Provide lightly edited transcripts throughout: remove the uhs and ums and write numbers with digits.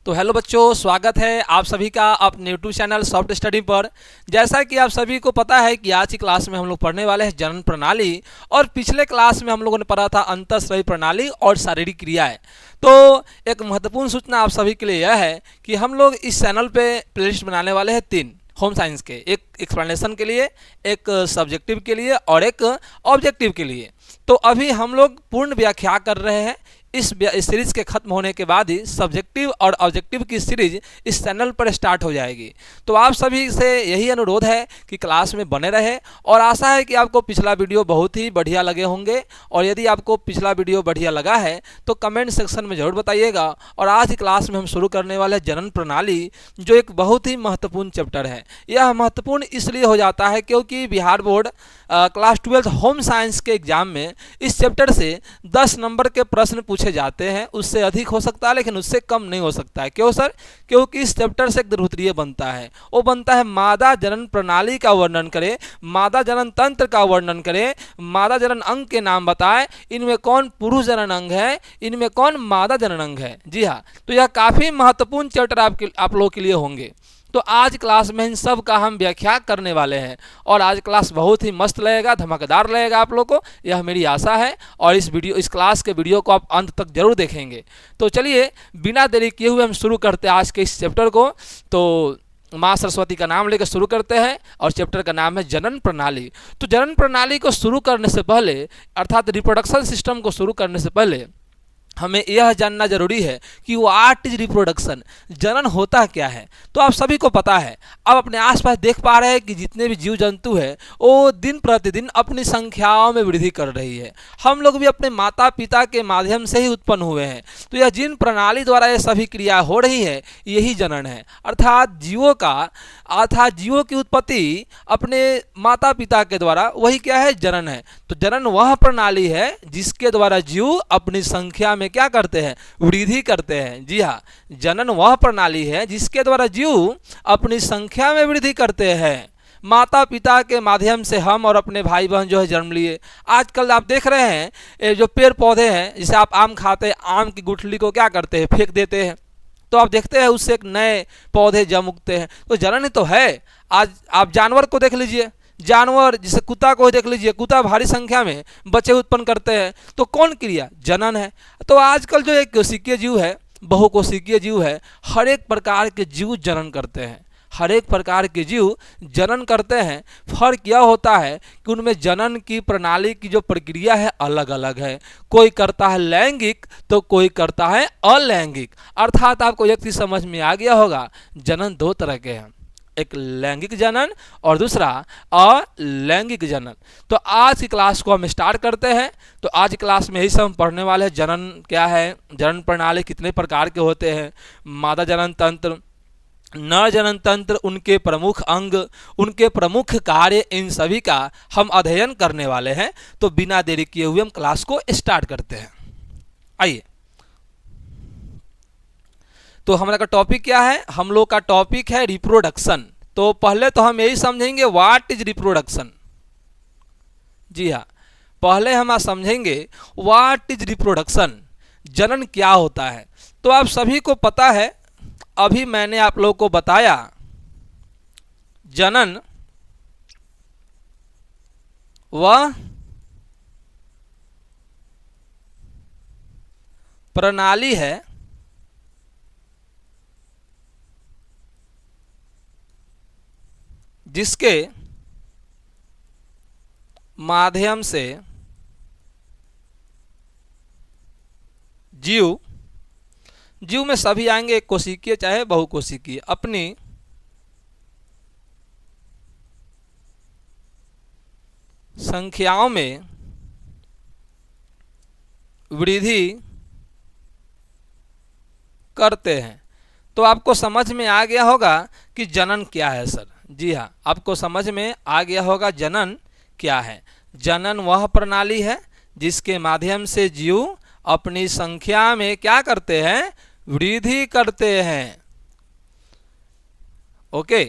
तो हेलो बच्चों, स्वागत है आप सभी का अपने यूट्यूब चैनल सॉफ्ट स्टडी पर। जैसा कि आप सभी को पता है कि आज की क्लास में हम लोग पढ़ने वाले हैं जनन प्रणाली, और पिछले क्लास में हम लोगों ने पढ़ा था अंतःस्रावी प्रणाली और शारीरिक क्रियाएं। तो एक महत्वपूर्ण सूचना आप सभी के लिए यह है कि हम लोग इस चैनल पे प्लेलिस्ट बनाने वाले हैं 3 होम साइंस के, एक एक्सप्लेनेशन के लिए, एक सब्जेक्टिव के लिए और एक ऑब्जेक्टिव के लिए। तो अभी हम लोग पूर्ण व्याख्या कर रहे हैं। इस सीरीज के खत्म होने के बाद ही सब्जेक्टिव और ऑब्जेक्टिव की सीरीज इस चैनल पर स्टार्ट हो जाएगी। तो आप सभी से यही अनुरोध है कि क्लास में बने रहे, और आशा है कि आपको पिछला वीडियो बहुत ही बढ़िया लगे होंगे। और यदि आपको पिछला वीडियो बढ़िया लगा है तो कमेंट सेक्शन में ज़रूर बताइएगा। और आज की क्लास में हम शुरू करने वाले हैं जनन प्रणाली, जो एक बहुत ही महत्वपूर्ण चैप्टर है। यह महत्वपूर्ण इसलिए हो जाता है क्योंकि Bihar board class 12 home science के एग्जाम में इस चैप्टर से 10 नंबर के प्रश्न पूछे जाते हैं। उससे अधिक हो सकता है लेकिन उससे कम नहीं हो सकता है। क्यों सर? क्योंकि इस चैप्टर से एक ध्रुवतीय बनता है। वो बनता है मादा जनन प्रणाली का वर्णन करे, मादा जनन तंत्र का वर्णन करे, मादा जनन अंग के नाम बताए, इनमें कौन पुरुष जनन अंग है, इनमें कौन मादा जनन अंग है। जी हाँ, तो यह काफ़ी महत्वपूर्ण चैप्टर आप लोगों के लिए होंगे। तो आज क्लास में इन सब का हम व्याख्या करने वाले हैं, और आज क्लास बहुत ही मस्त लगेगा, धमाकेदार लगेगा आप लोगों को, यह मेरी आशा है। और इस क्लास के वीडियो को आप अंत तक जरूर देखेंगे। तो चलिए बिना देरी किए हुए हम शुरू करते हैं आज के इस चैप्टर को। तो माँ सरस्वती का नाम लेकर शुरू करते हैं, और चैप्टर का नाम है जनन प्रणाली। तो जनन प्रणाली को शुरू करने से पहले, अर्थात रिप्रोडक्शन सिस्टम को शुरू करने से पहले, हमें यह जानना जरूरी है कि व्हाट इज रिप्रोडक्शन, जनन होता क्या है। तो आप सभी को पता है, अब अपने आसपास देख पा रहे हैं कि जितने भी जीव जंतु है वो दिन प्रतिदिन अपनी संख्याओं में वृद्धि कर रही है। हम लोग भी अपने माता पिता के माध्यम से ही उत्पन्न हुए हैं। तो यह जिन प्रणाली द्वारा ये सभी क्रिया हो रही है, यही जनन है। अर्थात जीवों की उत्पत्ति अपने माता पिता के द्वारा, वही क्या है? जनन है। तो जनन वह प्रणाली है जिसके द्वारा जीव अपनी संख्या में क्या करते हैं? वृद्धि करते हैं। जी हाँ, जनन वह प्रणाली है जिसके द्वारा जीव अपनी संख्या में वृद्धि करते हैं। माता पिता के माध्यम से हम और अपने भाई बहन जो है जन्म लिए। आजकल आप देख रहे हैं ये जो पेड़ पौधे हैं, जैसे आप आम खाते हैं, आम की गुठली को क्या करते हैं? फेंक देते हैं। तो आप देखते हैं उससे एक नए पौधे जम उगते हैं। तो जनन ही तो है। आज आप जानवर को देख लीजिए, जानवर जैसे कुत्ता को देख लीजिए, कुत्ता भारी संख्या में बच्चे उत्पन्न करते हैं। तो कौन क्रिया? जनन है। तो आजकल जो एक कोशिकीय जीव है, बहुकोशिकीय जीव है, हर एक प्रकार के जीव जनन करते हैं। हर एक प्रकार के जीव जनन करते हैं। फर्क यह होता है कि उनमें जनन की प्रणाली की जो प्रक्रिया है अलग अलग है। कोई करता है लैंगिक तो कोई करता है अलैंगिक। अर्थात आपको एक चीज समझ में आ गया होगा, जनन 2 तरह के हैं, एक लैंगिक जनन और दूसरा अलैंगिक जनन। तो आज की क्लास को हम स्टार्ट करते हैं। तो आज की क्लास में यही सब हम पढ़ने वाले हैं। जनन क्या है, जनन प्रणाली कितने प्रकार के होते हैं, मादा जनन तंत्र, नर जनन तंत्र, उनके प्रमुख अंग, उनके प्रमुख कार्य, इन सभी का हम अध्ययन करने वाले हैं। तो बिना देरी किए हुए हम क्लास को स्टार्ट करते हैं। आइए, तो हमारा का टॉपिक क्या है? हम लोग का टॉपिक है रिप्रोडक्शन। तो पहले तो हम यही समझेंगे व्हाट इज रिप्रोडक्शन। जी हाँ, पहले हम आज समझेंगे व्हाट इज रिप्रोडक्शन, जनन क्या होता है। तो आप सभी को पता है, अभी मैंने आप लोगों को बताया, जनन वह प्रणाली है जिसके माध्यम से जीव में सभी आएंगे, एक कोशिकीय चाहे बहुकोशिकीय, अपनी संख्याओं में वृद्धि करते हैं। तो आपको समझ में आ गया होगा कि जनन क्या है सर। जी हाँ, आपको समझ में आ गया होगा जनन क्या है। जनन वह प्रणाली है जिसके माध्यम से जीव अपनी संख्या में क्या करते हैं? वृद्धि करते हैं। ओके,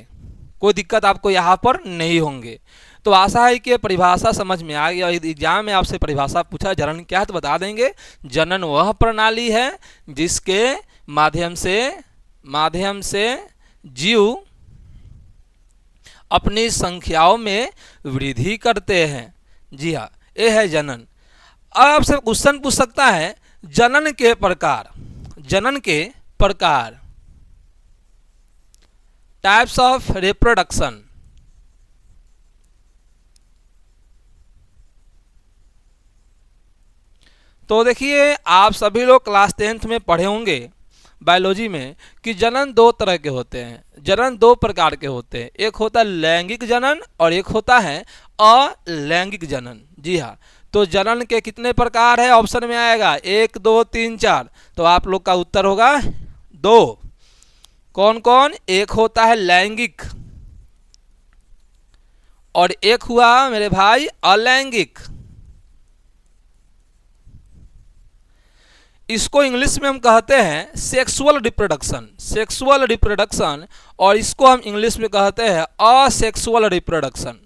कोई दिक्कत आपको यहाँ पर नहीं होंगे। तो आशा है कि परिभाषा समझ में आ गया। एग्जाम में आपसे परिभाषा पूछा जनन क्या है तो बता देंगे, जनन वह प्रणाली है जिसके माध्यम से माध्यम से जीव अपनी संख्याओं में वृद्धि करते हैं। जी हाँ, ये है जनन। अब आपसे क्वेश्चन पूछ सकता है जनन के प्रकार, जनन के प्रकार, टाइप्स ऑफ रिप्रोडक्शन। तो देखिए, आप सभी लोग क्लास 10th में पढ़े होंगे बायोलॉजी में कि जनन दो तरह के होते हैं, जनन दो प्रकार के होते हैं। एक होता है लैंगिक जनन और एक होता है अलैंगिक जनन। जी हाँ, तो जनन के कितने प्रकार है ऑप्शन में आएगा 1 2 3 4, तो आप लोग का उत्तर होगा 2। कौन कौन? एक होता है लैंगिक और एक हुआ मेरे भाई अलैंगिक। इसको इंग्लिश में हम कहते हैं सेक्सुअल रिप्रोडक्शन, सेक्सुअल रिप्रोडक्शन, और इसको हम इंग्लिश में कहते हैं असेक्सुअल रिप्रोडक्शन।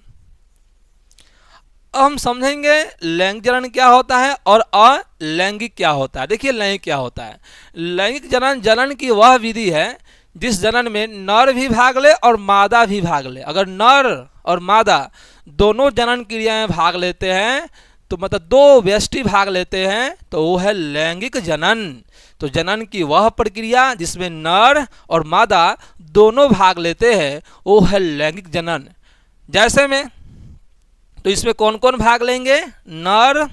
अब हम समझेंगे लैंगिक जनन क्या होता है और अलैंगिक क्या होता है। देखिए लैंगिक क्या होता है। लैंगिक जनन जनन की वह विधि है जिस जनन में नर भी भाग ले और मादा भी भाग ले। अगर नर और मादा दोनों जनन क्रिया में भाग लेते हैं, तो मतलब दो व्यष्टि भाग लेते हैं, तो वो है लैंगिक जनन। तो जनन की वह प्रक्रिया जिसमें नर और मादा दोनों भाग लेते हैं, वो है लैंगिक जनन। जैसे में, तो इसमें कौन कौन भाग लेंगे? नर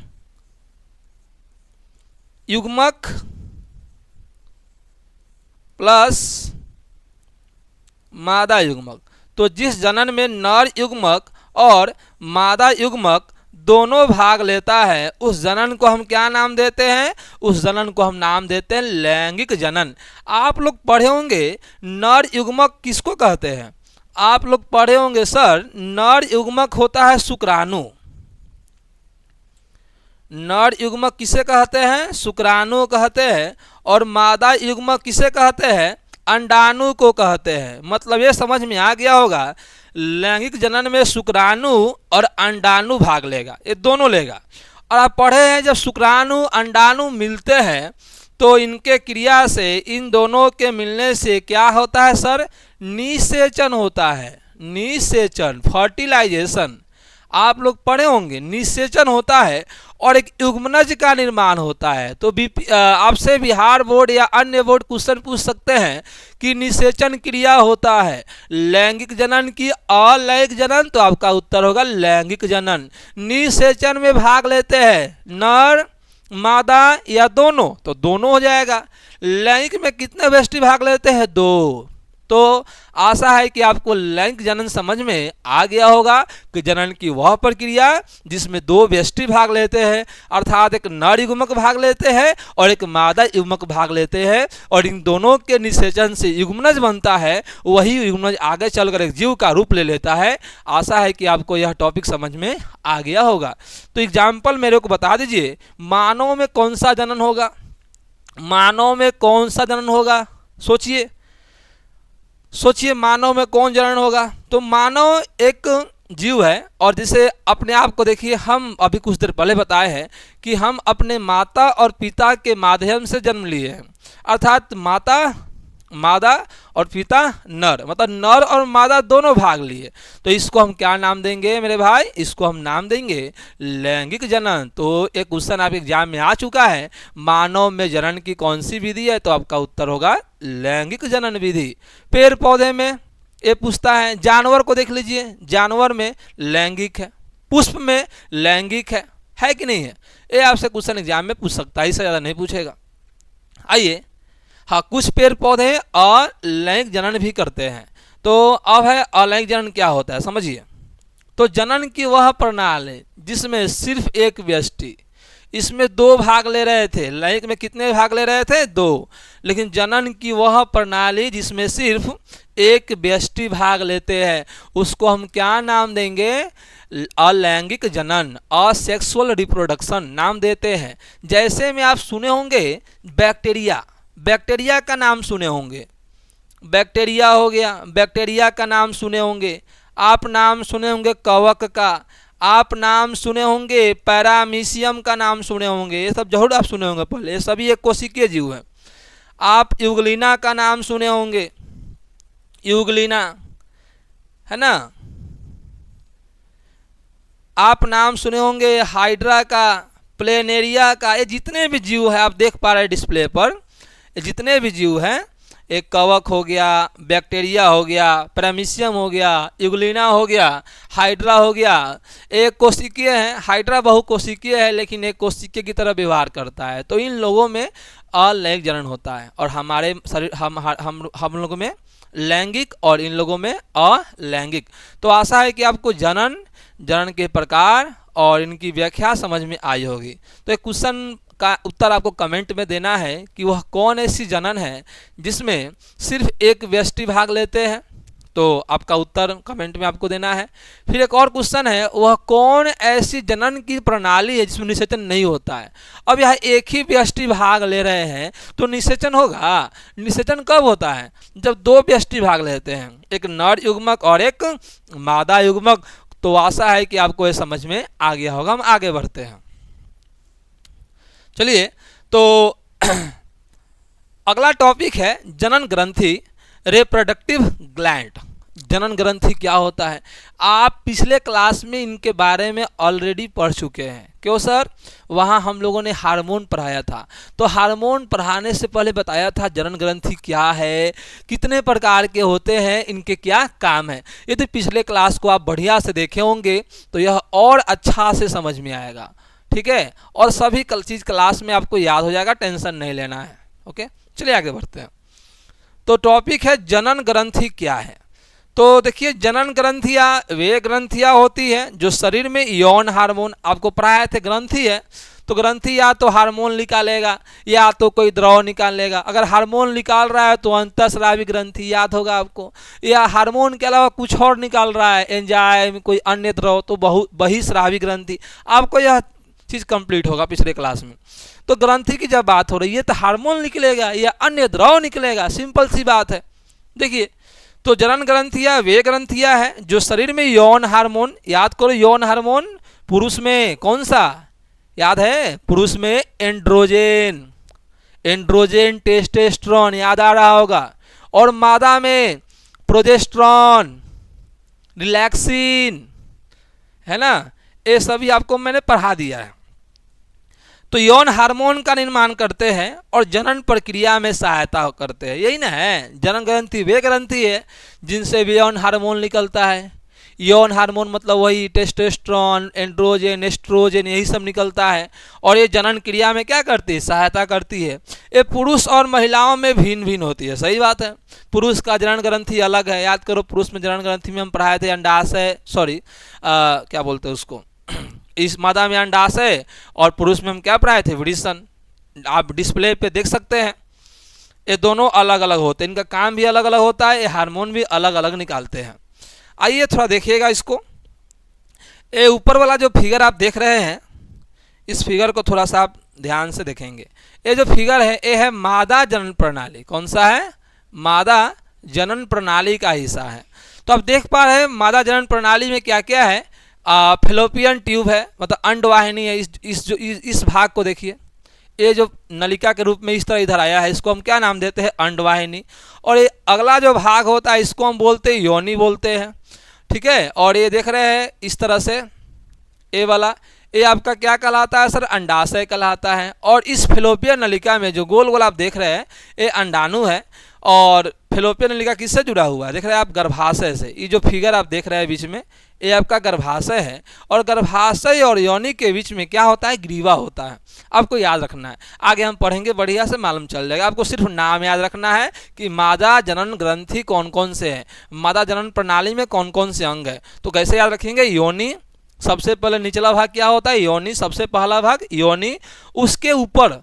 युग्मक प्लस मादा युग्मक। तो जिस जनन में नर युग्मक और मादा युग्मक दोनों भाग लेता है, उस जनन को हम क्या नाम देते हैं? उस जनन को हम नाम देते हैं लैंगिक जनन। आप लोग पढ़े होंगे नर युग्मक किसको कहते हैं? आप लोग पढ़े होंगे सर, नर युग्मक होता है शुक्राणु। नर युग्मक किसे कहते हैं? शुक्राणु कहते हैं। और मादा युग्मक किसे कहते हैं? अंडाणु को कहते हैं। मतलब ये समझ में आ गया होगा, लैंगिक जनन में शुक्राणु और अंडाणु भाग लेगा, ये दोनों लेगा। और आप पढ़े हैं जब शुक्राणु अंडाणु मिलते हैं तो इनके क्रिया से, इन दोनों के मिलने से क्या होता है सर? निषेचन होता है। निषेचन, फर्टिलाइजेशन, आप लोग पढ़े होंगे निषेचन होता है और एक युग्मनज का निर्माण होता है। तो आपसे बिहार बोर्ड या अन्य बोर्ड क्वेश्चन पूछ सकते हैं कि निषेचन क्रिया होता है लैंगिक जनन की अलैंगिक जनन, तो आपका उत्तर होगा लैंगिक जनन। निषेचन में भाग लेते हैं नर मादा या दोनों, तो दोनों हो जाएगा। लैंगिक में कितने व्यष्टि भाग लेते हैं? 2। तो आशा है कि आपको लैंगिक जनन समझ में आ गया होगा कि जनन की वह प्रक्रिया जिसमें दो व्यष्टि भाग लेते हैं, अर्थात एक नर युग्मक भाग लेते हैं और एक मादा युग्मक भाग लेते हैं, और इन दोनों के निषेचन से युग्मनज बनता है। वही युग्मनज आगे चलकर एक जीव का रूप ले लेता है। आशा है कि आपको यह टॉपिक समझ में आ गया होगा। तो एग्जाम्पल मेरे को बता दीजिए, मानव में कौन सा जनन होगा? मानव में कौन सा जनन होगा? सोचिए सोचिए, मानव में कौन जनन होगा? तो मानव एक जीव है और जिसे अपने आप को देखिए, हम अभी कुछ देर पहले बताए हैं कि हम अपने माता और पिता के माध्यम से जन्म लिए हैं। अर्थात मादा और पिता नर, मतलब नर और मादा दोनों भाग लिए। तो इसको हम क्या नाम देंगे मेरे भाई? इसको हम नाम देंगे लैंगिक जनन। तो एक क्वेश्चन आप एग्जाम में आ चुका है, मानव में जनन की कौन सी विधि है? तो आपका उत्तर होगा लैंगिक जनन विधि। पेड़ पौधे में ये पूछता है, जानवर को देख लीजिए, जानवर में लैंगिक है, पुष्प में लैंगिक है कि नहीं है? ये आपसे क्वेश्चन एग्जाम में पूछ सकता है, इससे ज़्यादा नहीं पूछेगा। आइए, हाँ, कुछ पेड़ पौधे अलैंगिक जनन भी करते हैं। तो अब है अलैंगिक जनन क्या होता है, समझिए। तो जनन की वह प्रणाली जिसमें सिर्फ एक व्यष्टि, इसमें 2 भाग ले रहे थे। लैंगिक में कितने भाग ले रहे थे? 2। लेकिन जनन की वह प्रणाली जिसमें सिर्फ एक व्यष्टि भाग लेते हैं, उसको हम क्या नाम देंगे? अलैंगिक जनन, असेक्सुअल रिप्रोडक्शन नाम देते हैं। जैसे में आप सुने होंगे बैक्टीरिया, बैक्टीरिया का नाम सुने होंगे, बैक्टीरिया हो गया, बैक्टीरिया का नाम सुने होंगे। आप नाम सुने होंगे कवक का, आप नाम सुने होंगे पैरामीशियम का नाम सुने होंगे। ये सब जरूर आप सुने होंगे पहले, ये सभी एक कोशिकीय जीव है। आप यूग्लिना का नाम सुने होंगे, यूग्लिना है ना, आप नाम सुने होंगे हाइड्रा का, प्लेनेरिया का। ये जितने भी जीव है आप देख पा रहे हैं डिस्प्ले पर, ये जितने भी जीव हैं, एक कवक हो गया, बैक्टीरिया हो गया, पैरामीशियम हो गया, यूग्लिना हो गया, हाइड्रा हो गया। एक कोशिकीय है, हाइड्रा बहुकोशिकीय है लेकिन एक कोशिकीय की तरह व्यवहार करता है। तो इन लोगों में अलैंगिक जनन होता है और हमारे शरीर हम लोगों में लैंगिक और इन लोगों में अलैंगिक। तो आशा है कि आपको जनन के प्रकार और इनकी व्याख्या समझ में आई होगी। तो एक क्वेश्चन का उत्तर आपको कमेंट में देना है कि वह कौन ऐसी जनन है जिसमें सिर्फ एक व्यष्टि भाग लेते हैं, तो आपका उत्तर कमेंट में आपको देना है। फिर एक और क्वेश्चन है, वह कौन ऐसी जनन की प्रणाली है जिसमें निषेचन नहीं होता है। अब यह एक ही व्यष्टि भाग ले रहे हैं तो निषेचन होगा। निषेचन कब होता है? जब दो व्यष्टि भाग लेते हैं, एक नर युग्मक और एक मादा युग्मक। तो आशा है कि आपको ये समझ में आ गया होगा। हम आगे बढ़ते हैं, चलिए। तो अगला टॉपिक है जनन ग्रंथि, रिप्रोडक्टिव ग्लैंड। जनन ग्रंथि क्या होता है? आप पिछले क्लास में इनके बारे में ऑलरेडी पढ़ चुके हैं। क्यों सर? वहाँ हम लोगों ने हार्मोन पढ़ाया था। तो हार्मोन पढ़ाने से पहले बताया था जनन ग्रंथि क्या है, कितने प्रकार के होते हैं, इनके क्या काम है। यदि पिछले क्लास को आप बढ़िया से देखे होंगे तो यह और अच्छा से समझ में आएगा, ठीक है। और सभी चीज़ क्लास में आपको याद हो जाएगा, टेंशन नहीं लेना है। ओके, चलिए आगे बढ़ते हैं। तो टॉपिक है जनन ग्रंथि क्या है। तो देखिए, जनन ग्रंथियाँ वे ग्रंथियाँ होती हैं जो शरीर में यौन हार्मोन, आपको पढ़ाए थे ग्रंथि है तो ग्रंथि या तो हार्मोन निकालेगा या तो कोई द्रव निकालेगा। अगर हार्मोन निकाल रहा है तो अंतःस्रावी ग्रंथि याद होगा आपको, या हार्मोन के अलावा कुछ और निकाल रहा है, एंजाइम, कोई अन्य द्रव, तो बहिस्रावी ग्रंथि। आपको यह चीज़ कंप्लीट होगा पिछले क्लास में। तो ग्रंथि की जब बात हो रही है तो हार्मोन निकलेगा या अन्य द्रव निकलेगा, सिंपल सी बात है। देखिए, तो जनन ग्रंथियाँ वे ग्रंथियाँ हैं जो शरीर में यौन हार्मोन, याद करो यौन हार्मोन, पुरुष में कौन सा याद है? पुरुष में एंड्रोजेन, एंड्रोजेन टेस्टोस्टेरोन याद आ रहा होगा, और मादा में प्रोजेस्टेरोन, रिलैक्सिन, है ना। ये सभी आपको मैंने पढ़ा दिया है। तो यौन हार्मोन का निर्माण करते हैं और जनन प्रक्रिया में सहायता करते हैं, यही ना है। जनन ग्रंथि वे ग्रंथि है जिनसे भी यौन हार्मोन निकलता है। यौन हार्मोन मतलब वही टेस्टोस्टेरोन, एंड्रोजन, एस्ट्रोजन, यही सब निकलता है और ये जनन क्रिया में क्या करती है? सहायता करती है। ये पुरुष और महिलाओं में भिन्न भिन्न होती है, सही बात है। पुरुष का जनन ग्रंथि अलग है, याद करो पुरुष में जनन ग्रंथि में हम पढ़ाए थे अंडाशय, सॉरी क्या बोलते हैं उसको, इस मादा में अंडाशय और पुरुष में हम क्या पढ़ाए थे? वृषण। आप डिस्प्ले पे देख सकते हैं, ये दोनों अलग अलग होते हैं, इनका काम भी अलग अलग होता है, ये हार्मोन भी अलग अलग निकालते हैं। आइए थोड़ा देखिएगा इसको। ये ऊपर वाला जो फिगर आप देख रहे हैं, इस फिगर को थोड़ा सा आप ध्यान से देखेंगे। ये जो फिगर है ये है मादा जनन प्रणाली। कौन सा है? मादा जनन प्रणाली का हिस्सा है। तो आप देख पा रहे हैं मादा जनन प्रणाली में क्या क्या है। फेलोपियन ट्यूब है, मतलब अंडवाहिनी है। इस भाग को देखिए, ये जो नलिका के रूप में इस तरह इधर आया है, इसको हम क्या नाम देते हैं? अंडवाहिनी। और ये अगला जो भाग होता है इसको हम बोलते हैं योनि बोलते हैं, ठीक है। और ये देख रहे हैं इस तरह से, ये वाला, ये आपका क्या कहलाता है सर? अंडाशय कहलाता है। और इस फेलोपियन नलिका में जो गोल गोल आप देख रहे हैं ये अंडाणु है। और फेलोपियन नलिका किससे जुड़ा हुआ है? देख रहे हैं आप? गर्भाशय से। ये जो फिगर आप देख रहे हैं बीच में, ये आपका गर्भाशय है। और गर्भाशय और योनि के बीच में क्या होता है? ग्रीवा होता है। आपको याद रखना है, आगे हम पढ़ेंगे, बढ़िया से मालूम चल जाएगा। आपको सिर्फ नाम याद रखना है कि मादा जनन ग्रंथि कौन कौन से हैं, मादा जनन प्रणाली में कौन कौन से अंग है। तो कैसे याद रखेंगे? योनि, सबसे पहले निचला भाग क्या होता है? योनि, सबसे पहला भाग योनि। उसके ऊपर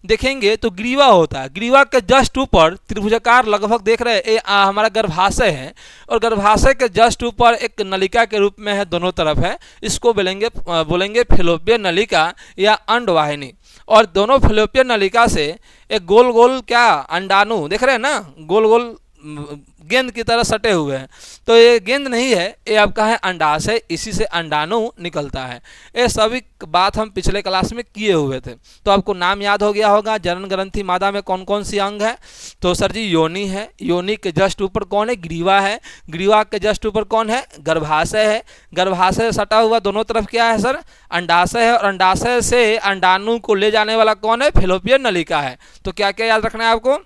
देखेंगे तो ग्रीवा होता है। ग्रीवा के जस्ट ऊपर त्रिभुजाकार लगभग देख रहे हैं, ये हमारा गर्भाशय है। और गर्भाशय के जस्ट ऊपर एक नलिका के रूप में है, दोनों तरफ है। इसको बोलेंगे फेलोपियन नलिका या अंडवाहिनी। और दोनों फेलोपियन नलिका से एक गोल गोल क्या अंडाणु देख रहे हैं ना, गोल गोल गेंद की तरह सटे हुए हैं। तो ये गेंद नहीं है, ये आपका है अंडाशय, इसी से अंडाणु निकलता है। ये सभी बात हम पिछले क्लास में किए हुए थे। तो आपको नाम याद हो गया होगा। जनन ग्रंथि मादा में कौन कौन सी अंग है? तो सर जी योनि है, योनि के जस्ट ऊपर कौन है? ग्रीवा है, ग्रीवा के जस्ट ऊपर कौन है? गर्भाशय है, गर्भाशय से सटा हुआ दोनों तरफ क्या है सर? अंडाशय है, और अंडाशय से अंडाणु को ले जाने वाला कौन है? फैलोपियन नलिका है। तो क्या क्या याद रखना है आपको?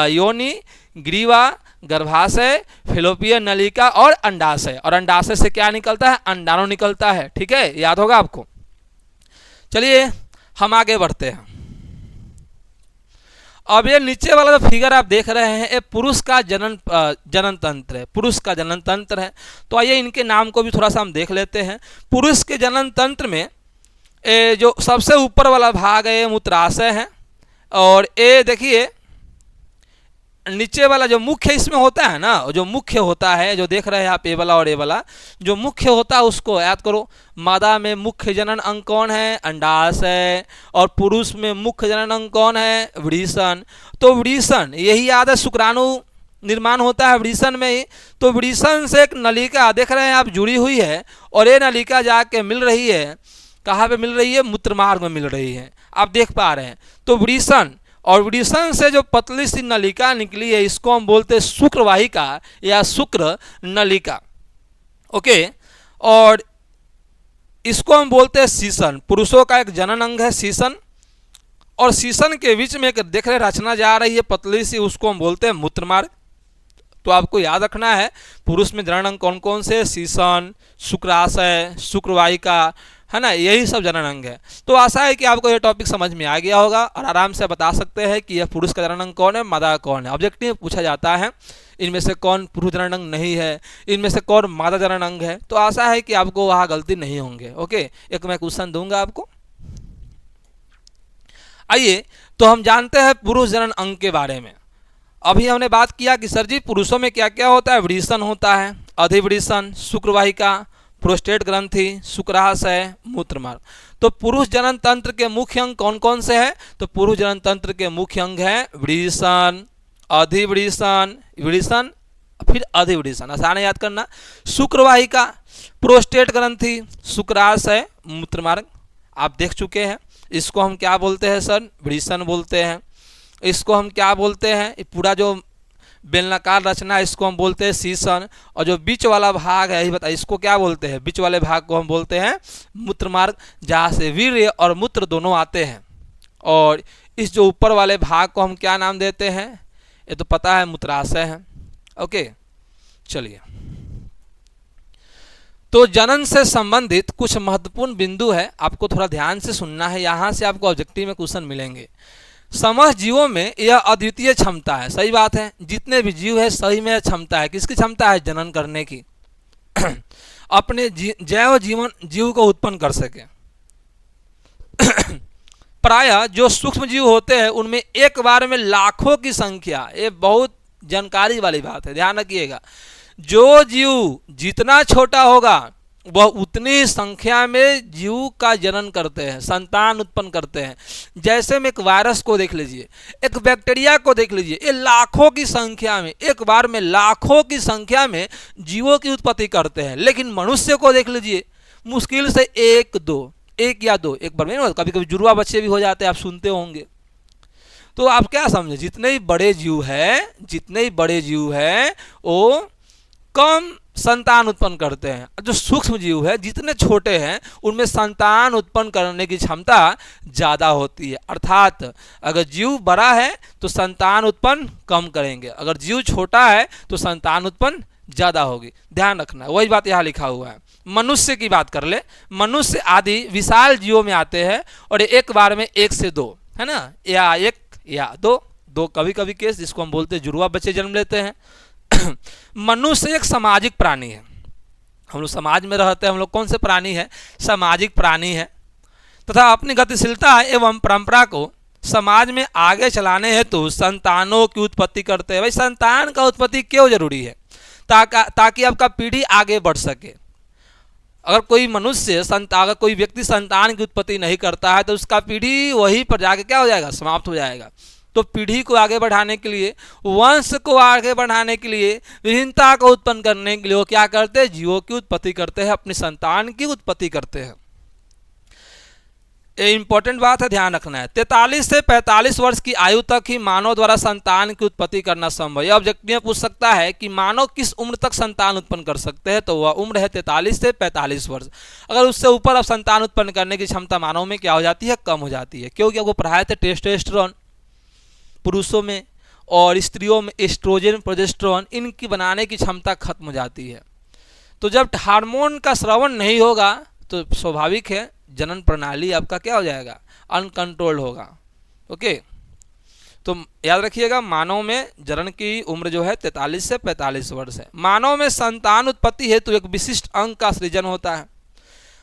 योनि, ग्रीवा, गर्भाशय, फैलोपियन नलिका और अंडाशय। और अंडाशय से क्या निकलता है? अंडाणु निकलता है। ठीक है, याद होगा आपको। चलिए हम आगे बढ़ते हैं। अब ये नीचे वाला जो फिगर आप देख रहे हैं, ये पुरुष का जनन तंत्र है, पुरुष का जनन तंत्र है। तो आइए इनके नाम को भी थोड़ा सा हम देख लेते हैं। पुरुष के जनन तंत्र में जो सबसे ऊपर वाला भाग है ये मूत्राशय है, और ये देखिए नीचे वाला जो मुख्य इसमें होता है ना, जो मुख्य होता है, जो देख रहे हैं आप, ये वाला और ये वाला जो मुख्य होता है उसको याद करो। मादा में मुख्य जनन अंग कौन है? अंडाशय। और पुरुष में मुख्य जनन अंग कौन है? वृषण। तो वृषण यही याद है, शुक्राणु निर्माण होता है वृषण में ही। तो वृषण से एक नलिका देख रहे हैं आप जुड़ी हुई है, और ये नलिका जाके मिल रही है, कहाँ पे मिल रही है? मूत्रमार्ग में मिल रही है, आप देख पा रहे हैं। तो वृषण, और वृषण से जो पतली सी नलिका निकली है इसको हम बोलते हैं शुक्रवाहिका या शुक्र नलिका। ओके, और इसको हम बोलते हैं सीसन। पुरुषों का एक जनन अंग है सीसन, और सीसन के बीच में एक देख रहे रचना जा रही है पतली सी, उसको हम बोलते हैं मूत्रमार्ग। तो आपको याद रखना है पुरुष में जनन अंग कौन कौन से? सीसन, शुक्राशय, शुक्रवाहिका, है ना, यही सब जनन अंग है। तो आशा है कि आपको ये टॉपिक समझ में आ गया होगा, और आराम से बता सकते हैं कि यह पुरुष का जनन अंग कौन है, मादा कौन है। ऑब्जेक्टिव में पूछा जाता है इनमें से कौन पुरुष जनन अंग नहीं है, इनमें से कौन मादा जनन अंग है। तो आशा है कि आपको वहाँ गलती नहीं होंगे। ओके, एक मैं क्वेश्चन दूंगा आपको। आइए तो हम जानते हैं पुरुष जनन अंग के बारे में। अभी हमने बात किया कि सर जी पुरुषों में क्या क्या होता है? वृषण होता है, अधिवृषण, शुक्रवाहिका, प्रोस्टेट ग्रंथि, शुक्राशय, मूत्रमार्ग। तो पुरुष जनन तंत्र के मुख्य अंग कौन कौन से हैं? तो पुरुष जनन तंत्र के मुख्य अंग हैं वृषण, अधिवृषण, वृषण फिर अधिवृषण, आसान है याद करना। शुक्रवाहिका, प्रोस्टेट ग्रंथि, शुक्राशय, मूत्रमार्ग आप देख चुके हैं। इसको हम क्या बोलते हैं सर? वृषण बोलते हैं। इसको हम क्या बोलते हैं? पूरा जो बेलनाकार रचना है इसको हम बोलते हैं सीसन, और जो बीच वाला भाग है यही बता, इसको क्या बोलते हैं? बीच वाले भाग को हम बोलते हैं मूत्रमार्ग, जहाँ से वीर्य और मूत्र दोनों आते हैं। और इस जो ऊपर वाले भाग को हम क्या नाम देते हैं? ये तो पता है, मूत्राशय है। ओके, चलिए तो जनन से संबंधित कुछ महत्वपूर्ण बिंदु है, आपको थोड़ा ध्यान से सुनना है, यहाँ से आपको ऑब्जेक्टिव में क्वेश्चन मिलेंगे। समस्त जीवों में यह अद्वितीय क्षमता है, सही बात है, जितने भी जीव है सही में क्षमता है। किसकी क्षमता है? जनन करने की अपने जैव जीव को उत्पन्न कर सके। प्रायः जो सूक्ष्म जीव होते हैं उनमें एक बार में लाखों की संख्या, ये बहुत जानकारी वाली बात है, ध्यान रखिएगा। जो जीव जितना छोटा होगा वह उतनी संख्या में जीव का जनन करते हैं, संतान उत्पन्न करते हैं। जैसे में एक वायरस को देख लीजिए, एक बैक्टीरिया को देख लीजिए, ये लाखों की संख्या में, एक बार में लाखों की संख्या में जीवों की उत्पत्ति करते हैं। लेकिन मनुष्य को देख लीजिए, मुश्किल से एक या दो, एक बार में, कभी कभी जुड़वा बच्चे भी हो जाते हैं, आप सुनते होंगे। तो आप क्या समझे, जितने ही बड़े जीव है वो कम संतान उत्पन्न करते हैं। जो सूक्ष्म जीव है जितने छोटे हैं उनमें संतान उत्पन्न करने की क्षमता ज़्यादा होती है। अर्थात अगर जीव बड़ा है तो संतान उत्पन्न कम करेंगे, अगर जीव छोटा है तो संतान उत्पन्न ज़्यादा होगी। ध्यान रखना, वही बात यहाँ लिखा हुआ है। मनुष्य की बात कर ले, मनुष्य आदि विशाल जीवों में आते हैं और एक बार में 1 से 2, है ना, या 1 या 2 कभी कभी केस जिसको हम बोलते हैं जुड़वा बच्चे जन्म लेते हैं। मनुष्य एक सामाजिक प्राणी है, हम लोग समाज में रहते हैं। हम लोग कौन से प्राणी है? सामाजिक प्राणी है, तथा अपनी गतिशीलता एवं परंपरा को समाज में आगे चलाने हेतु संतानों की उत्पत्ति करते हैं। भाई संतान का उत्पत्ति क्यों जरूरी है? ताकि आपका पीढ़ी आगे बढ़ सके। अगर कोई मनुष्य अगर कोई व्यक्ति संतान की उत्पत्ति नहीं करता है तो उसका पीढ़ी वहीं पर जाके क्या हो जाएगा? समाप्त हो जाएगा। तो पीढ़ी को आगे बढ़ाने के लिए, वंश को आगे बढ़ाने के लिए, विभिन्नता को उत्पन्न करने के लिए वो क्या करते हैं, जीवों की उत्पत्ति करते हैं, अपनी संतान की उत्पत्ति करते हैं। ये इंपॉर्टेंट बात है, ध्यान रखना है। 43 से 45 वर्ष की आयु तक ही मानव द्वारा संतान की उत्पत्ति करना संभव है। यह ऑब्जेक्टिव में पूछ सकता है कि मानव किस उम्र तक संतान उत्पन्न कर सकते हैं, तो वह उम्र है 43 से 45 वर्ष। अगर उससे ऊपर अब संतान उत्पन्न करने की क्षमता मानव में क्या हो जाती है, कम हो जाती है, क्योंकि आपको पढ़ाए थे टेस्टोस्टेरोन पुरुषों में और स्त्रियों में एस्ट्रोजन प्रोजेस्टेरोन, इनकी बनाने की क्षमता खत्म हो जाती है। तो जब हार्मोन का स्रावन नहीं होगा तो स्वाभाविक है जनन प्रणाली आपका क्या हो जाएगा, अनकंट्रोल्ड होगा। ओके, तो याद रखिएगा मानव में जनन की उम्र जो है 43 से 45 वर्ष है। मानव में संतान उत्पत्ति हेतु एक विशिष्ट अंग का सृजन होता है।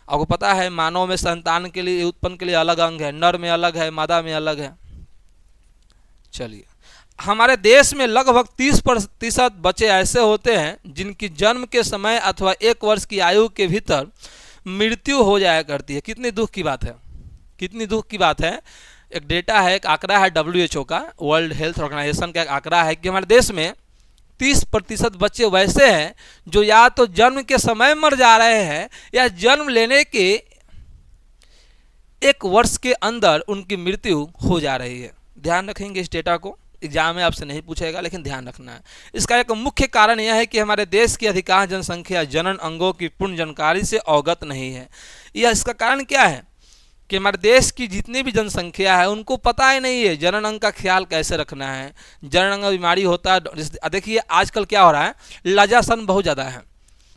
आपको पता है मानव में संतान के लिए उत्पन्न के लिए अलग अंग है, नर में अलग है, मादा में अलग है। चलिए, हमारे देश में लगभग 30% बच्चे ऐसे होते हैं जिनकी जन्म के समय अथवा 1 वर्ष की आयु के भीतर मृत्यु हो जाया करती है। कितनी दुख की बात है, कितनी दुख की बात है। एक डेटा है, एक आंकड़ा है WHO का, वर्ल्ड हेल्थ ऑर्गेनाइजेशन का एक आंकड़ा है कि हमारे देश में 30% बच्चे वैसे हैं जो या तो जन्म के समय मर जा रहे हैं या जन्म लेने के 1 वर्ष के अंदर उनकी मृत्यु हो जा रही है। ध्यान रखेंगे इस डेटा को, एग्जाम में आपसे नहीं पूछेगा लेकिन ध्यान रखना है। इसका एक मुख्य कारण यह है कि हमारे देश की अधिकांश जनसंख्या जनन अंगों की पूर्ण जानकारी से अवगत नहीं है। यह इसका कारण क्या है कि हमारे देश की जितनी भी जनसंख्या है उनको पता ही नहीं है जनन अंग का ख्याल कैसे रखना है। जनन अंग बीमारी होता है, देखिए आजकल क्या हो रहा है, लज्जासन बहुत ज़्यादा है।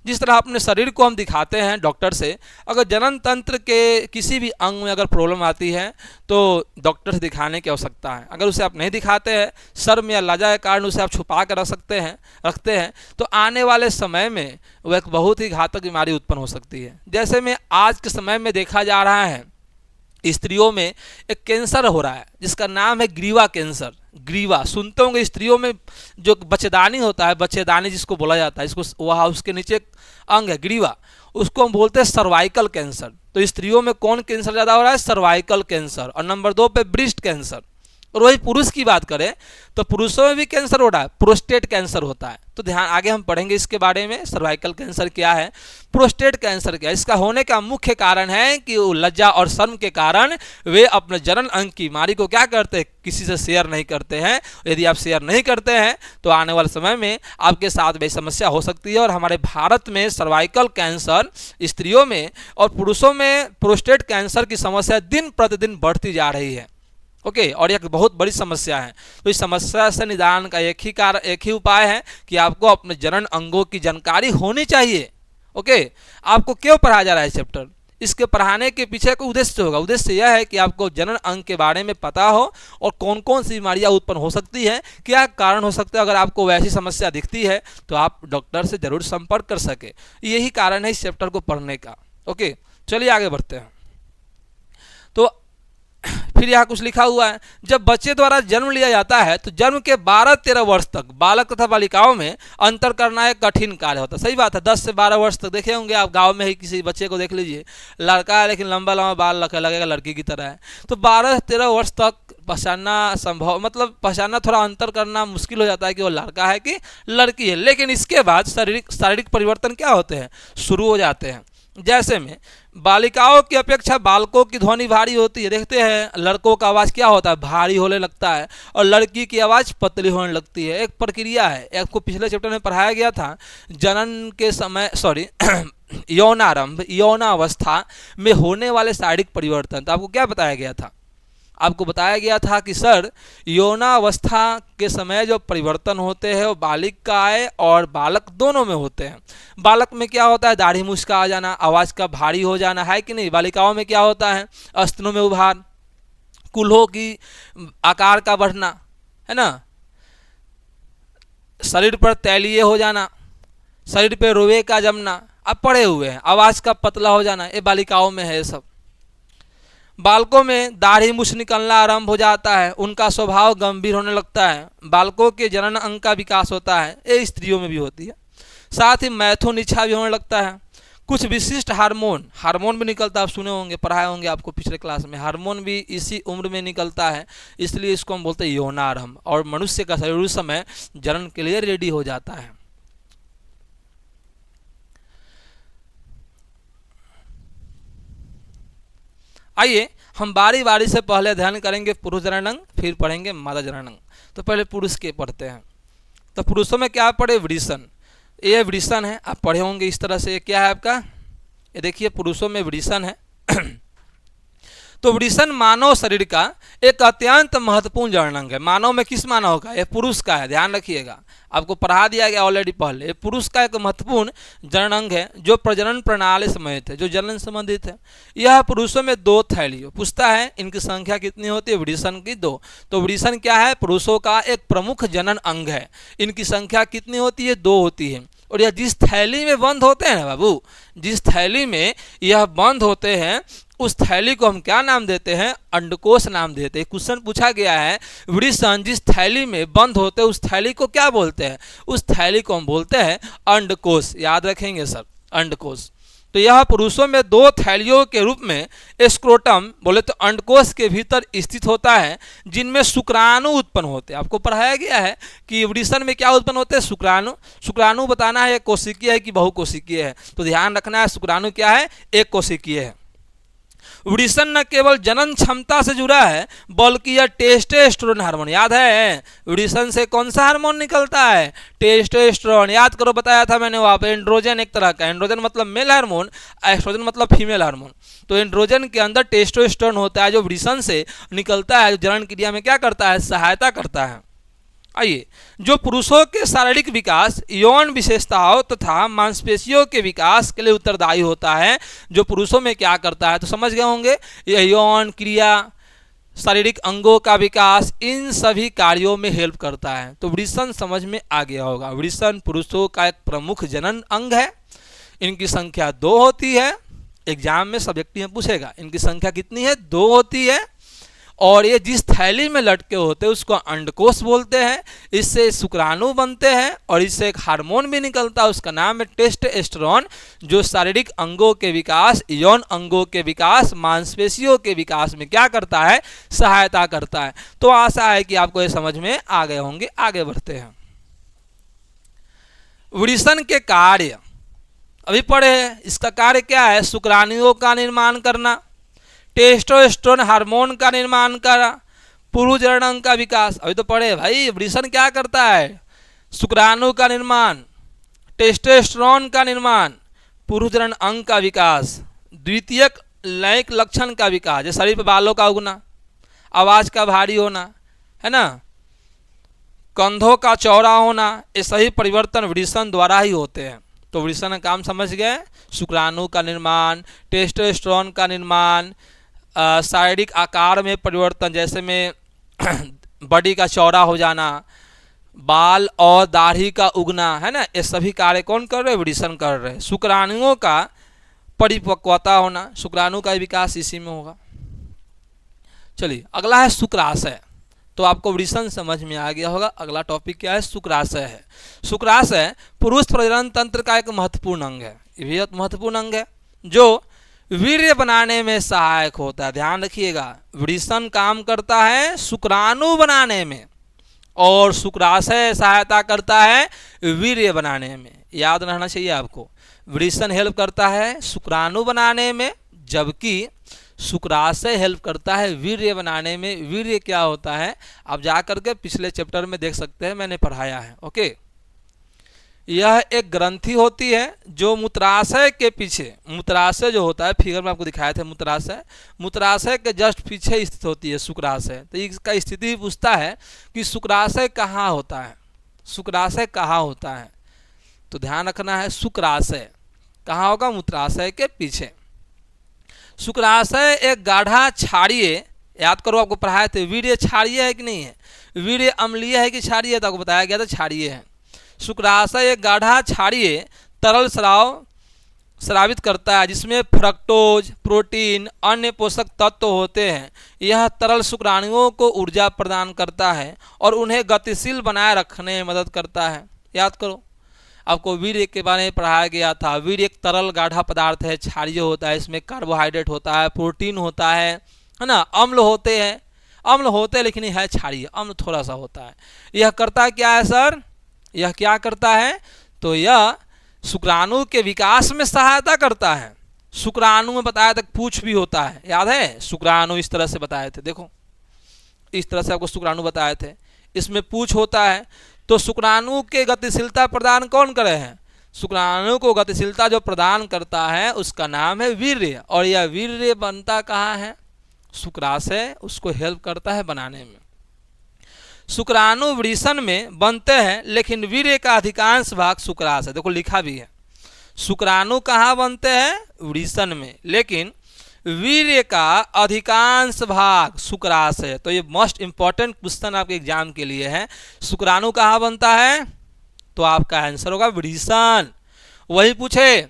जिस तरह अपने शरीर को हम दिखाते हैं डॉक्टर से, अगर जनन तंत्र के किसी भी अंग में अगर प्रॉब्लम आती है तो डॉक्टर से दिखाने की आवश्यकता है। अगर उसे आप नहीं दिखाते हैं, शर्म या लज्जा के कारण उसे आप छुपा कर रखते हैं तो आने वाले समय में वह एक बहुत ही घातक बीमारी उत्पन्न हो सकती है। जैसे में आज के समय में देखा जा रहा है स्त्रियों में एक कैंसर हो रहा है जिसका नाम है ग्रीवा कैंसर। ग्रीवा सुनते होंगे, स्त्रियों में जो बच्चेदानी होता है, बच्चेदानी जिसको बोला जाता है, इसको वह उसके नीचे एक अंग है ग्रीवा, उसको हम बोलते हैं सर्वाइकल कैंसर। तो स्त्रियों में कौन कैंसर ज़्यादा हो रहा है, सर्वाइकल कैंसर, और नंबर 2 पे ब्रेस्ट कैंसर। और वही पुरुष की बात करें तो पुरुषों में भी कैंसर हो रहा है, प्रोस्टेट कैंसर होता है। तो ध्यान, आगे हम पढ़ेंगे इसके बारे में, सर्वाइकल कैंसर क्या है, प्रोस्टेट कैंसर क्या है। इसका होने का मुख्य कारण है कि वो लज्जा और शर्म के कारण वे अपने जनन अंग की बीमारी को क्या करते हैं, किसी से शेयर नहीं करते हैं। यदि आप शेयर नहीं करते हैं तो आने वाले समय में आपके साथ भी समस्या हो सकती है। और हमारे भारत में सर्वाइकल कैंसर स्त्रियों में और पुरुषों में प्रोस्टेट कैंसर की समस्या दिन प्रतिदिन बढ़ती जा रही है। ओके, और यह बहुत बड़ी समस्या है। तो इस समस्या से निदान का एक ही उपाय है कि आपको अपने जनन अंगों की जानकारी होनी चाहिए। ओके, आपको क्यों पढ़ाया जा रहा है चैप्टर, इसके पढ़ाने के पीछे कोई उद्देश्य होगा। उद्देश्य यह है कि आपको जनन अंग के बारे में पता हो और कौन कौन सी बीमारियां उत्पन्न हो सकती है, क्या कारण हो सकता है। अगर आपको वैसी समस्या दिखती है तो आप डॉक्टर से जरूर संपर्क कर सके। यही कारण है इस चैप्टर को पढ़ने का। ओके, चलिए आगे बढ़ते हैं। तो फिर यहाँ कुछ लिखा हुआ है, जब बच्चे द्वारा जन्म लिया जाता है तो जन्म के 12-13 वर्ष तक बालक तथा बालिकाओं में अंतर करना एक कठिन कार्य होता है। सही बात है, 10 से 12 वर्ष तक देखे होंगे आप, गांव में ही किसी बच्चे को देख लीजिए, लड़का है लेकिन लंबा लंबा बाल लगेगा लड़की की तरह है। तो 12-13 वर्ष तक पहचानना संभव, मतलब पहचानना थोड़ा अंतर करना मुश्किल हो जाता है कि वो लड़का है कि लड़की है। लेकिन इसके बाद शारीरिक परिवर्तन क्या होते हैं, शुरू हो जाते हैं। जैसे में बालिकाओं की अपेक्षा बालकों की ध्वनि भारी होती है। देखते हैं लड़कों का आवाज़ क्या होता है, भारी होने लगता है, और लड़की की आवाज़ पतली होने लगती है। एक प्रक्रिया है, आपको पिछले चैप्टर में पढ़ाया गया था, जनन के समय यौनारंभ, यौनावस्था में होने वाले शारीरिक परिवर्तन। तो आपको क्या बताया गया था, आपको बताया गया था कि सर यौनावस्था के समय जो परिवर्तन होते हैं वो बालिकाएं और बालक दोनों में होते हैं। बालक में क्या होता है, दाढ़ी मूंछ का आ जाना, आवाज़ का भारी हो जाना, है कि नहीं। बालिकाओं में क्या होता है, स्तनों में उभार, कूल्हों की आकार का बढ़ना, है ना, शरीर पर तैलीय हो जाना, शरीर पर रोए का जमना, अब पड़े हुए हैं, आवाज़ का पतला हो जाना, ये बालिकाओं में है ये सब। बालकों में दाढ़ी मूंछ निकलना आरंभ हो जाता है, उनका स्वभाव गंभीर होने लगता है, बालकों के जनन अंग का विकास होता है, ये स्त्रियों में भी होती है। साथ ही मैथुन इच्छा भी होने लगता है, कुछ विशिष्ट हार्मोन भी निकलता है, आप सुने होंगे, पढ़ाए होंगे आपको पिछले क्लास में। हार्मोन भी इसी उम्र में निकलता है, इसलिए इसको हम बोलते हैं यौनारंभ। और मनुष्य का शरीर उस समय जनन के लिए रेडी हो जाता है। आइए हम बारी बारी से पहले अध्ययन करेंगे पुरुष जननांग, फिर पढ़ेंगे मादा जननांग। तो पहले पुरुष के पढ़ते हैं। तो पुरुषों में क्या पढ़े? वृषण। ये वृषण है, आप पढ़े होंगे इस तरह से। क्या है आपका? ये देखिए पुरुषों में वृषण है। तो वृषण मानव शरीर का एक अत्यंत महत्वपूर्ण जननांग है। मानव में किस मानव का? ये पुरुष का है, ध्यान रखिएगा, आपको पढ़ा दिया गया ऑलरेडी पहले। ये पुरुष का एक महत्वपूर्ण जननांग है जो प्रजनन प्रणाली से संबंधित है, जो जनन संबंधित है। यह पुरुषों में 2 थैलियों, पूछता है इनकी संख्या कितनी होती है? वृषण की 2। तो वृषण क्या है? पुरुषों का एक प्रमुख जनन अंग है। इनकी संख्या कितनी होती है? 2 होती है। और यह जिस थैली में बंद होते हैं ना बाबू, जिस थैली में यह बंद होते हैं उस थैली को हम क्या नाम देते हैं? अंडकोश नाम देते हैं। क्वेश्चन पूछा गया है, वृषण जिस थैली में बंद होते हैं उस थैली को क्या बोलते हैं? उस थैली को हम बोलते हैं अंडकोश। याद रखेंगे सर, अंडकोश। तो यह पुरुषों में 2 थैलियों के रूप में स्क्रोटम बोले तो अंडकोश के भीतर स्थित होता है, जिनमें शुक्राणु उत्पन्न होते हैं। आपको पढ़ाया गया है कि वृषण में क्या उत्पन्न होते हैं? शुक्राणु। शुक्राणु बताना है कोशिकीय है कि बहुकोशिकीय है, तो ध्यान रखना है शुक्राणु क्या है? एक कोशिकीय है। वृषण न केवल जनन क्षमता से जुड़ा है बल्कि यह टेस्टोस्टेरोन हार्मोन, याद है वृषण से कौन सा हार्मोन निकलता है? टेस्टोस्टेरोन। याद करो, बताया था मैंने वहाँ पे। एंड्रोजन एक तरह का, एंड्रोजन मतलब मेल हार्मोन, एस्ट्रोजन मतलब फीमेल हार्मोन। तो एंड्रोजन के अंदर टेस्टोस्टेरोन होता है जो वृषण से निकलता है, जो जनन क्रिया में क्या करता है? सहायता करता है। आइए, जो पुरुषों के शारीरिक विकास, यौन विशेषताओं तथा मांसपेशियों के विकास के लिए उत्तरदायी होता है, जो पुरुषों में क्या करता है? तो समझ गए होंगे, यह यौन क्रिया, शारीरिक अंगों का विकास, इन सभी कार्यों में हेल्प करता है। तो वृषण समझ में आ गया होगा। वृषण पुरुषों का एक प्रमुख जनन अंग है। इनकी संख्या 2 होती है। एग्जाम में सब्जेक्ट में पूछेगा इनकी संख्या कितनी है? 2 होती है। और ये जिस थैली में लटके होते हैं उसको अंडकोश बोलते हैं। इससे शुक्राणु बनते हैं और इससे एक हार्मोन भी निकलता है, उसका नाम है टेस्टोस्टेरोन, जो शारीरिक अंगों के विकास, यौन अंगों के विकास, मांसपेशियों के विकास में क्या करता है? सहायता करता है। तो आशा है कि आपको ये समझ में आ गए होंगे। आगे बढ़ते हैं। वृषण के कार्य अभी पढ़े, इसका कार्य क्या है? शुक्राणुओं का निर्माण करना, टेस्टोस्टेरोन हार्मोन का निर्माण करा, पुरुष जननांग का विकास। अभी तो पढ़े भाई। वृषण क्या करता है? शुक्राणु का निर्माण, टेस्टोस्टेरोन का निर्माण, पुरुष जननांग का विकास, द्वितीयक लैंगिक लक्षण का विकास, जैसे शरीर पर बालों का उगना, आवाज का भारी होना, है ना, कंधों का चौड़ा होना, ये सही परिवर्तन वृषण द्वारा ही होते हैं। तो वृषण का काम समझ गए? शुक्राणु का निर्माण, टेस्टोस्टेरोन का निर्माण, शारीरिक आकार में परिवर्तन, जैसे में बॉडी का चौड़ा हो जाना, बाल और दाढ़ी का उगना, है ना, ये सभी कार्य कौन कर रहे हैं? वृषण कर रहे हैं। शुक्राणुओं का परिपक्वता होना, शुक्राणु का विकास इसी में होगा। चलिए अगला है शुक्राशय। तो आपको वृषण समझ में आ गया होगा। अगला टॉपिक क्या है? शुक्राशय है। शुक्राशय पुरुष प्रजनन तंत्र का एक महत्वपूर्ण अंग है। ये भी एक महत्वपूर्ण अंग है जो वीर्य बनाने में सहायक होता है। ध्यान रखिएगा, वृषण काम करता है शुक्राणु बनाने में और शुक्राशय सहायता करता है वीर्य बनाने में। याद रहना चाहिए आपको, वृषण हेल्प करता है शुक्राणु बनाने में, जबकि शुक्राशय हेल्प करता है वीर्य बनाने में। वीर्य क्या होता है आप जा करके पिछले चैप्टर में देख सकते हैं, मैंने पढ़ाया है। ओके, यह एक ग्रंथि होती है जो मूत्राशय के पीछे, मूत्राशय जो होता है फिगर में आपको दिखाया था, मूत्राशय के जस्ट पीछे स्थित होती है शुक्राशय। तो इसका स्थिति पूछता है कि शुक्राशय कहाँ होता है? शुक्राशय कहाँ होता है? तो ध्यान रखना है, शुक्राशय कहाँ होगा? मूत्राशय के पीछे। शुक्राशय एक गाढ़ा क्षारीय, याद करो आपको पढ़ाए थे, वीर्य क्षारीय है कि नहीं है? वीर्य अम्लीय है कि क्षारीय है? तो आपको बताया गया था क्षारीय है। शुक्राशय एक गाढ़ा क्षारीय तरल स्रावित करता है जिसमें फ्रक्टोज, प्रोटीन, अन्य पोषक तत्व होते हैं। यह तरल शुक्राणुओं को ऊर्जा प्रदान करता है और उन्हें गतिशील बनाए रखने में मदद करता है। याद करो, आपको वीर्य के बारे में पढ़ाया गया था। वीर्य एक तरल गाढ़ा पदार्थ है, क्षारीय होता है, इसमें कार्बोहाइड्रेट होता है, प्रोटीन होता है ना, अम्ल होते हैं लेकिन यह है क्षारीय, अम्ल थोड़ा सा होता है। यह करता क्या है सर, यह क्या करता है, तो यह शुक्राणु के विकास में सहायता करता है। शुक्राणु में बताया था पूछ भी होता है, याद है, शुक्राणु इस तरह से बताए थे, देखो इस तरह से आपको शुक्राणु बताए थे, इसमें पूछ होता है। तो शुक्राणु के गतिशीलता प्रदान कौन करे हैं, शुक्राणु को गतिशीलता जो प्रदान करता है उसका नाम है वीर्य, और यह वीर्य बनता कहाँ है, शुक्राशय उसको हेल्प करता है बनाने में। शुक्राणु वृषण में बनते हैं, लेकिन वीर्य का अधिकांश भाग शुक्राशय, देखो लिखा भी है, शुक्राणु कहाँ बनते हैं, वृषण में, लेकिन वीर्य का अधिकांश भाग शुक्राशय। तो ये मोस्ट इंपॉर्टेंट क्वेश्चन आपके एग्जाम के लिए है, शुक्राणु कहाँ बनता है, तो आपका आंसर होगा वृषण। वही पूछे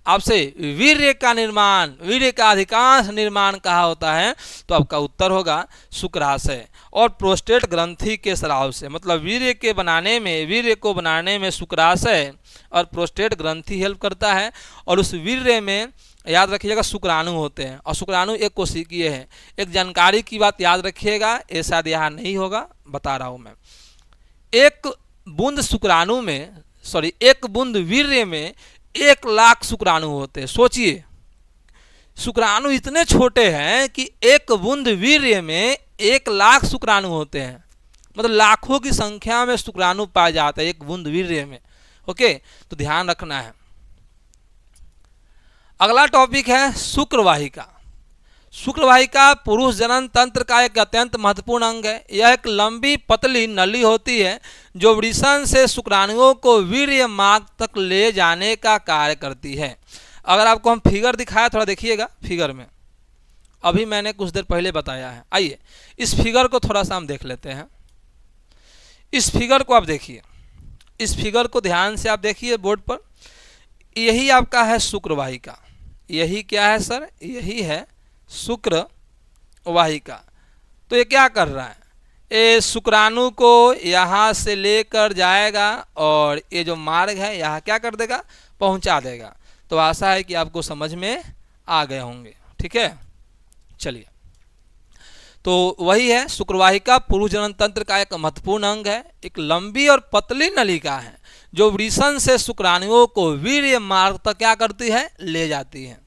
आपसे वीर्य का निर्माण, वीर्य का अधिकांश निर्माण कहाँ होता है, तो आपका उत्तर होगा शुक्राशय और प्रोस्टेट ग्रंथि के स्राव से। मतलब वीर्य के बनाने में, वीर्य को बनाने में शुक्राशय और प्रोस्टेट ग्रंथि हेल्प करता है, और उस वीर्य में याद रखिएगा शुक्राणु होते हैं, और शुक्राणु एक कोशिकीय है। एक जानकारी की बात याद रखिएगा, ये शायद यहाँ नहीं होगा, बता रहा हूँ मैं, एक बूंद शुक्राणु में, सॉरी एक बूंद वीर्य में 1,00,000 शुक्राणु होते हैं। सोचिए शुक्राणु इतने छोटे हैं कि एक बूंद वीर्य में 1,00,000 शुक्राणु होते हैं, मतलब लाखों की संख्या में शुक्राणु पाए जाते हैं एक बूंद वीर्य में। ओके, तो ध्यान रखना है। अगला टॉपिक है शुक्रवाहिका। शुक्रवाहिका पुरुष जनन तंत्र का एक अत्यंत महत्वपूर्ण अंग है। यह एक लंबी पतली नली होती है जो वृषण से शुक्राणुओं को वीर्य मार्ग तक ले जाने का कार्य करती है। अगर आपको हम फिगर दिखाया, थोड़ा देखिएगा फिगर में, अभी मैंने कुछ देर पहले बताया है। आइए इस फिगर को थोड़ा सा हम देख लेते हैं। इस फिगर को आप देखिए, इस फिगर को ध्यान से आप देखिए बोर्ड पर, यही आपका है शुक्रवाहिका। यही क्या है सर, यही है शुक्रवाहिका। तो ये क्या कर रहा है, ये शुक्राणु को यहाँ से लेकर जाएगा और ये जो मार्ग है यहाँ क्या कर देगा, पहुँचा देगा। तो आशा है कि आपको समझ में आ गए होंगे। ठीक है, चलिए, तो वही है शुक्रवाहिका पुरुष जनन तंत्र का एक महत्वपूर्ण अंग है। एक लंबी और पतली नलिका है जो वृषण से शुक्राणुओं को वीर्य मार्ग तक क्या करती है, ले जाती है।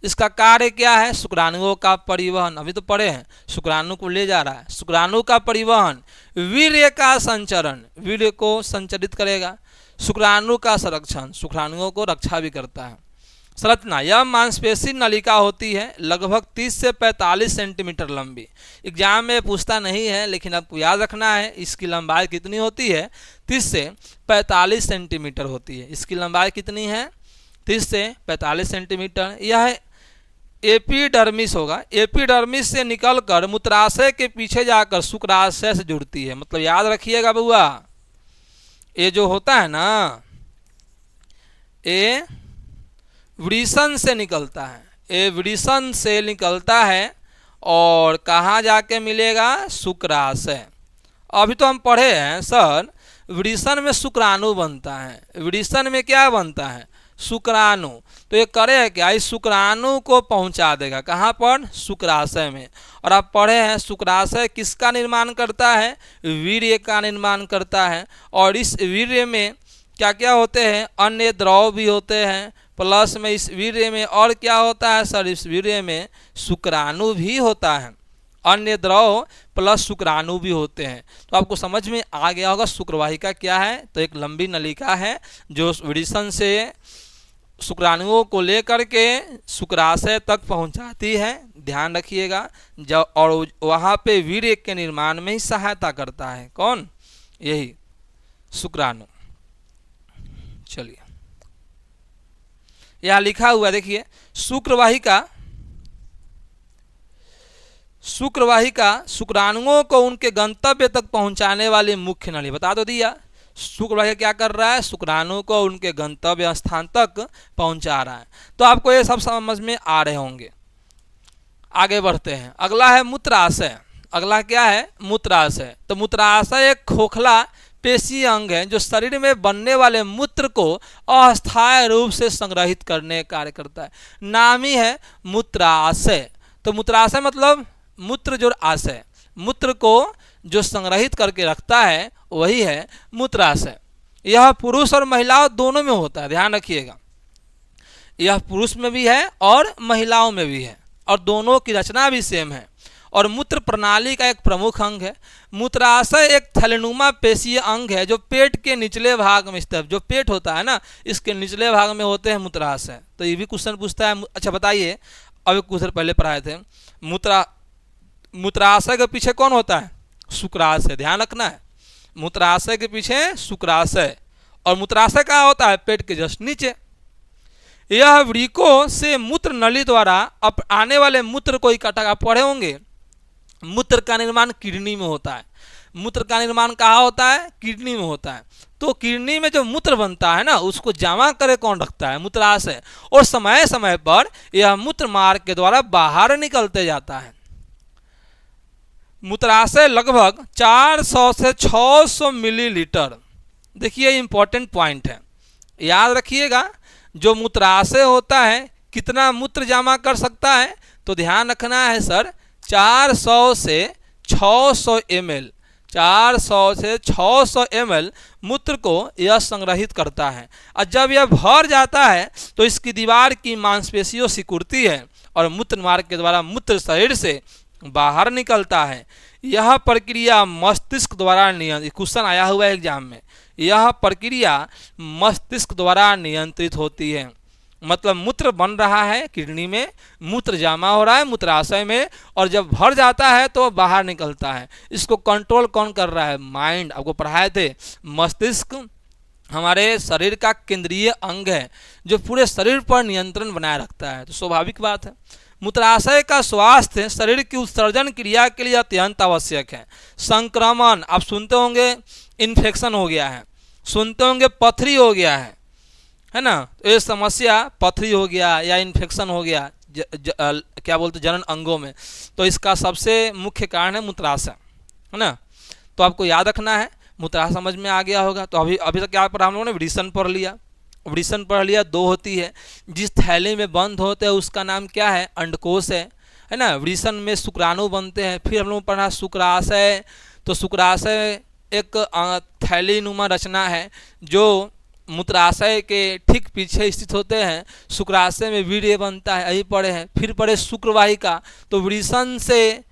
इसका कार्य क्या है, शुक्राणुओं का परिवहन, अभी तो पढ़े हैं, शुक्राणु को ले जा रहा है, शुक्राणु का परिवहन, वीर्य का संचरण, वीर्य को संचरित करेगा, शुक्राणु का संरक्षण, शुक्राणुओं को रक्षा भी करता है। संरचना, यह मांसपेशी नलिका होती है, लगभग 30 से 45 सेंटीमीटर लंबी। एग्जाम में पूछता नहीं है, लेकिन आपको याद रखना है इसकी लंबाई कितनी होती है, 30 से 45 सेंटीमीटर होती है। इसकी लंबाई कितनी है, 30 से 45 सेंटीमीटर। यह एपिडर्मिस होगा, एपिडर्मिस से निकलकर मूत्राशय के पीछे जाकर शुक्राशय से जुड़ती है। मतलब याद रखिएगा बउआ, ये जो होता है ना, ये वृषण से निकलता है, ये वृषण से निकलता है और कहाँ जाके मिलेगा, शुक्राशय। अभी तो हम पढ़े हैं सर, वृषण में शुक्राणु बनता है, वृषण में क्या बनता है, शुक्राणु। तो ये करे क्या, इस शुक्राणु को पहुंचा देगा कहाँ पर, शुक्राशय में। और आप पढ़े हैं शुक्राशय किसका निर्माण करता है, वीर्य का निर्माण करता है। और इस वीर्य में क्या क्या होते हैं, अन्य द्रव भी होते हैं, प्लस में इस वीर्य में और क्या होता है सर, इस वीर्य में शुक्राणु भी होता है, अन्य द्रव प्लस शुक्राणु भी होते हैं। तो आपको समझ में आ गया होगा शुक्रवाहिका क्या है। तो एक लंबी नलिका है जो वृषण से शुक्राणुओं को लेकर के शुक्राशय तक पहुंचाती है, ध्यान रखिएगा। जब और वहाँ पे वीर्य के निर्माण में ही सहायता करता है, कौन, यही शुक्राणु। चलिए यहाँ लिखा हुआ देखिए, शुक्रवाहिका, शुक्रवाहिका शुक्राणुओं को उनके गंतव्य तक पहुंचाने वाली मुख्य नली, बता दो दिया। शुक्रवाहिका क्या कर रहा है, शुक्राणु को उनके गंतव्य स्थान तक पहुंचा रहा है। तो आपको ये सब समझ में आ रहे होंगे। आगे बढ़ते हैं, अगला है मूत्राशय। अगला क्या है, मूत्राशय। तो मूत्राशय एक खोखला पेशीय अंग है जो शरीर में बनने वाले मूत्र को अस्थायी रूप से संग्रहित करने का कार्य करता है। नाम ही है मूत्राशय। तो मूत्राशय मतलब मूत्र जो आशय, मूत्र को जो संग्रहित करके रखता है वही है मूत्राशय। यह पुरुष और महिलाओं दोनों में होता है, ध्यान रखिएगा। यह पुरुष में भी है और महिलाओं में भी है और दोनों की रचना भी सेम है और मूत्र प्रणाली का एक प्रमुख अंग है। मूत्राशय एक थैलेनुमा पेशीय अंग है जो पेट के निचले भाग में स्थित है। जो पेट होता है ना, इसके निचले भाग में होते हैं मूत्राशय। तो ये भी क्वेश्चन पूछता है। अच्छा बताइए, अभी कुछ देर पहले पढ़ाए थे, मूत्राशय के पीछे कौन होता है? शुक्राशय। ध्यान रखना है, मूत्राशय के पीछे शुक्राशय। और मूत्राशय कहाँ होता है? पेट के जस्ट नीचे। यह वृकों से मूत्र नली द्वारा अब आने वाले मूत्र को इकट्ठा, आप पढ़े होंगे, मूत्र का निर्माण किडनी में होता है। मूत्र का निर्माण कहाँ होता है? किडनी में होता है। तो किडनी में जो मूत्र बनता है ना, उसको जमा करे कौन रखता है? मूत्राशय। और समय समय पर यह मूत्र मार्ग के द्वारा बाहर निकलते जाता है। मूत्राशय लगभग 400 से 600 मिलीलीटर, देखिए इंपॉर्टेंट पॉइंट है, याद रखिएगा। जो मूत्राशय होता है कितना मूत्र जमा कर सकता है? तो ध्यान रखना है सर, 400 से 600 ml, 400 से 600 ml मूत्र को यह संग्रहित करता है। और जब यह भर जाता है तो इसकी दीवार की मांसपेशियों सिकुड़ती है और मूत्र मार्ग के द्वारा मूत्र शरीर से बाहर निकलता है। यह प्रक्रिया मस्तिष्क द्वारा नियंत्रित, क्वेश्चन आया हुआ है एग्जाम में, यह प्रक्रिया मस्तिष्क द्वारा नियंत्रित होती है। मतलब मूत्र बन रहा है किडनी में, मूत्र जमा हो रहा है मूत्राशय में, और जब भर जाता है तो बाहर निकलता है। इसको कंट्रोल कौन कर रहा है? माइंड। आपको पढ़ाए थे, मस्तिष्क हमारे शरीर का केंद्रीय अंग है जो पूरे शरीर पर नियंत्रण बनाए रखता है। तो स्वाभाविक बात है, मूत्राशय का स्वास्थ्य शरीर की उत्सर्जन क्रिया के लिए अत्यंत आवश्यक है। संक्रमण, आप सुनते होंगे इन्फेक्शन हो गया है, सुनते होंगे पथरी हो गया है ना, तो ये समस्या पथरी हो गया या इन्फेक्शन हो गया क्या बोलते जनन अंगों में, तो इसका सबसे मुख्य कारण है मूत्राशय, है ना। तो आपको याद रखना है, मूत्राशय समझ में आ गया होगा। तो अभी तक क्या पढ़ा हम लोगों ने? वृषण पढ़ लिया, वृषण पढ़ लिया। दो होती है, जिस थैली में बंद होते हैं उसका नाम क्या है? अंडकोश है ना। वृषण में शुक्राणु बनते हैं। फिर हम लोग पढ़ा शुक्राशय। तो शुक्राशय एक थैली नुमा रचना है जो मूत्राशय के ठीक पीछे स्थित होते हैं। शुक्राशय में वीर्य बनता है, यही पढ़े हैं। फिर पढ़े शुक्रवाहिका। तो वृषण से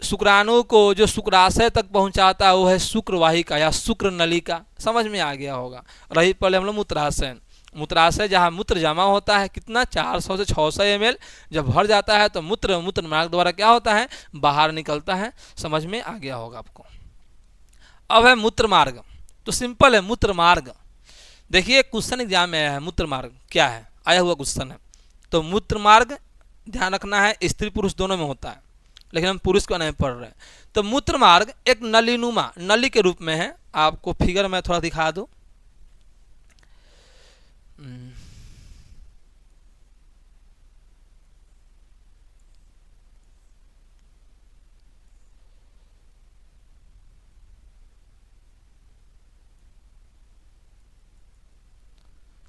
शुक्राणु को जो शुक्राशय तक पहुंचाता है वो है शुक्रवाहिका या शुक्र नलिका। समझ में आ गया होगा। रही पहले हम लोग मूत्राशय। मूत्राशय जहाँ मूत्र जमा होता है कितना? 400 से 600 ml। जब भर जाता है तो मूत्र मार्ग द्वारा क्या होता है? बाहर निकलता है। समझ में आ गया होगा आपको। अब है मूत्र मार्ग। तो सिंपल है मूत्र मार्ग। देखिए क्वेश्चन एग्जाम में आया है, मूत्र मार्ग क्या है, आया हुआ क्वेश्चन है। तो मूत्र मार्ग ध्यान रखना है, स्त्री पुरुष दोनों में होता है, लेकिन हम पुरुष को नहीं पढ़ रहे हैं। तो मूत्र मार्ग एक नलीनुमा, नली के रूप में है। आपको फिगर में थोड़ा दिखा दूं।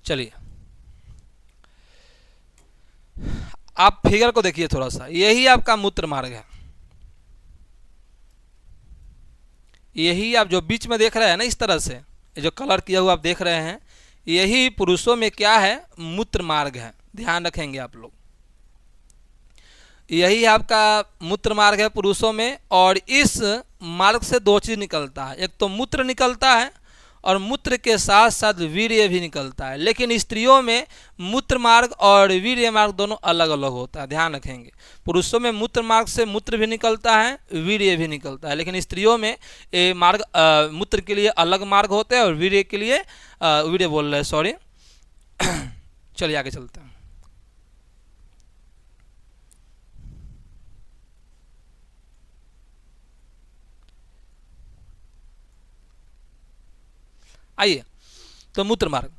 चलिए आप फिगर को देखिए थोड़ा सा, यही आपका मूत्र मार्ग है। यही आप जो बीच में देख रहे हैं ना, इस तरह से जो कलर किया हुआ आप देख रहे हैं, यही पुरुषों में क्या है? मूत्र मार्ग है। ध्यान रखेंगे आप लोग, यही आपका मूत्र मार्ग है पुरुषों में। और इस मार्ग से दो चीज निकलता है, एक तो मूत्र निकलता है और मूत्र के साथ साथ वीर्य भी निकलता है। लेकिन स्त्रियों में मूत्र मार्ग और वीर्य मार्ग दोनों अलग अलग होता है, ध्यान रखेंगे। पुरुषों में मूत्र मार्ग से मूत्र भी निकलता है, वीर्य भी निकलता है, लेकिन स्त्रियों में ये मार्ग मूत्र के लिए अलग मार्ग होते हैं और वीर्य के लिए वीर्य बोल रहे हैं, सॉरी। चलिए आगे चलते हैं। आइए, तो मूत्र मार्ग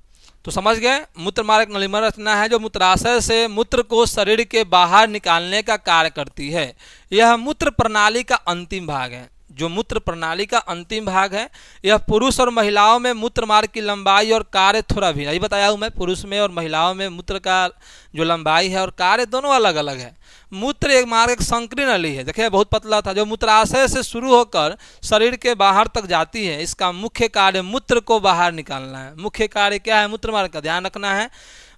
तो समझ गए। मूत्र मार्ग नलिका रचना है जो मूत्राशय से मूत्र को शरीर के बाहर निकालने का कार्य करती है। यह मूत्र प्रणाली का अंतिम भाग है। जो मूत्र प्रणाली का अंतिम भाग है। यह पुरुष और महिलाओं में मूत्र मार्ग की लंबाई और कार्य थोड़ा भी, यही बताया हूँ मैं, पुरुष में और महिलाओं में मूत्र का जो लंबाई है और कार्य दोनों अलग अलग है। मूत्र एक मार्ग एक संकीर्ण नली है, देखिए बहुत पतला था, जो मूत्राशय से शुरू होकर शरीर के बाहर तक जाती है। इसका मुख्य कार्य मूत्र को बाहर निकालना है। मुख्य कार्य क्या है मूत्र मार्ग का, ध्यान रखना है,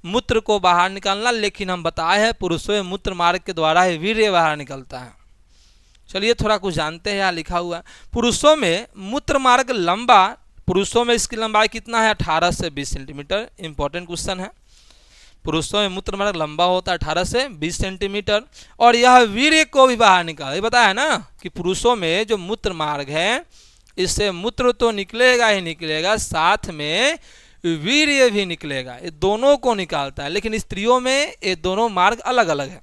मूत्र को बाहर निकालना। लेकिन हम बताए हैं पुरुषों में मूत्र मार्ग के द्वारा ही वीर्य बाहर निकलता है। चलिए थोड़ा कुछ जानते हैं, यहाँ लिखा हुआ है पुरुषों में मूत्र मार्ग लंबा, पुरुषों में इसकी लंबाई कितना है 18 से 20 सेंटीमीटर। इंपॉर्टेंट क्वेश्चन है, पुरुषों में मूत्र मार्ग लंबा होता है 18 से 20 सेंटीमीटर और यह वीर्य को भी बाहर निकाल, ये बताया ना कि पुरुषों में जो मूत्र मार्ग है इससे मूत्र तो निकलेगा ही निकलेगा, साथ में वीर्य भी निकलेगा, ये दोनों को निकालता है। लेकिन स्त्रियों में ये दोनों मार्ग अलग अलग है,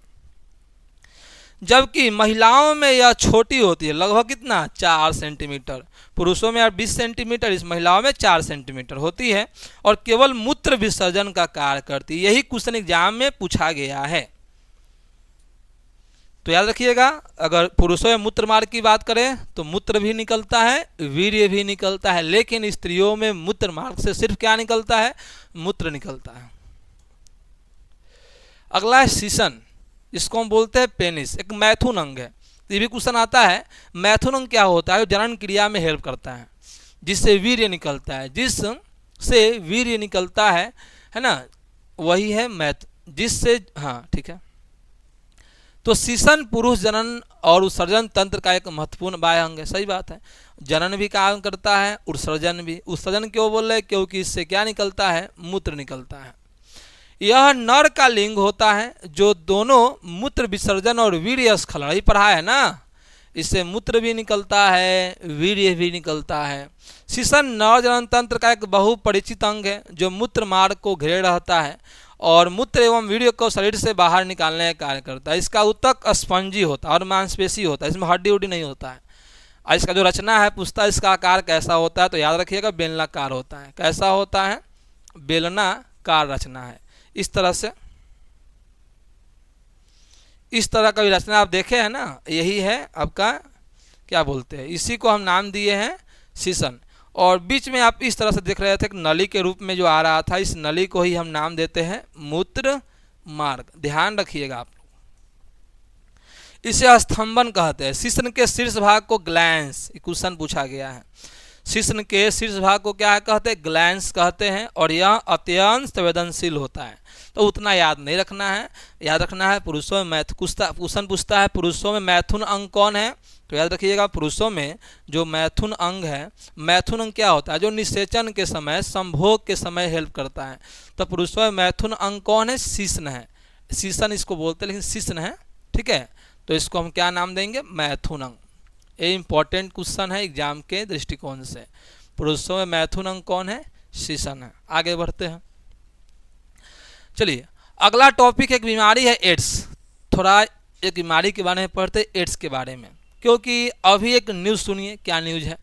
जबकि महिलाओं में यह छोटी होती है, लगभग कितना 4 सेंटीमीटर। पुरुषों में 20 सेंटीमीटर, इस महिलाओं में 4 सेंटीमीटर होती है और केवल मूत्र विसर्जन का कार्य करती है। यही क्वेश्चन एग्जाम में पूछा गया है, तो याद रखिएगा। अगर पुरुषों में मूत्र मार्ग की बात करें तो मूत्र भी निकलता है, वीर्य भी निकलता है, लेकिन स्त्रियों में मूत्र मार्ग से सिर्फ क्या निकलता है, मूत्र निकलता है। अगला है सीसन, इसको हम बोलते हैं पेनिस, एक मैथुन अंग है। ये भी क्वेश्चन आता है, मैथुन अंग क्या होता है, जनन क्रिया में हेल्प करता है, जिससे वीर्य निकलता है, जिससे वीर्य निकलता है ना, वही है जिससे, हाँ ठीक है। तो सीसन पुरुष जनन और उत्सर्जन तंत्र का एक महत्वपूर्ण बाह्य अंग है, सही बात है। जनन भी काम करता है, उत्सर्जन भी। उत्सर्जन क्यों बोल रहे हैं, क्योंकि इससे क्या निकलता है, मूत्र निकलता है। यह नर का लिंग होता है जो दोनों मूत्र विसर्जन और वीर्य स्खलन, ही पढ़ा है ना, इससे मूत्र भी निकलता है, वीर्य भी निकलता है। सीसन नर जनन तंत्र का एक बहुपरिचित अंग है जो मूत्र मार्ग को घेरे रहता है और मूत्र एवं वीर्य को शरीर से बाहर निकालने का कार्य करता है। इसका ऊतक स्पंजी होता है और मांसपेशी होता है, इसमें हड्डी उड्डी नहीं होता है। और इसका जो रचना है पूछता है इसका आकार कैसा होता है, तो याद रखिएगा बेलनाकार होता है। कैसा होता है, बेलनाकार रचना है। इस तरह से, इस तरह का भी रचना आप देखे हैं ना, यही है आपका क्या बोलते हैं, इसी को हम नाम दिए हैं सीसन। और बीच में आप इस तरह से देख रहे थे कि नली के रूप में जो आ रहा था, इस नली को ही हम नाम देते हैं मूत्र मार्ग, ध्यान रखिएगा आप लोग। इसे स्तंभन कहते हैं। सीसन के शीर्ष भाग को ग्लैंस, क्वेश्चन पूछा गया है, सीसन के शीर्ष भाग को क्या कहते हैं, ग्लैंस कहते हैं और यह अत्यंत संवेदनशील होता है। तो उतना याद नहीं रखना है, याद रखना है पुरुषों में क्वेश्चन पूछता है पुरुषों में मैथुन अंग कौन है, तो याद रखिएगा पुरुषों में जो मैथुन अंग है, मैथुन अंग क्या होता है, जो निषेचन के समय, संभोग के समय हेल्प करता है। तो पुरुषों में मैथुन अंग कौन है, सीसन है। सीसन इसको बोलते हैं लेकिन सीसन है, ठीक है। तो इसको हम क्या नाम देंगे, मैथुन अंग। ये इंपॉर्टेंट क्वेश्चन है एग्जाम के दृष्टिकोण से। पुरुषों में मैथुन अंग कौन है, सीसन है। आगे बढ़ते हैं, चलिए अगला टॉपिक एक बीमारी है एड्स। थोड़ा एक बीमारी के बारे में पढ़ते हैं, एड्स के बारे में, क्योंकि अभी एक न्यूज़ सुनिए। क्या न्यूज़ है,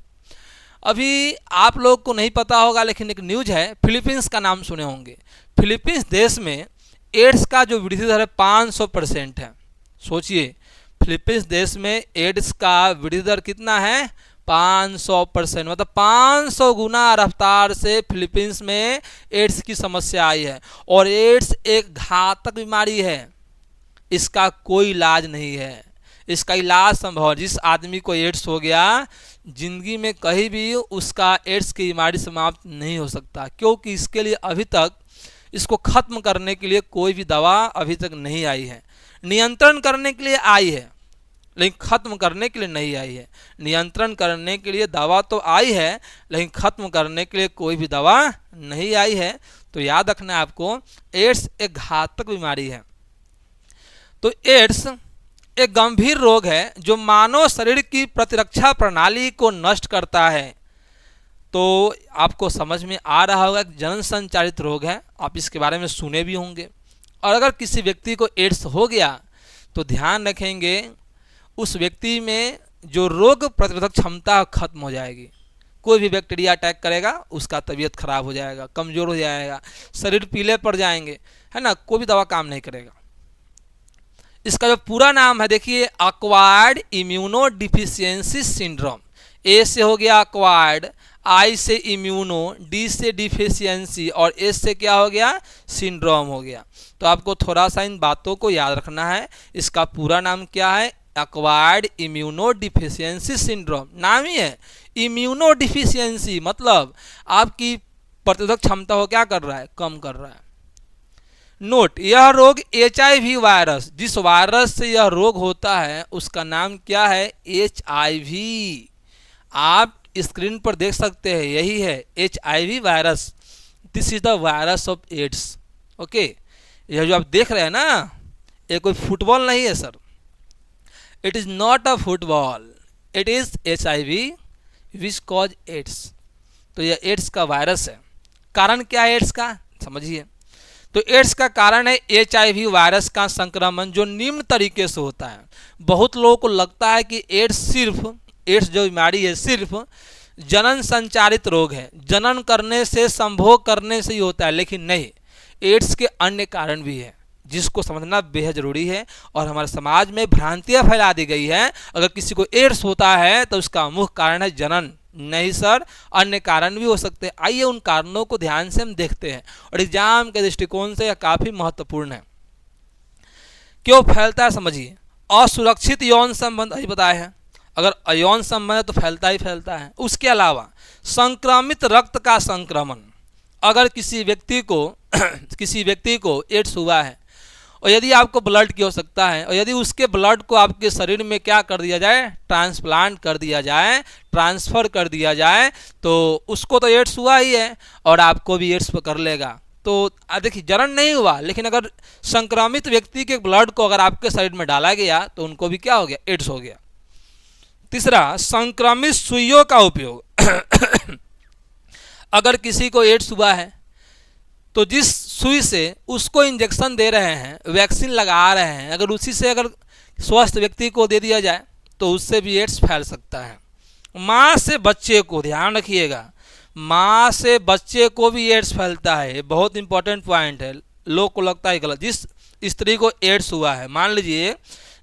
अभी आप लोग को नहीं पता होगा लेकिन एक न्यूज़ है, फिलीपींस का नाम सुने होंगे। फिलीपींस देश में एड्स का जो वृद्धि दर है 500% है। सोचिए फिलीपींस देश में एड्स का वृद्धि दर कितना है, 500%, मतलब 500 गुना रफ्तार से फिलीपींस में एड्स की समस्या आई है। और एड्स एक घातक बीमारी है, इसका कोई इलाज नहीं है, इसका इलाज संभव। जिस आदमी को एड्स हो गया जिंदगी में कहीं भी उसका एड्स की बीमारी समाप्त नहीं हो सकता, क्योंकि इसके लिए अभी तक, इसको खत्म करने के लिए कोई भी दवा अभी तक नहीं आई है। नियंत्रण करने के लिए आई है लेकिन खत्म करने के लिए नहीं आई है। नियंत्रण करने के लिए दवा तो आई है लेकिन खत्म करने के लिए कोई भी दवा नहीं आई है। तो याद रखना है आपको, एड्स एक घातक बीमारी है। तो एड्स एक गंभीर रोग है जो मानव शरीर की प्रतिरक्षा प्रणाली को नष्ट करता है। तो आपको समझ में आ रहा होगा कि जन संचारित रोग है, आप इसके बारे में सुने भी होंगे। और अगर किसी व्यक्ति को एड्स हो गया तो ध्यान रखेंगे उस व्यक्ति में जो रोग प्रतिरोधक क्षमता खत्म हो जाएगी। कोई भी बैक्टीरिया अटैक करेगा उसका तबीयत खराब हो जाएगा, कमज़ोर हो जाएगा, शरीर पीले पड़ जाएंगे, है ना, कोई भी दवा काम नहीं करेगा। इसका जो पूरा नाम है देखिए, एक्वायर्ड इम्यूनो डिफिशियंसी सिंड्रोम। ए से हो गया अक्वायर्ड, आई से इम्यूनो, डी से डिफिशियंसी और एस से क्या हो गया, सिंड्रोम हो गया। तो आपको थोड़ा सा इन बातों को याद रखना है। इसका पूरा नाम क्या है, अक्वायर्ड इम्यूनो डिफिशियंसी सिंड्रोम, नाम ही है। इम्यूनो डिफिशियंसी मतलब आपकी प्रतिरोधक क्षमता को क्या कर रहा है, कम कर रहा है। नोट, यह रोग HIV वायरस, जिस वायरस से यह रोग होता है उसका नाम क्या है, HIV। आप स्क्रीन पर देख सकते हैं, यही है HIV virus. This is the virus of AIDS. Okay, यह जो आप देख रहे हैं ना, ये कोई फुटबॉल नहीं है sir. It is not a football, it is HIV which cause AIDS. तो यह एड्स का वायरस है। कारण क्या है एड्स का, समझिए। तो एड्स का कारण है HIV वायरस का संक्रमण, जो निम्न तरीके से होता है। बहुत लोगों को लगता है कि एड्स जो बीमारी है सिर्फ जनन संचारित रोग है, जनन करने से, संभोग करने से ही होता है, लेकिन नहीं, एड्स के अन्य कारण भी है जिसको समझना बेहद जरूरी है। और हमारे समाज में भ्रांतियां फैला दी गई है, अगर किसी को एड्स होता है तो उसका मुख्य कारण है जनन। नहीं सर, अन्य कारण भी हो सकते हैं। आइए उन कारणों को ध्यान से हम देखते हैं, और एग्जाम के दृष्टिकोण से यह काफी महत्वपूर्ण है। क्यों फैलता है समझिए। असुरक्षित यौन संबंध अभी बताया है, अगर यौन संबंध है तो फैलता ही फैलता है। उसके अलावा संक्रमित रक्त का संक्रमण, अगर किसी व्यक्ति को एड्स हुआ है और यदि आपको ब्लड की आवश्यकता है, और यदि उसके ब्लड को आपके शरीर में क्या कर दिया जाए, ट्रांसप्लांट कर दिया जाए, ट्रांसफ़र कर दिया जाए, तो उसको तो एड्स हुआ ही है और आपको भी एड्स कर लेगा। तो देखिए, जनन नहीं हुआ, लेकिन अगर संक्रमित व्यक्ति के ब्लड को अगर आपके शरीर में डाला गया तो उनको भी क्या हो गया, एड्स हो गया। तीसरा, संक्रमित सुइयों का उपयोग। अगर किसी को एड्स हुआ है तो जिस सुई से उसको इंजेक्शन दे रहे हैं, वैक्सीन लगा रहे हैं, अगर उसी से अगर स्वस्थ व्यक्ति को दे दिया जाए तो उससे भी एड्स फैल सकता है। माँ से बच्चे को, ध्यान रखिएगा, माँ से बच्चे को भी एड्स फैलता है। ये बहुत इंपॉर्टेंट पॉइंट है, लोग को लगता है गलत। जिस स्त्री को एड्स हुआ है, मान लीजिए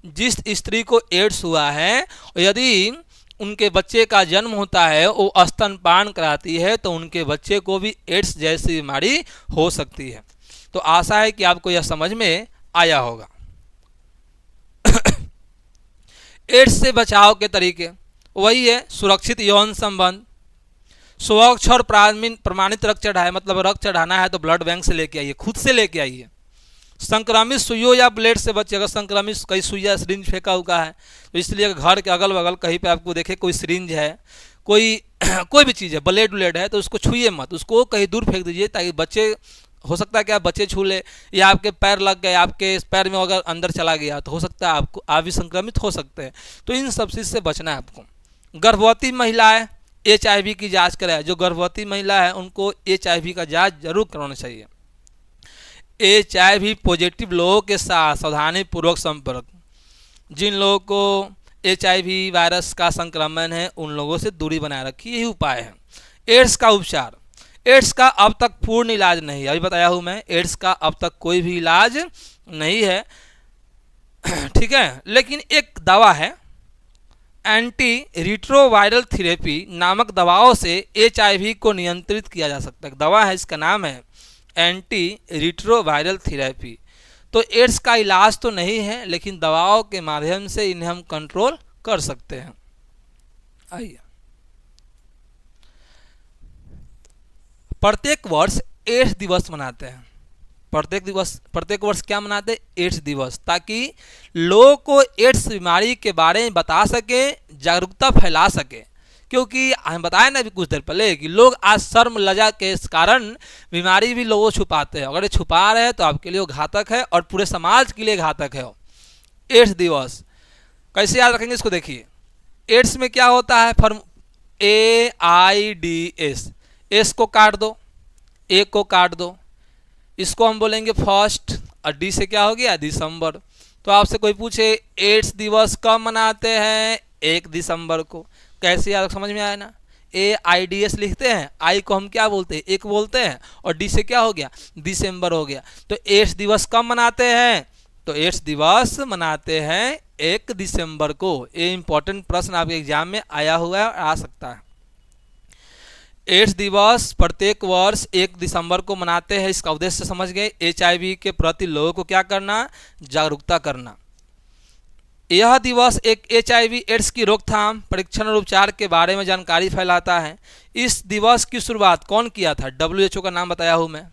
जिस स्त्री को एड्स हुआ है, यदि उनके बच्चे का जन्म होता है, वो स्तनपान कराती है, तो उनके बच्चे को भी एड्स जैसी बीमारी हो सकती है। तो आशा है कि आपको यह समझ में आया होगा। एड्स से बचाव के तरीके वही है, सुरक्षित यौन संबंध, स्वच्छ और प्रमाणित रक्त चढ़ाए, मतलब रक्त चढ़ाना है तो ब्लड बैंक से लेके आइए, खुद से लेके आइए। संक्रमित सुइयों या ब्लेड से बचे, अगर संक्रमित कई सुइया सिरिंज फेंका हुआ है तो इसलिए घर के अगल बगल कहीं पे आपको देखे कोई सिरिंज है, कोई भी चीज़ है, ब्लेड है, तो उसको छुइए मत, उसको कहीं दूर फेंक दीजिए, ताकि बच्चे, हो सकता है कि आप बच्चे छू ले, या आपके पैर लग गए, आपके पैर में अगर अंदर चला गया तो हो सकता है आप भी संक्रमित हो सकते हैं। तो इन सब चीज़ से बचना है आपको। गर्भवती महिलाएं HIV की जाँच कराए, जो गर्भवती महिला है उनको HIV का जाँच जरूर कराना चाहिए। HIV पॉजिटिव लोगों के साथ सावधानी पूर्वक संपर्क, जिन लोगों को HIV वायरस का संक्रमण है उन लोगों से दूरी बनाए रखिए, यही उपाय है। एड्स का उपचार, एड्स का अब तक पूर्ण इलाज नहीं है, अभी बताया हूँ मैं, एड्स का अब तक कोई भी इलाज नहीं है, ठीक है। लेकिन एक दवा है, एंटी रिट्रोवायरल थेरेपी नामक दवाओं से HIV को नियंत्रित किया जा सकता है। दवा है, इसका नाम है एंटी रिट्रोवायरल थेरेपी। तो एड्स का इलाज तो नहीं है, लेकिन दवाओं के माध्यम से इन्हें हम कंट्रोल कर सकते हैं। आइए, प्रत्येक वर्ष एड्स दिवस मनाते हैं। प्रत्येक वर्ष क्या मनाते हैं, एड्स दिवस, ताकि लोगों को एड्स बीमारी के बारे में बता सके, जागरूकता फैला सके। क्योंकि हम बताए ना अभी कुछ देर पहले कि लोग आज शर्म लज्जा के कारण बीमारी भी लोगों छुपाते हैं। अगर ये छुपा रहे हैं तो आपके लिए वो घातक है और पूरे समाज के लिए घातक है। एड्स दिवस कैसे याद रखेंगे इसको देखिए। एड्स में क्या होता है, फॉर्म AIDS, एस को काट दो, ए को काट दो, इसको हम बोलेंगे फर्स्ट, और डी से क्या हो गया, दिसंबर। तो आपसे कोई पूछे एड्स दिवस कब मनाते हैं, 1 दिसंबर को। कैसे याद, समझ में आया ना। AIDS लिखते हैं, आई को हम क्या बोलते हैं, एक बोलते हैं, और डी से क्या हो गया, दिसंबर हो गया। तो एड्स दिवस कब मनाते हैं, तो एड्स दिवस मनाते हैं 1 दिसंबर को। ये इंपॉर्टेंट प्रश्न आपके एग्जाम में आया हुआ है और आ सकता है। एड्स दिवस प्रत्येक वर्ष 1 दिसंबर को मनाते हैं। इसका उद्देश्य समझ गए, HIV के प्रति लोगों को क्या करना, जागरूकता करना। यह दिवस एक HIV एड्स की रोकथाम, परीक्षण और उपचार के बारे में जानकारी फैलाता है। इस दिवस की शुरुआत कौन किया था? WHO का नाम बताया हूँ मैं,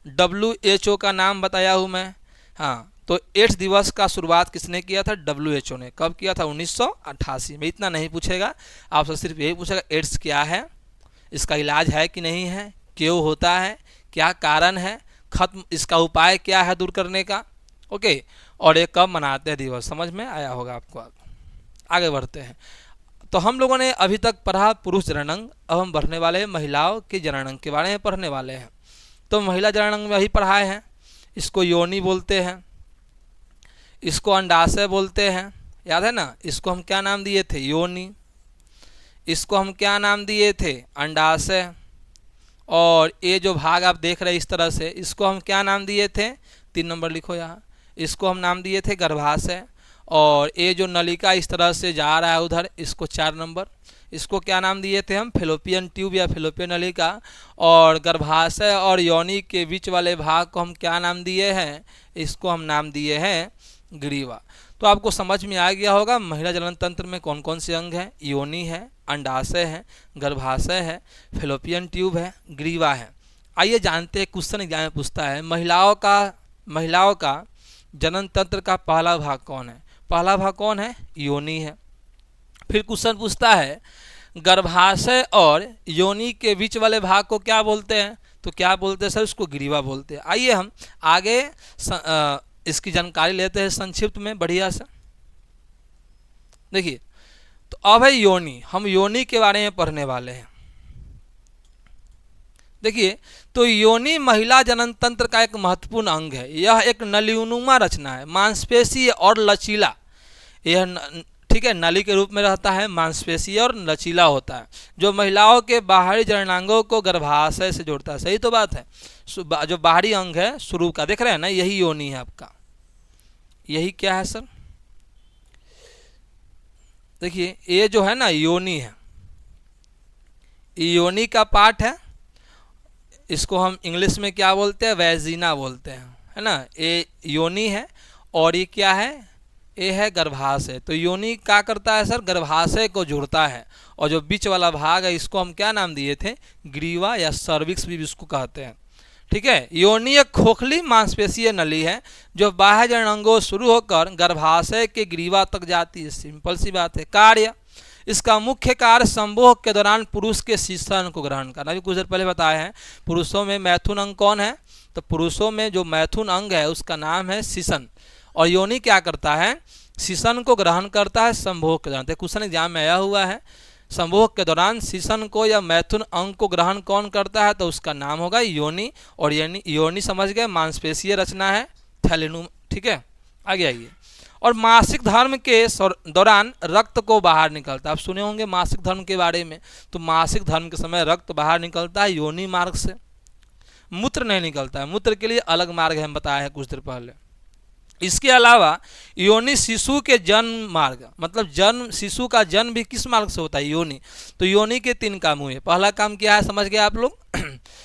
WHO का नाम बताया हूँ मैं। हाँ, तो एड्स दिवस का शुरुआत किसने किया था? WHO ने। कब किया था? 1988 में। इतना नहीं पूछेगा आपसे, सिर्फ यही पूछेगा एड्स क्या है, इसका इलाज है कि नहीं है, क्यों होता है, क्या कारण है, खत्म इसका उपाय क्या है दूर करने का। ओके, और ये कब मनाते हैं दिवस, समझ में आया होगा आपको। आगे बढ़ते हैं। तो हम लोगों ने अभी तक पढ़ा पुरुष जननांग, अब हम बढ़ने वाले हैं महिलाओं के जननांग के बारे में पढ़ने वाले हैं। तो महिला जननांग में वही पढ़ाए हैं। इसको योनि बोलते हैं, इसको अंडाशय बोलते हैं, याद है ना। इसको हम क्या नाम दिए थे? योनि। इसको हम क्या नाम दिए थे? अंडाशय। और ये जो भाग आप देख रहे हैं इस तरह से, इसको हम क्या नाम दिए थे? 3 नंबर लिखो यहाँ। इसको हम नाम दिए थे गर्भाशय। और ये जो नलिका इस तरह से जा रहा है उधर, इसको 4 नंबर। इसको क्या नाम दिए थे हम? फेलोपियन ट्यूब या फेलोपियन नलिका। और गर्भाशय और योनि के बीच वाले भाग को हम क्या नाम दिए हैं? इसको हम नाम दिए हैं ग्रीवा। तो आपको समझ में आ गया होगा महिला जनन तंत्र में कौन कौन से अंग हैं। योनि है, अंडाशय है, गर्भाशय है, फेलोपियन ट्यूब है, ग्रीवा है। आइए जानते हैं, क्वेश्चन एग्जाम में पूछता है महिलाओं का जनन तंत्र का पहला भाग कौन है? पहला भाग कौन है? योनि है। फिर क्वेश्चन पूछता है गर्भाशय और योनि के बीच वाले भाग को क्या बोलते हैं? तो क्या बोलते हैं सर? उसको ग्रीवा बोलते हैं। आइए हम आगे इसकी जानकारी लेते हैं संक्षिप्त में बढ़िया से। देखिए, तो अब है योनि, हम योनि के बारे में पढ़ने वाले हैं। देखिए, तो योनि महिला जनन तंत्र का एक महत्वपूर्ण अंग है। यह एक नलीनुमा रचना है, मांसपेशीय और लचीला। यह ठीक है, नली के रूप में रहता है, मांसपेशीय और लचीला होता है, जो महिलाओं के बाहरी जननांगों को गर्भाशय से जोड़ता है। सही तो बात है। जो बाहरी अंग है शुरू का, देख रहे हैं ना, यही योनि है आपका। यही क्या है सर? देखिए, ये जो है ना योनि है, योनि का पार्ट है। इसको हम इंग्लिश में क्या बोलते हैं? वैजिना बोलते हैं, है ना। ये योनि है और ये क्या है? ये है गर्भाशय। तो योनि क्या करता है सर? गर्भाशय को जोड़ता है। और जो बीच वाला भाग है इसको हम क्या नाम दिए थे? ग्रीवा या सर्विक्स भी इसको कहते हैं। ठीक है। योनि एक खोखली मांसपेशीय नली है जो बाह्य जननांगों शुरू होकर गर्भाशय के ग्रीवा तक जाती है। सिंपल सी बात है। कार्य, इसका मुख्य कार्य संभोग के दौरान पुरुष के शीर्षण को ग्रहण करना। अभी कुछ देर पहले बताया है। पुरुषों में मैथुन अंग कौन है? तो पुरुषों में जो मैथुन अंग है उसका नाम है शीर्षण। और योनि क्या करता है? शीर्षण को ग्रहण करता है संभोग के दौरान। क्वेश्चन एग्जाम में आया हुआ है, संभोग के दौरान शीर्षण को या मैथुन अंग को ग्रहण कौन करता है? तो उसका नाम होगा योनि। और योनि समझ गए, मांसपेशीय रचना है, थैलेनुम। ठीक है, आगे आइए। और मासिक धर्म के दौरान रक्त को बाहर निकलता है। आप सुने होंगे मासिक धर्म के बारे में। तो मासिक धर्म के समय रक्त बाहर निकलता है योनि मार्ग से, मूत्र नहीं निकलता है। मूत्र के लिए अलग मार्ग है, बताया है कुछ देर पहले। इसके अलावा योनि शिशु के जन्म मार्ग, मतलब जन्म, शिशु का जन्म भी किस मार्ग से होता है? योनि। तो योनि के 3 काम हुए। पहला काम क्या है समझ गए आप लोग?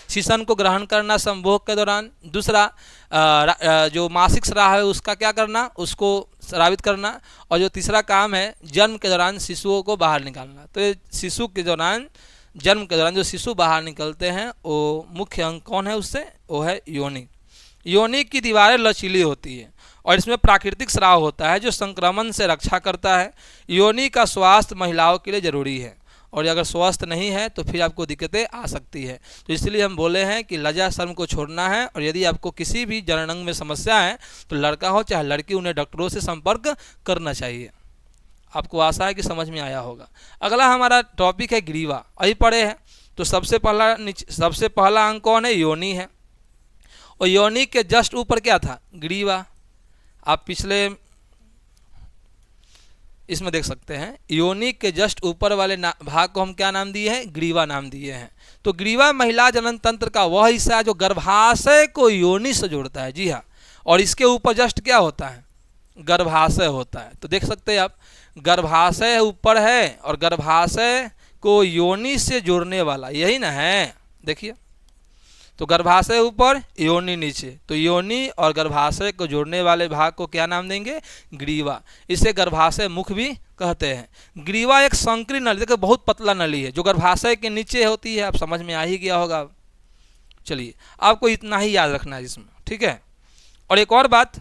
शीर्षण को ग्रहण करना संभोग के दौरान। दूसरा जो मासिक स्राव है उसका क्या करना? उसको स्रावित करना। और जो तीसरा काम है जन्म के दौरान शिशुओं को बाहर निकालना। तो शिशु के दौरान, जन्म के दौरान जो शिशु बाहर निकलते हैं वो मुख्य अंग कौन है उससे? वो है योनि। योनि की दीवारें लचीली होती है और इसमें प्राकृतिक स्राव होता है जो संक्रमण से रक्षा करता है। योनि का स्वास्थ्य महिलाओं के लिए जरूरी है और अगर स्वस्थ नहीं है तो फिर आपको दिक्कतें आ सकती है। तो इसलिए हम बोले हैं कि लज्जा शर्म को छोड़ना है। और यदि आपको किसी भी जननांग में समस्या है तो लड़का हो चाहे लड़की, उन्हें डॉक्टरों से संपर्क करना चाहिए। आपको आशा है कि समझ में आया होगा। अगला हमारा टॉपिक है ग्रीवा। अभी पढ़े हैं। तो सबसे पहला अंग कौन है? योनि है। और योनि के जस्ट ऊपर क्या था? ग्रीवा। आप पिछले इसमें देख सकते हैं, योनि के जस्ट ऊपर वाले भाग को हम क्या नाम दिए हैं? ग्रीवा नाम दिए हैं। तो ग्रीवा महिला जनन तंत्र का वह हिस्सा है जो गर्भाशय को योनि से जोड़ता है। जी हाँ, और इसके ऊपर जस्ट क्या होता है, गर्भाशय होता है। तो देख सकते हैं आप, गर्भाशय ऊपर है और गर्भाशय को योनि से जोड़ने वाला यही ना है, देखिए। तो गर्भाशय ऊपर, योनि नीचे, तो योनि और गर्भाशय को जोड़ने वाले भाग को क्या नाम देंगे, ग्रीवा। इसे गर्भाशय मुख भी कहते हैं। ग्रीवा एक संकरी नली, देखिए बहुत पतला नली है जो गर्भाशय के नीचे होती है। आप समझ में आ ही गया होगा। चलिए, आपको इतना ही याद रखना है इसमें, ठीक है। और एक और बात,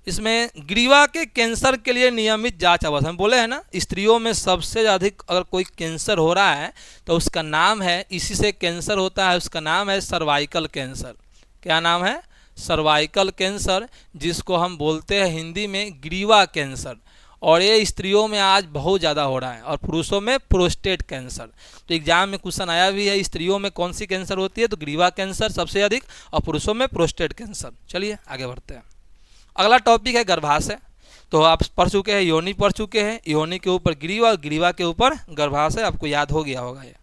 इसमें ग्रीवा के कैंसर के लिए नियमित जांच अवश्य, हम बोले हैं ना, स्त्रियों में सबसे अधिक अगर कोई कैंसर हो रहा है तो उसका नाम है, इसी से कैंसर होता है, उसका नाम है सर्वाइकल कैंसर। क्या नाम है, सर्वाइकल कैंसर, जिसको हम बोलते हैं हिंदी में ग्रीवा कैंसर। और ये स्त्रियों में आज बहुत ज़्यादा हो रहा है, और पुरुषों में प्रोस्टेट कैंसर। तो एग्जाम में क्वेश्चन आया भी है, स्त्रियों में कौन सी कैंसर होती है, तो ग्रीवा कैंसर सबसे अधिक, और पुरुषों में प्रोस्टेट कैंसर। चलिए आगे बढ़ते हैं। अगला टॉपिक है गर्भाशय। तो आप पढ़ चुके हैं, योनि पढ़ चुके हैं, योनि के ऊपर ग्रीवा, ग्रीवा के ऊपर गर्भाशय, आपको याद हो गया होगा ये।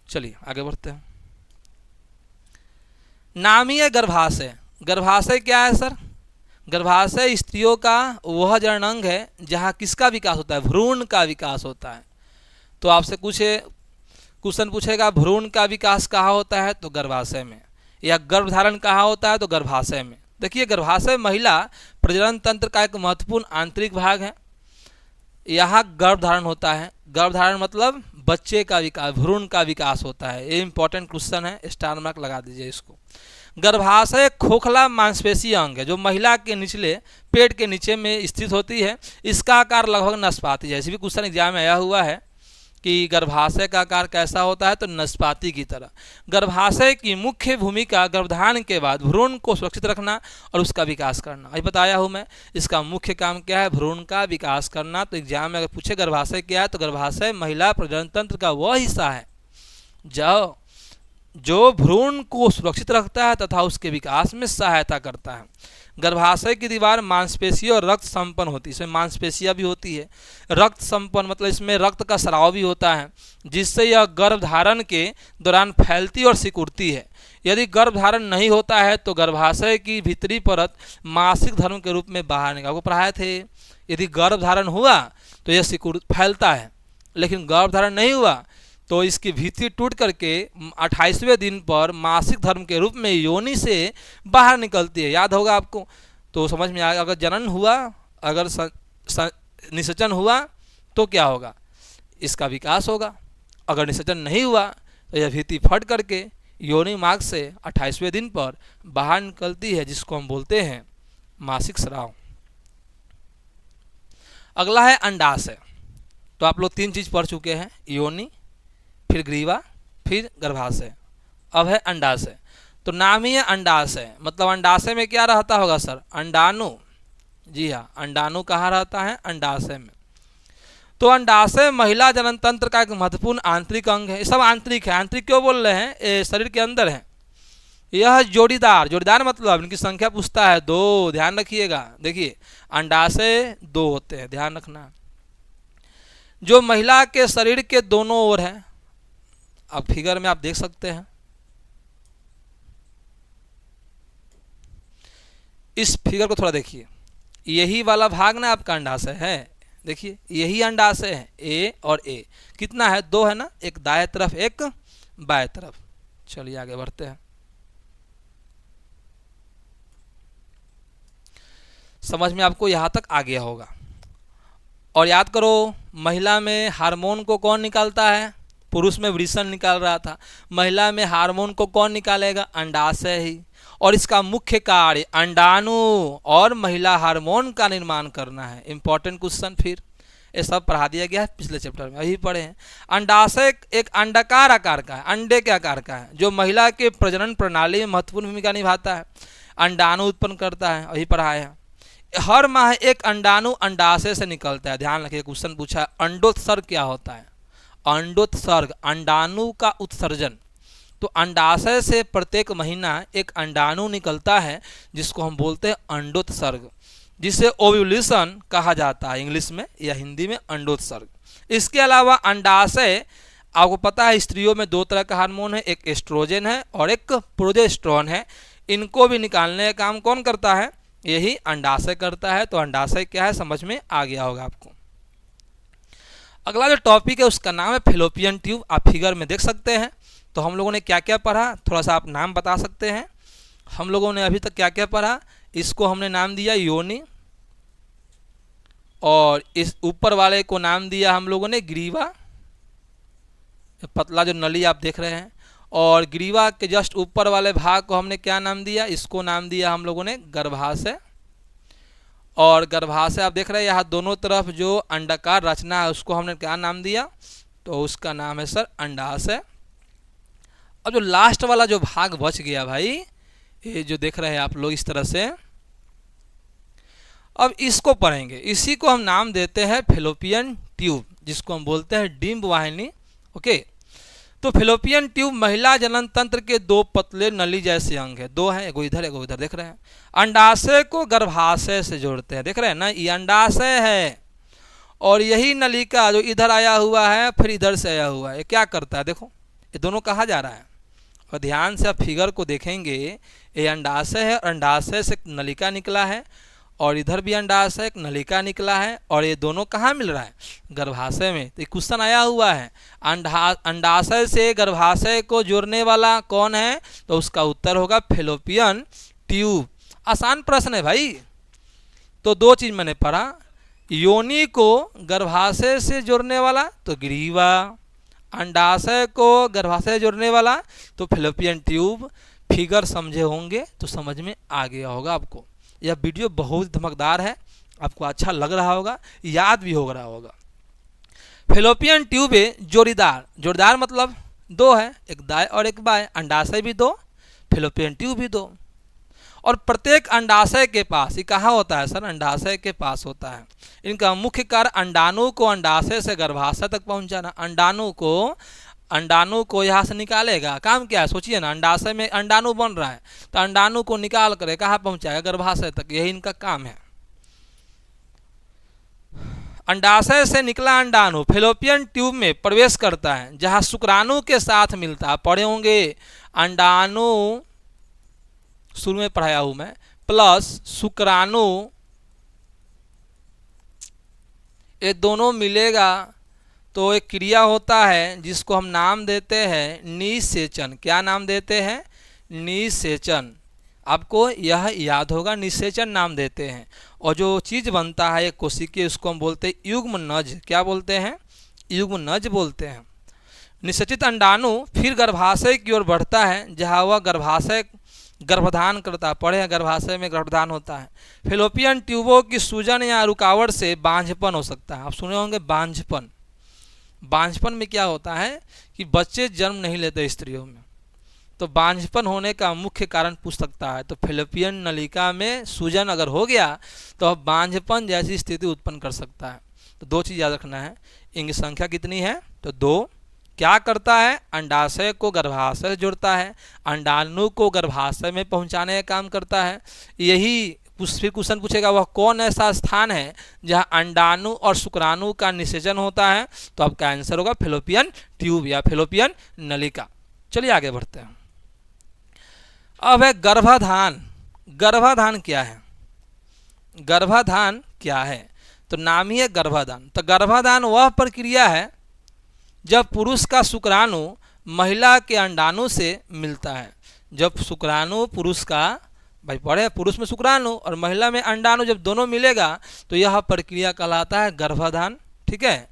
चलिए आगे बढ़ते हैं। नामीय गर्भाशय, गर्भाशय क्या है सर, गर्भाशय स्त्रियों का वह जननांग है जहाँ किसका विकास होता है, भ्रूण का विकास होता है। तो आपसे क्वेश्चन पूछेगा भ्रूण का विकास कहाँ होता है, तो गर्भाशय में, या गर्भधारण कहाँ होता है, तो गर्भाशय में। देखिए, गर्भाशय महिला प्रजनन तंत्र का एक महत्वपूर्ण आंतरिक भाग है। यहाँ गर्भधारण होता है, गर्भधारण मतलब बच्चे का विकास, भ्रूण का विकास होता है। ये इंपॉर्टेंट क्वेश्चन है, स्टार मार्क लगा दीजिए इसको। गर्भाशय खोखला मांसपेशीय अंग है जो महिला के निचले पेट के नीचे में स्थित होती है। इसका आकार लगभग नाशपाती, जैसे भी क्वेश्चन एग्जाम में आया हुआ है कि गर्भाशय का आकार कैसा होता है, तो नाशपाती की तरह। गर्भाशय की मुख्य भूमिका गर्भधारण के बाद भ्रूण को सुरक्षित रखना और उसका विकास करना, अभी बताया हूँ मैं। इसका मुख्य काम क्या है, भ्रूण का विकास करना। तो एग्जाम में अगर पूछे गर्भाशय क्या है, तो गर्भाशय महिला प्रजनन तंत्र का वह हिस्सा है जो भ्रूण को सुरक्षित रखता है तथा उसके विकास में सहायता करता है। गर्भाशय की दीवार मांसपेशियों और रक्त संपन्न होती है, इसमें मांसपेशियां भी होती है। रक्त संपन्न मतलब इसमें रक्त का स्राव भी होता है, जिससे यह गर्भधारण के दौरान फैलती और सिकुड़ती है। यदि गर्भधारण नहीं होता है तो गर्भाशय की भीतरी परत मासिक धर्म के रूप में बाहर निकल, आपको पढ़ाए थे। यदि गर्भधारण हुआ तो यह फैलता है, लेकिन गर्भधारण नहीं हुआ तो इसकी भीतरी टूट करके 28वें दिन पर मासिक धर्म के रूप में योनि से बाहर निकलती है। याद होगा आपको, तो समझ में आएगा। अगर जनन हुआ, अगर निषेचन हुआ तो क्या होगा, इसका विकास होगा। अगर निषेचन नहीं हुआ तो यह भीतरी फट करके योनि मार्ग से 28वें दिन पर बाहर निकलती है, जिसको हम बोलते हैं मासिक स्राव। अगला है अंडाशय। तो आप लोग 3 चीज़ पढ़ चुके हैं, योनि, फिर ग्रीवा, फिर गर्भाशय। अब है अंडाशय। तो नामीय अंडाशय मतलब अंडाशय में क्या रहता होगा सर, अंडाणु। जी हाँ, अंडाणु कहाँ रहता है, अंडाशय में। तो अंडाशय महिला जनन तंत्र का एक महत्वपूर्ण आंतरिक अंग है। ये सब आंतरिक है। आंतरिक क्यों बोल रहे हैं, ये शरीर के अंदर है। यह जोड़ीदार मतलब इनकी संख्या पूछता है 2, ध्यान रखिएगा। देखिए, अंडाशय 2 होते हैं, ध्यान रखना, जो महिला के शरीर के दोनों ओर है। अब फिगर में आप देख सकते हैं, इस फिगर को थोड़ा देखिए। यही वाला भाग ना आपका अंडाशय है, देखिए यही अंडाशय है, ए और ए। कितना है, 2 है ना, एक दाएं तरफ एक बाएं तरफ। चलिए आगे बढ़ते हैं। समझ में आपको यहां तक आ गया होगा। और याद करो, महिला में हार्मोन को कौन निकालता है, पुरुष में वृषण निकाल रहा था, महिला में हार्मोन को कौन निकालेगा, अंडाशय ही। और इसका मुख्य कार्य अंडाणु और महिला हार्मोन का निर्माण करना है। इंपॉर्टेंट क्वेश्चन, फिर ये सब पढ़ा दिया गया है पिछले चैप्टर में, अभी पढ़े हैं। अंडाशय एक अंडाकार आकार का है, अंडे के आकार का है, जो महिला के प्रजनन प्रणाली में महत्वपूर्ण भूमिका निभाता है। अंडाणु उत्पन्न करता है, अभी पढ़ाया है। हर माह एक अंडाणु अंडाशय से निकलता है। ध्यान रखिए, क्वेश्चन पूछा है अंडोत्सर्ग क्या होता है, अंडोत्सर्ग अंडाणु का उत्सर्जन। तो अंडाशय से प्रत्येक महीना एक अंडाणु निकलता है, जिसको हम बोलते हैं अंडोत्सर्ग, जिसे ओव्यूलेशन कहा जाता है इंग्लिश में या हिंदी में अंडोत्सर्ग। इसके अलावा अंडाशय, आपको पता है स्त्रियों में 2 तरह का हार्मोन है, एक एस्ट्रोजन है और एक प्रोजेस्टेरोन है। इनको भी निकालने का काम कौन करता है? यही अंडाशय करता है। तो अंडाशय क्या है समझ में आ गया होगा आपको। अगला जो टॉपिक है उसका नाम है फैलोपियन ट्यूब। आप फिगर में देख सकते हैं। तो हम लोगों ने क्या क्या पढ़ा, थोड़ा सा आप नाम बता सकते हैं। हम लोगों ने अभी तक क्या क्या पढ़ा? इसको हमने नाम दिया योनि, और इस ऊपर वाले को नाम दिया हम लोगों ने ग्रीवा, पतला जो नली आप देख रहे हैं। और ग्रीवा के जस्ट ऊपर वाले भाग को हमने क्या नाम दिया? इसको नाम दिया हम लोगों ने गर्भाशय। और गर्भाशय आप देख रहे हैं यहाँ दोनों तरफ जो अंडाकार रचना है उसको हमने क्या नाम दिया? तो उसका नाम है सर अंडाशय। अब जो लास्ट वाला जो भाग बच गया भाई, ये जो देख रहे हैं आप लोग इस तरह से, अब इसको पढ़ेंगे। इसी को हम नाम देते हैं फैलोपियन ट्यूब, जिसको हम बोलते हैं डिंब वाहिनी। ओके, तो फैलोपियन ट्यूब महिला जनन तंत्र के दो पतले नली जैसे अंग है। दो हैं, एगो इधर एगो इधर, देख रहे हैं। अंडाशय को गर्भाशय से जोड़ते हैं, देख रहे हैं ना, ये अंडाशय है। और यही नलिका जो इधर आया हुआ है फिर इधर से आया हुआ है, ये क्या करता है? देखो ये दोनों कहाँ जा रहा है। और ध्यान से आप फिगर को देखेंगे, ये अंडाशय है, अंडाशय से नलिका निकला है, और इधर भी अंडाशय एक नलिका निकला है, और ये दोनों कहाँ मिल रहा है? गर्भाशय में। तो क्वेश्चन आया हुआ है अंडाशय से गर्भाशय को जोड़ने वाला कौन है? तो उसका उत्तर होगा फैलोपियन ट्यूब। आसान प्रश्न है भाई। तो दो चीज मैंने पढ़ा, योनि को गर्भाशय से जोड़ने वाला तो ग्रीवा, अंडाशय को गर्भाशय जोड़ने वाला तो फैलोपियन ट्यूब। फिगर समझे होंगे तो समझ में आ गया होगा आपको। यह वीडियो बहुत धमकदार है, आपको अच्छा लग रहा होगा, याद भी हो रहा होगा। फैलोपियन ट्यूब जोड़ीदार, जोड़ीदार मतलब दो है, एक दाएं और एक बाएं। अंडाशय भी दो, फैलोपियन ट्यूब भी दो। और प्रत्येक अंडाशय के पास, ये कहाँ होता है सर? अंडाशय के पास होता है। इनका मुख्य कार्य अंडाणु को अंडाशय से गर्भाशय तक पहुंचाना। अंडाणु को यहाँ से निकालेगा, काम क्या है सोचिए ना। अंडाशय में अंडाणु बन रहा है, तो अंडाणु को निकाल कर कहाँ पहुंचाएगा? गर्भाशय तक, यही इनका काम है। अंडाशय से निकला अंडाणु फैलोपियन ट्यूब में प्रवेश करता है, जहाँ शुक्राणु के साथ मिलता है। पढ़े होंगे अंडाणु, शुरू में पढ़ाया हूं मैं, प्लस शुक्राणु, ये दोनों मिलेगा तो एक क्रिया होता है जिसको हम नाम देते हैं निषेचन। क्या नाम देते हैं? निषेचन। आपको यह याद होगा, निषेचन नाम देते हैं। और जो चीज़ बनता है एक कोशिकीय, उसको हम बोलते हैं युग्मनज। क्या बोलते हैं? युग्मनज बोलते हैं। निषेचित अंडाणु फिर गर्भाशय की ओर बढ़ता है, जहाँ वह गर्भाशय गर्भधान करता है। पढ़े हैं गर्भाशय में गर्भधान होता है। फैलोपियन ट्यूबों की सूजन या रुकावट से बांझपन हो सकता है। आप सुने होंगे बांझपन। बांझपन में क्या होता है कि बच्चे जन्म नहीं लेते स्त्रियों में, तो बांझपन होने का मुख्य कारण पूछ सकता है। तो फैलोपियन नलिका में सूजन अगर हो गया तो अब बांझपन जैसी स्थिति उत्पन्न कर सकता है। तो दो चीज़ याद रखना है। इनकी संख्या कितनी है? तो दो। क्या करता है? अंडाशय को गर्भाशय से जोड़ता है, अंडाणु को गर्भाशय में पहुंचाने का काम करता है। यही फिर क्वेश्चन पूछेगा वह कौन ऐसा स्थान है जहां अंडाणु और शुक्राणु का निषेचन होता है? तो आपका आंसर होगा फैलोपियन ट्यूब या फैलोपियन नलिका। चलिए आगे बढ़ते हैं। अब है गर्भाधान। गर्भाधान क्या है? गर्भाधान क्या है? तो नाम ही है गर्भाधान। तो गर्भाधान वह प्रक्रिया है जब पुरुष का शुक्राणु महिला के अंडाणु से मिलता है। जब शुक्राणु पुरुष का, भाई पढ़े, पुरुष में शुक्राणु और महिला में अंडाणु जब दोनों मिलेगा तो यह प्रक्रिया कहलाता है गर्भाधान। ठीक है,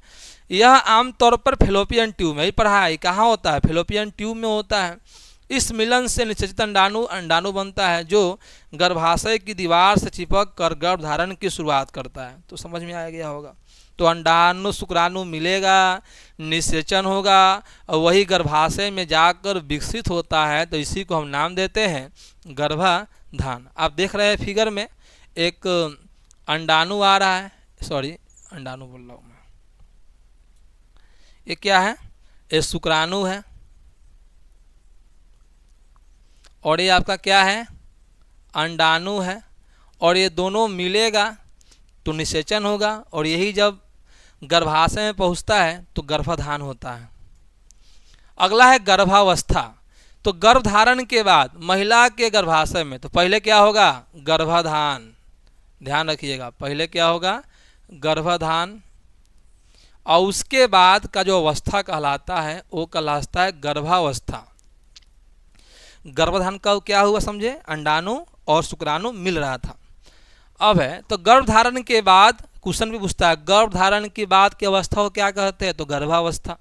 यह आमतौर पर फैलोपियन ट्यूब में ही पढ़ा है। कहाँ होता है? फैलोपियन ट्यूब में होता है। इस मिलन से निषेचित अंडाणु बनता है, जो गर्भाशय की दीवार से चिपक कर गर्भधारण की शुरुआत करता है। तो समझ में आ गया होगा। तो अंडाणु शुक्राणु मिलेगा, निषेचन होगा और वही गर्भाशय में जाकर विकसित होता है। तो इसी को हम नाम देते हैं गर्भाधान। आप देख रहे हैं फिगर में एक अंडाणु आ रहा है, सॉरी अंडाणु बोल रहा हूँ मैं, ये क्या है? ये शुक्राणु है, और ये आपका क्या है? अंडाणु है। और ये दोनों मिलेगा तो निषेचन होगा, और यही जब गर्भाशय में पहुंचता है तो गर्भाधान होता है। अगला है गर्भावस्था। तो गर्भधारण के बाद महिला के गर्भाशय में तो पहले क्या होगा, गर्भाधान, ध्यान रखिएगा, पहले क्या होगा, गर्भाधान, और उसके बाद का जो अवस्था कहलाता है वो कहलाता है गर्भावस्था। गर्भधारण का क्या हुआ समझे, अंडाणु और शुक्राणु मिल रहा था। अब है तो गर्भधारण के बाद क्वेश्चन भी पूछता है, गर्भधारण के बाद की अवस्था को क्या कहते हैं, तो गर्भावस्था।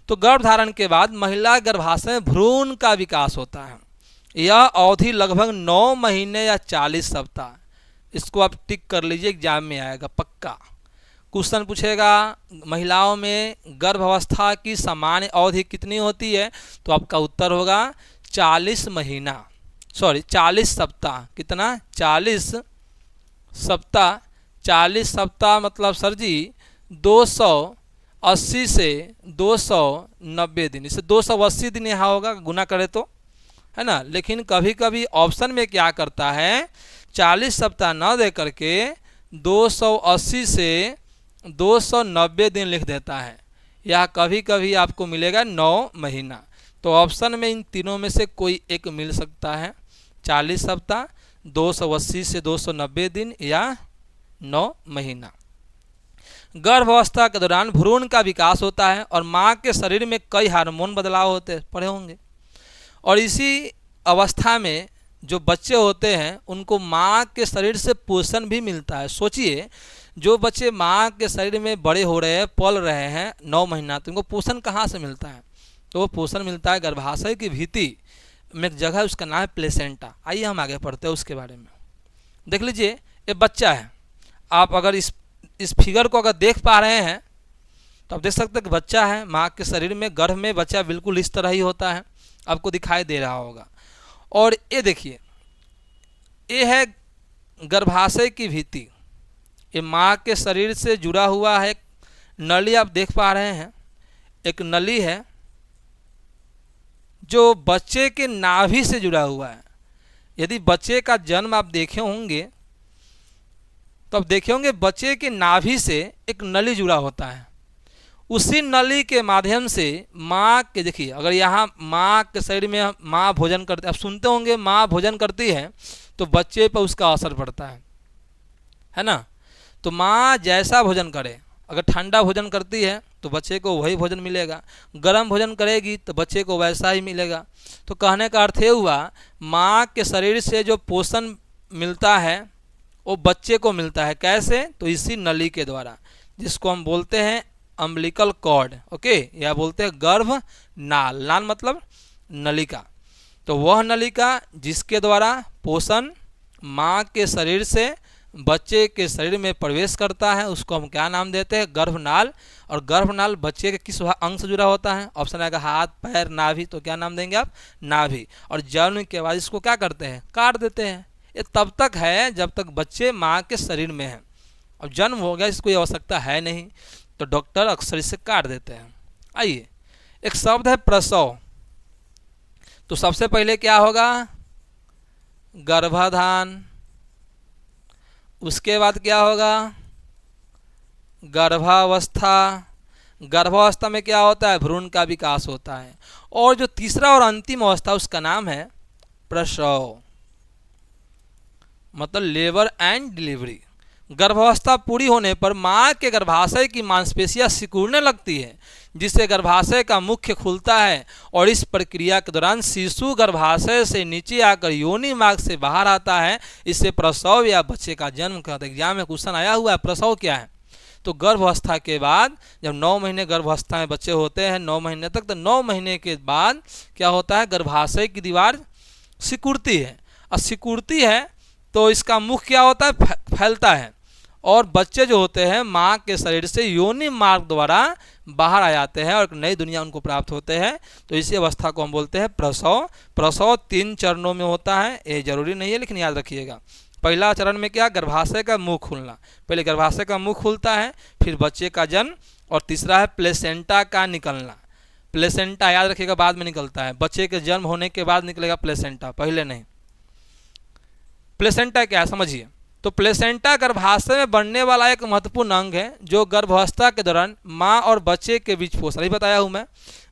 तो गर्भधारण के बाद महिला गर्भाशय में भ्रूण का विकास होता है। यह अवधि लगभग 9 महीने या 40 सप्ताह, इसको आप टिक कर लीजिए, एग्जाम में आएगा पक्का। क्वेश्चन पूछेगा महिलाओं में गर्भावस्था की सामान्य अवधि कितनी होती है, तो आपका उत्तर होगा 40 महीना, सॉरी 40 सप्ताह। कितना, 40 सप्ताह। 40 सप्ताह मतलब सर जी 280 से 290 दिन, इसे 280 दिन यहाँ होगा गुना करे तो, है ना। लेकिन कभी कभी ऑप्शन में क्या करता है, 40 सप्ताह न दे करके 280 से 290 दिन लिख देता है। यह कभी कभी आपको मिलेगा 9 महीना। तो ऑप्शन में इन तीनों में से कोई एक मिल सकता है, 40 सप्ताह, 280 से 290 दिन या 9 महीना। गर्भावस्था के दौरान भ्रूण का विकास होता है और माँ के शरीर में कई हार्मोन बदलाव होते हैं, पढ़े होंगे। और इसी अवस्था में जो बच्चे होते हैं उनको माँ के शरीर से पोषण भी मिलता है। सोचिए जो बच्चे माँ के शरीर में बड़े हो रहे हैं, पल रहे हैं 9 महीना, तो उनको पोषण कहाँ से मिलता है, तो वो पोषण मिलता है गर्भाशय की भीति में एक जगह है, उसका नाम है प्लेसेंटा। आइए हम आगे पढ़ते हैं उसके बारे में। देख लीजिए ये बच्चा है, आप अगर इस फिगर को अगर देख पा रहे हैं तो आप देख सकते हैं कि बच्चा है माँ के शरीर में, गर्भ में बच्चा बिल्कुल इस तरह ही होता है, आपको दिखाई दे रहा होगा। और ये देखिए ये है गर्भाशय की भीति, ये माँ के शरीर से जुड़ा हुआ है। नली आप देख पा रहे हैं, एक नली है जो बच्चे के नाभि से जुड़ा हुआ है। यदि बच्चे का जन्म आप देखे होंगे तो आप देखे होंगे बच्चे के नाभि से एक नली जुड़ा होता है। उसी नली के माध्यम से माँ के, देखिए अगर यहाँ माँ के शरीर में माँ भोजन करते, आप सुनते होंगे माँ भोजन करती है तो बच्चे पर उसका असर पड़ता है ना। तो माँ जैसा भोजन करे, अगर ठंडा भोजन करती है तो बच्चे को वही भोजन मिलेगा, गर्म भोजन करेगी तो बच्चे को वैसा ही मिलेगा। तो कहने का अर्थ ये हुआ माँ के शरीर से जो पोषण मिलता है वो बच्चे को मिलता है। कैसे, तो इसी नली के द्वारा, जिसको हम बोलते हैं अम्बिलिकल कॉर्ड, ओके, या बोलते हैं गर्भ नाल। नाल मतलब नलिका। तो वह नलिका जिसके द्वारा पोषण माँ के शरीर से बच्चे के शरीर में प्रवेश करता है उसको हम क्या नाम देते हैं, गर्भनाल। और गर्भनाल बच्चे के किस अंग से जुड़ा होता है, ऑप्शन आएगा हाथ, पैर, नाभि, तो क्या नाम देंगे आप, नाभि। और जन्म के बाद इसको क्या करते हैं, काट देते हैं। ये तब तक है जब तक बच्चे माँ के शरीर में है। अब जन्म हो गया, इसको आवश्यकता है नहीं तो डॉक्टर अक्सर इसे काट देते हैं। आइए, एक शब्द है प्रसव। तो सबसे पहले क्या होगा, गर्भाधान, उसके बाद क्या होगा, गर्भावस्था। गर्भावस्था में क्या होता है, भ्रूण का विकास होता है। और जो तीसरा और अंतिम अवस्था उसका नाम है प्रसव, मतलब लेबर एंड डिलीवरी। गर्भावस्था पूरी होने पर माँ के गर्भाशय की मांसपेशियां सिकुड़ने लगती है, जिससे गर्भाशय का मुख्य खुलता है। और इस प्रक्रिया के दौरान शिशु गर्भाशय से नीचे आकर योनि मार्ग से बाहर आता है। इससे प्रसव या बच्चे का जन्म कहते हैं। एग्जाम में क्वेश्चन आया हुआ है, प्रसव क्या है। तो गर्भावस्था के बाद जब 9 महीने गर्भावस्था में बच्चे होते हैं 9 महीने तक, तो 9 महीने के बाद क्या होता है, गर्भाशय की दीवार सिकुड़ती है। और सिकुड़ती है तो इसका मुख क्या होता है, फैलता है। और बच्चे जो होते हैं माँ के शरीर से योनि मार्ग द्वारा बाहर आ जाते हैं और एक नई दुनिया उनको प्राप्त होते हैं। तो इसी अवस्था को हम बोलते हैं प्रसव। प्रसव 3 चरणों में होता है, ये जरूरी नहीं है लेकिन याद रखिएगा। पहला चरण में क्या, गर्भाशय का मुंह खुलना, पहले गर्भाशय का मुंह खुलता है, फिर बच्चे का जन्म, और तीसरा है प्लेसेंटा का निकलना। प्लेसेंटा याद रखिएगा बाद में निकलता है, बच्चे के जन्म होने के बाद निकलेगा प्लेसेंटा, पहले नहीं। प्लेसेंटा क्या है समझिए। तो प्लेसेंटा गर्भाशय में बनने वाला एक महत्वपूर्ण अंग है जो गर्भावस्था के दौरान माँ और बच्चे के बीच पोषण, अभी बताया हूँ मैं,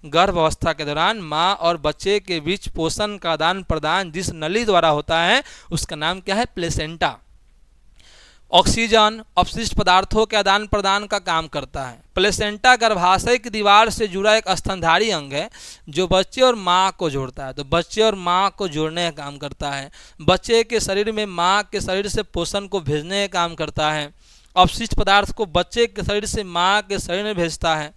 गर्भावस्था के दौरान माँ और बच्चे के बीच पोषण का आदान प्रदान जिस नली द्वारा होता है उसका नाम क्या है? प्लेसेंटा। ऑक्सीजन अपशिष्ट पदार्थों के आदान प्रदान का काम करता है। प्लेसेंटा गर्भाशय की दीवार से जुड़ा एक स्तनधारी अंग है जो बच्चे और माँ को जोड़ता है। तो बच्चे और माँ को जोड़ने का काम करता है। बच्चे के शरीर में माँ के शरीर से पोषण को भेजने का काम करता है। अपशिष्ट पदार्थ को बच्चे के शरीर से माँ के शरीर में भेजता है।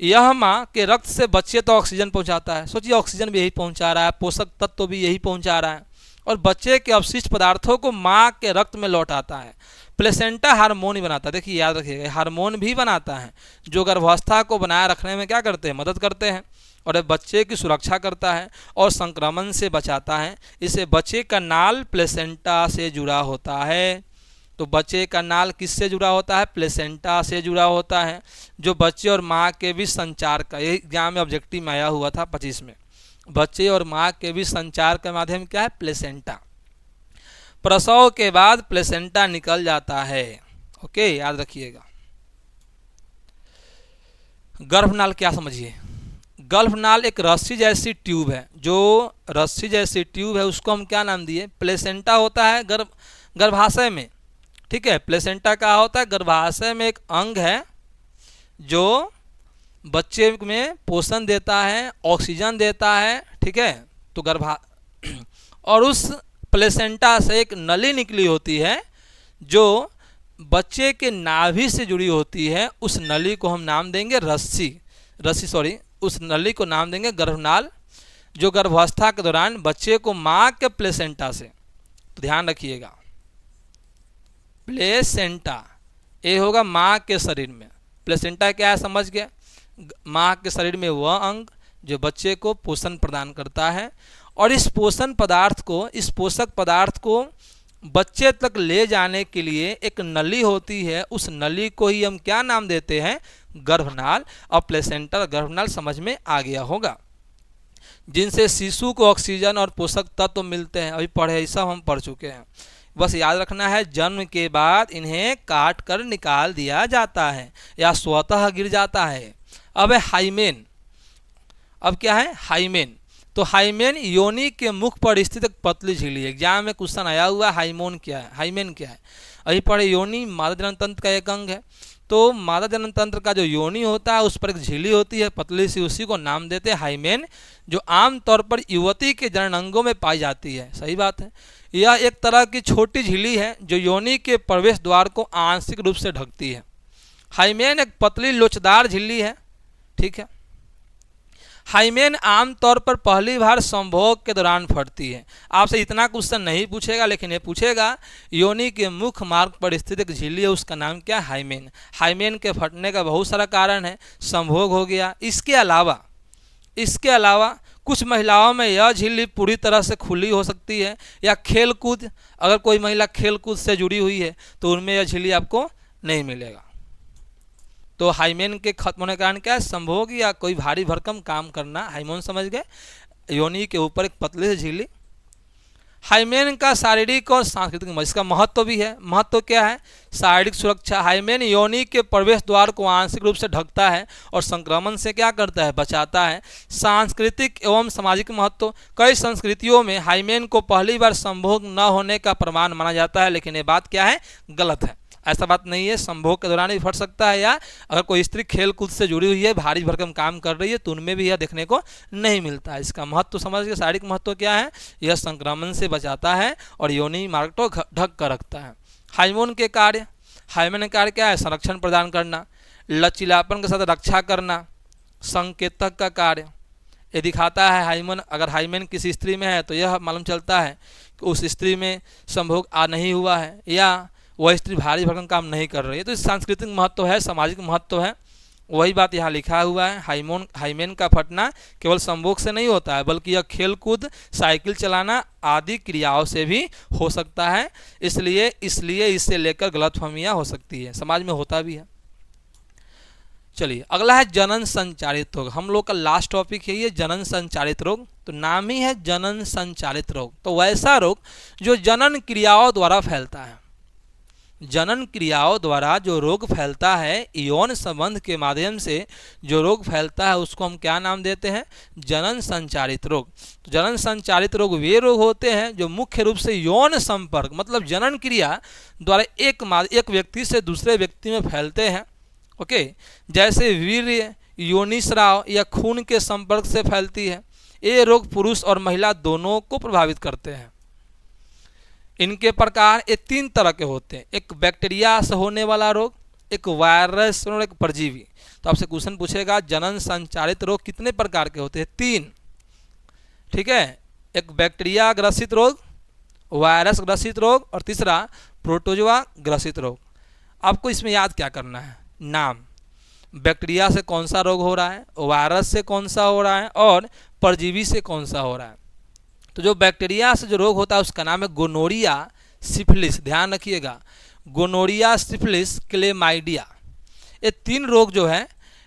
यह माँ के रक्त से बच्चे तो ऑक्सीजन पहुँचाता है, सोचिए ऑक्सीजन भी यही पहुँचा रहा है, पोषक तत्व भी यही पहुँचा रहा है, और बच्चे के अपशिष्ट पदार्थों को माँ के रक्त में लौटाता है। प्लेसेंटा हार्मोन भी बनाता है, देखिए याद रखिएगा, हार्मोन भी बनाता है जो गर्भावस्था को बनाए रखने में क्या करते हैं? मदद करते हैं, और बच्चे की सुरक्षा करता है और संक्रमण से बचाता है। इसे बच्चे का नाल प्लेसेंटा से जुड़ा होता है। तो बच्चे का नाल किससे जुड़ा होता है? प्लेसेंटा से जुड़ा होता है, जो बच्चे और माँ के बीच संचार का, यही एग्जाम में ऑब्जेक्टिव में आया हुआ था 25 में, बच्चे और माँ के बीच संचार का माध्यम क्या है? प्लेसेंटा। प्रसव के बाद प्लेसेंटा निकल जाता है। ओके, याद रखिएगा। गर्भनाल क्या समझिए? गर्भनाल एक रस्सी जैसी ट्यूब है, जो रस्सी जैसी ट्यूब है उसको हम क्या नाम दिए? प्लेसेंटा होता है गर्भाशय में, ठीक है। प्लेसेंटा क्या होता है? गर्भाशय में एक अंग है जो बच्चे में पोषण देता है, ऑक्सीजन देता है, ठीक है। तो और उस प्लेसेंटा से एक नली निकली होती है जो बच्चे के नाभि से जुड़ी होती है। उस नली को हम नाम देंगे उस नली को नाम देंगे गर्भनाल, जो गर्भावस्था के दौरान बच्चे को माँ के प्लेसेंटा से, तो ध्यान रखिएगा, प्लेसेंटा ये होगा माँ के शरीर में। प्लेसेंटा क्या है समझ गए? माँ के शरीर में वह अंग जो बच्चे को पोषण प्रदान करता है, और इस पोषक पदार्थ को बच्चे तक ले जाने के लिए एक नली होती है। उस नली को ही हम क्या नाम देते हैं? गर्भनाल। और प्लेसेंटा गर्भनाल समझ में आ गया होगा, जिनसे शिशु को ऑक्सीजन और पोषक तत्व मिलते हैं। अभी पढ़े, ये सब हम पढ़ चुके हैं, बस याद रखना है। जन्म के बाद इन्हें काट कर निकाल दिया जाता है या स्वतः गिर जाता है। अब है हाइमेन। अब क्या है? हाइमेन। तो हाइमेन योनि के मुख पर स्थित एक पतली झिल्ली। एग्जाम में क्वेश्चन आया हुआ, हाइमेन क्या है? हाइमेन क्या है? अभी पढ़े, योनि मादा जनन तंत्र का एक अंग है। तो मादा जनन तंत्र का जो योनि होता है उस पर एक झिल्ली होती है पतली सी, उसी को नाम देते हैं हाइमेन, जो आमतौर पर युवती के जनन अंगों में पाई जाती है। सही बात है। यह एक तरह की छोटी झिल्ली है जो योनि के प्रवेश द्वार को आंशिक रूप से ढकती है। हाइमेन एक पतली लोचदार झिल्ली है, ठीक है। हाइमेन आमतौर पर पहली बार संभोग के दौरान फटती है। आपसे इतना क्वेश्चन नहीं पूछेगा, लेकिन ये पूछेगा योनि के मुख्य मार्ग पर स्थित एक झिल्ली है, उसका नाम क्या है? हाइमेन। हाइमेन के फटने का बहुत सारा कारण है, संभोग हो गया। इसके अलावा कुछ महिलाओं में यह झिल्ली पूरी तरह से खुली हो सकती है, या खेलकूद, अगर कोई महिला खेलकूद से जुड़ी हुई है तो उनमें यह झिल्ली आपको नहीं मिलेगा। तो हाइमेन के खत्म होने का कारण क्या है? संभोग या कोई भारी भरकम काम करना। हाइमेन समझ गए? योनि के ऊपर एक पतली सी झिल्ली। हाइमेन का शारीरिक और सांस्कृतिक इसका महत्व भी है। महत्व क्या है? शारीरिक सुरक्षा। हाइमेन योनि के प्रवेश द्वार को आंशिक रूप से ढकता है और संक्रमण से क्या करता है? बचाता है। सांस्कृतिक एवं सामाजिक महत्व। कई संस्कृतियों में हाइमेन को पहली बार संभोग न होने का प्रमाण माना जाता है, लेकिन ये बात क्या है? गलत है। ऐसा बात नहीं है, संभोग के दौरान भी फट सकता है, या अगर कोई स्त्री खेल कूद से जुड़ी हुई है, भारी भरकम काम कर रही है, तो उनमें भी यह देखने को नहीं मिलता है। इसका महत्व समझ के, शारीरिक महत्व क्या है? यह संक्रमण से बचाता है और योनि मार्ग को ढक कर रखता है। हाइमेन के कार्य। हाइमेन का कार्य क्या है? संरक्षण प्रदान करना, लचीलापन के साथ रक्षा करना, संकेतक का कार्य। ये दिखाता है हाइमेन, अगर हाइमेन किसी स्त्री में है तो यह मालूम चलता है कि उस स्त्री में संभोग नहीं हुआ है, या वह स्त्री भारी भरकम काम नहीं कर रही है। तो इस सांस्कृतिक महत्व है, सामाजिक महत्व है। वही बात यहाँ लिखा हुआ है। हाइमेन का फटना केवल संभोग से नहीं होता है, बल्कि यह खेलकूद, साइकिल चलाना आदि क्रियाओं से भी हो सकता है। इसलिए इससे लेकर गलतफहमियाँ हो सकती है, समाज में होता भी है। चलिए अगला है जनन संचालित रोग। हम लोग का लास्ट टॉपिक है ये जनन संचालित रोग। तो नाम ही है जनन संचालित रोग। तो वैसा रोग जो जनन क्रियाओं द्वारा फैलता है, जनन क्रियाओं द्वारा जो रोग फैलता है, यौन संबंध के माध्यम से जो रोग फैलता है उसको हम क्या नाम देते हैं? जनन संचालित रोग। तो जनन संचालित रोग वे रोग होते हैं जो मुख्य रूप से यौन संपर्क मतलब जनन क्रिया द्वारा एक व्यक्ति से दूसरे व्यक्ति में फैलते हैं। ओके, जैसे वीर्य, योनिस्राव या खून के संपर्क से फैलती है। ये रोग पुरुष और महिला दोनों को प्रभावित करते हैं। इनके प्रकार ये 3 तरह के होते हैं, एक बैक्टीरिया से होने वाला रोग, एक वायरस और एक परजीवी। तो आपसे क्वेश्चन पूछेगा जनन संचालित रोग कितने प्रकार के होते हैं? 3। ठीक है, एक बैक्टीरिया ग्रसित रोग, वायरस ग्रसित रोग और तीसरा प्रोटोजोआ ग्रसित रोग। आपको इसमें याद क्या करना है? नाम, बैक्टीरिया से कौन सा रोग हो रहा है, वायरस से कौन सा हो रहा है और परजीवी से कौन सा हो रहा है। तो जो बैक्टीरिया से जो रोग होता है उसका नाम है गोनोरिया, सिफिलिस। ध्यान रखिएगा, गोनोरिया, सिफिलिस, क्लेमाइडिया। ये 3 रोग जो है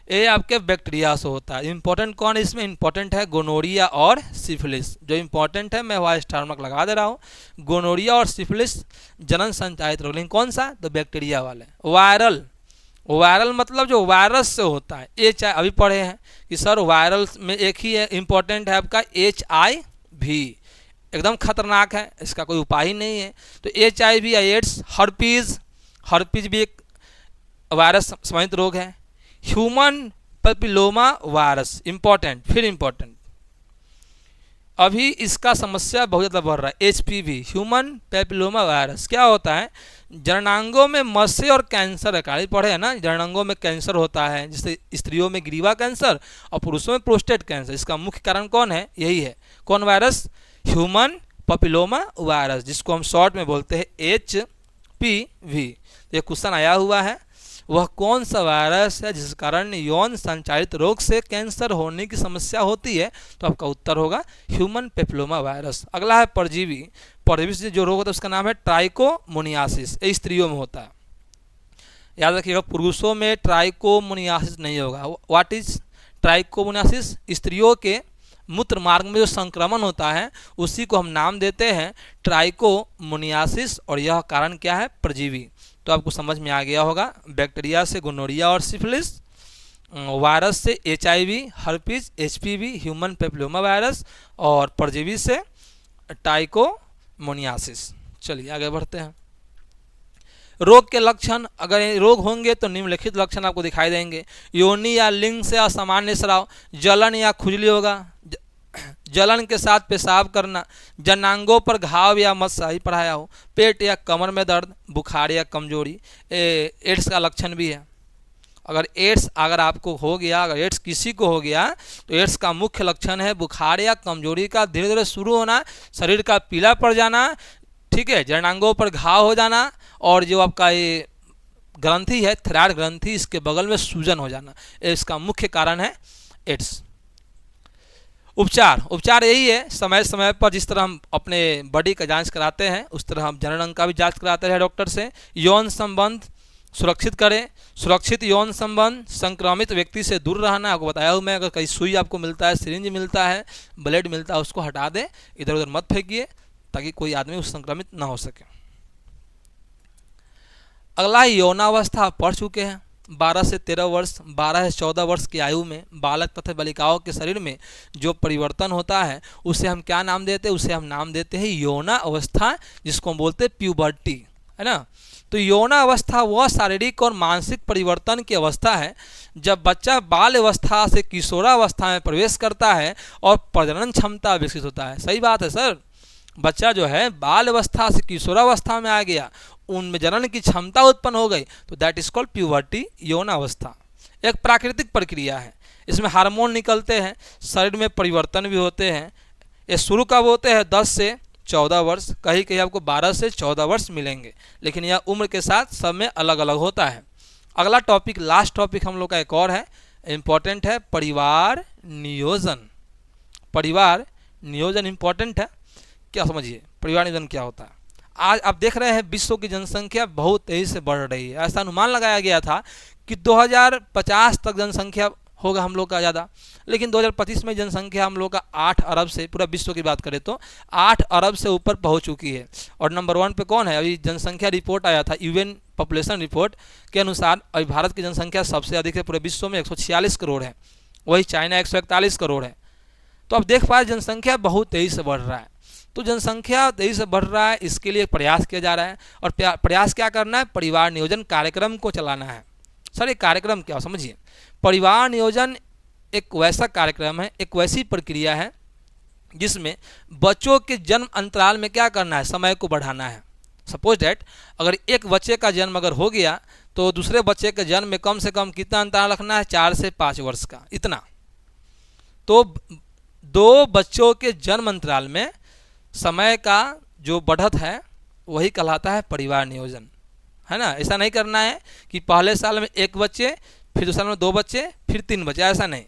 ये आपके बैक्टीरिया से होता है। इंपॉर्टेंट कौन है इसमें? इंपॉर्टेंट है गोनोरिया और सिफिलिस। जो इंपॉर्टेंट है मैं वहाँ स्टार मार्क लगा दे रहा हूँ। गोनोरिया और सिफिलिस जनन संचालित रोग। लेकिन कौन सा? तो बैक्टीरिया वाले। वायरल, वायरल मतलब जो वायरस से होता है। अभी पढ़े हैं कि सर वायरल में एक ही है इंपॉर्टेंट है आपका HIV, एकदम खतरनाक है, इसका कोई उपाय ही नहीं है। तो HIV या एड्स, हर्पीज भी एक वायरस संबंधित रोग है। ह्यूमन पैपिलोमा वायरस इंपॉर्टेंट, फिर इंपॉर्टेंट, अभी इसका समस्या बहुत ज़्यादा बढ़ रहा है। HPV, ह्यूमन पैपिलोमा वायरस क्या होता है? जननांगों में मस्से और कैंसर है। काली पढ़े है ना, जननांगों में कैंसर होता है, जैसे स्त्रियों में ग्रीवा कैंसर और पुरुषों में प्रोस्टेट कैंसर। इसका मुख्य कारण कौन है? यही है। कौन वायरस? ह्यूमन पैपिलोमा वायरस, जिसको हम शॉर्ट में बोलते हैं HPV। ये क्वेश्चन आया हुआ है, वह कौन सा वायरस है जिस कारण यौन संचालित रोग से कैंसर होने की समस्या होती है? तो आपका उत्तर होगा ह्यूमन पैपिलोमा वायरस। अगला है परजीवी। परजीवी से जो रोग होता है उसका नाम है ट्राइकोमोनियासिस। ये स्त्रियों में होता है। याद रखिएगा, पुरुषों में ट्राइकोमोनियासिस नहीं होगा। What is trichomoniasis? स्त्रियों के मूत्र मार्ग में जो संक्रमण होता है उसी को हम नाम देते हैं ट्राइकोमोनियासिस। और यह कारण क्या है? परजीवी। तो आपको समझ में आ गया होगा, बैक्टीरिया से गोनोरिया और सिफिलिस, वायरस से HIV, herpes, HPV, human papilloma virus और परजीवी से ट्राइकोमोनियासिस। चलिए आगे बढ़ते हैं। रोग के लक्षण, अगर रोग होंगे तो निम्नलिखित लक्षण आपको दिखाई देंगे। योनि या लिंग से असामान्य स्राव, जलन या खुजली होगा, जलन के साथ पेशाब करना, जननांगों पर घाव या मस्साई पढ़ाया हो, पेट या कमर में दर्द, बुखार या कमजोरी। एड्स का लक्षण भी है। अगर आपको हो गया, अगर एड्स किसी को हो गया तो एड्स का मुख्य लक्षण है बुखार या कमजोरी का धीरे धीरे शुरू होना, शरीर का पीला पड़ जाना, ठीक है, जननांगों पर घाव हो जाना और जो आपका ये ग्रंथि है थायराइड ग्रंथि, इसके बगल में सूजन हो जाना। इसका मुख्य कारण है एड्स। उपचार यही है, समय समय पर जिस तरह हम अपने बॉडी का जांच कराते हैं उस तरह हम जनन अंग का भी जांच कराते हैं डॉक्टर से। यौन संबंध सुरक्षित करें, सुरक्षित यौन संबंध, संक्रमित व्यक्ति से दूर रहना। आपको बताया हूँ मैं, अगर कहीं सुई आपको मिलता है, सिरिंज मिलता है, ब्लेड मिलता है, उसको हटा दें, इधर उधर मत फेंकिए ताकि कोई आदमी उस संक्रमित ना हो सके। अगला यौनावस्था पढ़ चुके हैं। 12 से 13 वर्ष, 12 से 14 वर्ष की आयु में बालक तथा बालिकाओं के शरीर में जो परिवर्तन होता है उसे हम क्या नाम देते हैं? उसे हम नाम देते हैं यौना अवस्था, जिसको हम बोलते हैं प्यूबर्टी, है ना। तो यौना अवस्था वह शारीरिक और मानसिक परिवर्तन की अवस्था है जब बच्चा बाल अवस्था से किशोरावस्था में प्रवेश करता है और प्रजनन क्षमता विकसित होता है। सही बात है सर, बच्चा जो है बाल अवस्था से किशोरावस्था में आ गया, उनमें जनन की क्षमता उत्पन्न हो गई, तो दैट इज कॉल्ड प्यूबर्टी, यौनावस्था। एक प्राकृतिक प्रक्रिया है, इसमें हार्मोन निकलते हैं, शरीर में परिवर्तन भी होते हैं। ये शुरू कब होते हैं? 10 से 14 वर्ष, कहीं कहीं आपको 12 से 14 वर्ष मिलेंगे, लेकिन यह उम्र के साथ सब में अलग अलग होता है। अगला टॉपिक, लास्ट टॉपिक हम लोग का एक और है, इम्पॉर्टेंट है, परिवार नियोजन। परिवार नियोजन इम्पॉर्टेंट है, क्या समझिए परिवार नियोजन क्या होता है। आज आप देख रहे हैं विश्व की जनसंख्या बहुत तेजी से बढ़ रही है। ऐसा अनुमान लगाया गया था कि 2050 तक जनसंख्या होगा हम लोग का ज़्यादा, लेकिन 2025 में जनसंख्या हम लोग का 8 अरब से, पूरा विश्व की बात करें तो 8 अरब से ऊपर पहुंच चुकी है। और नंबर 1 पे कौन है? अभी जनसंख्या रिपोर्ट आया था, यूएन पॉपुलेशन रिपोर्ट के अनुसार अभी भारत की जनसंख्या सबसे अधिक है पूरे विश्व में, 146 करोड़ है। वही चाइना 141 करोड़ है। तो अब देख पाए जनसंख्या बहुत तेज़ी से बढ़ रहा है। तो जनसंख्या तेज़ी से बढ़ रहा है, इसके लिए प्रयास किया जा रहा है। और प्रयास क्या करना है? परिवार नियोजन कार्यक्रम को चलाना है। सर ये कार्यक्रम क्या हो, समझिए। परिवार नियोजन एक वैसा कार्यक्रम है, एक वैसी प्रक्रिया है जिसमें बच्चों के जन्म अंतराल में क्या करना है? समय को बढ़ाना है। सपोज डैट अगर एक बच्चे का जन्म अगर हो गया तो दूसरे बच्चे के जन्म में कम से कम कितना अंतराल रखना है? 4 से 5 वर्ष का, इतना। तो 2 बच्चों के जन्म अंतराल में समय का जो बढ़त है वही कहलाता है परिवार नियोजन, है ना। ऐसा नहीं करना है कि पहले साल में 1 बच्चे, फिर दूसरे साल में 2 बच्चे, फिर 3 बच्चे, ऐसा नहीं।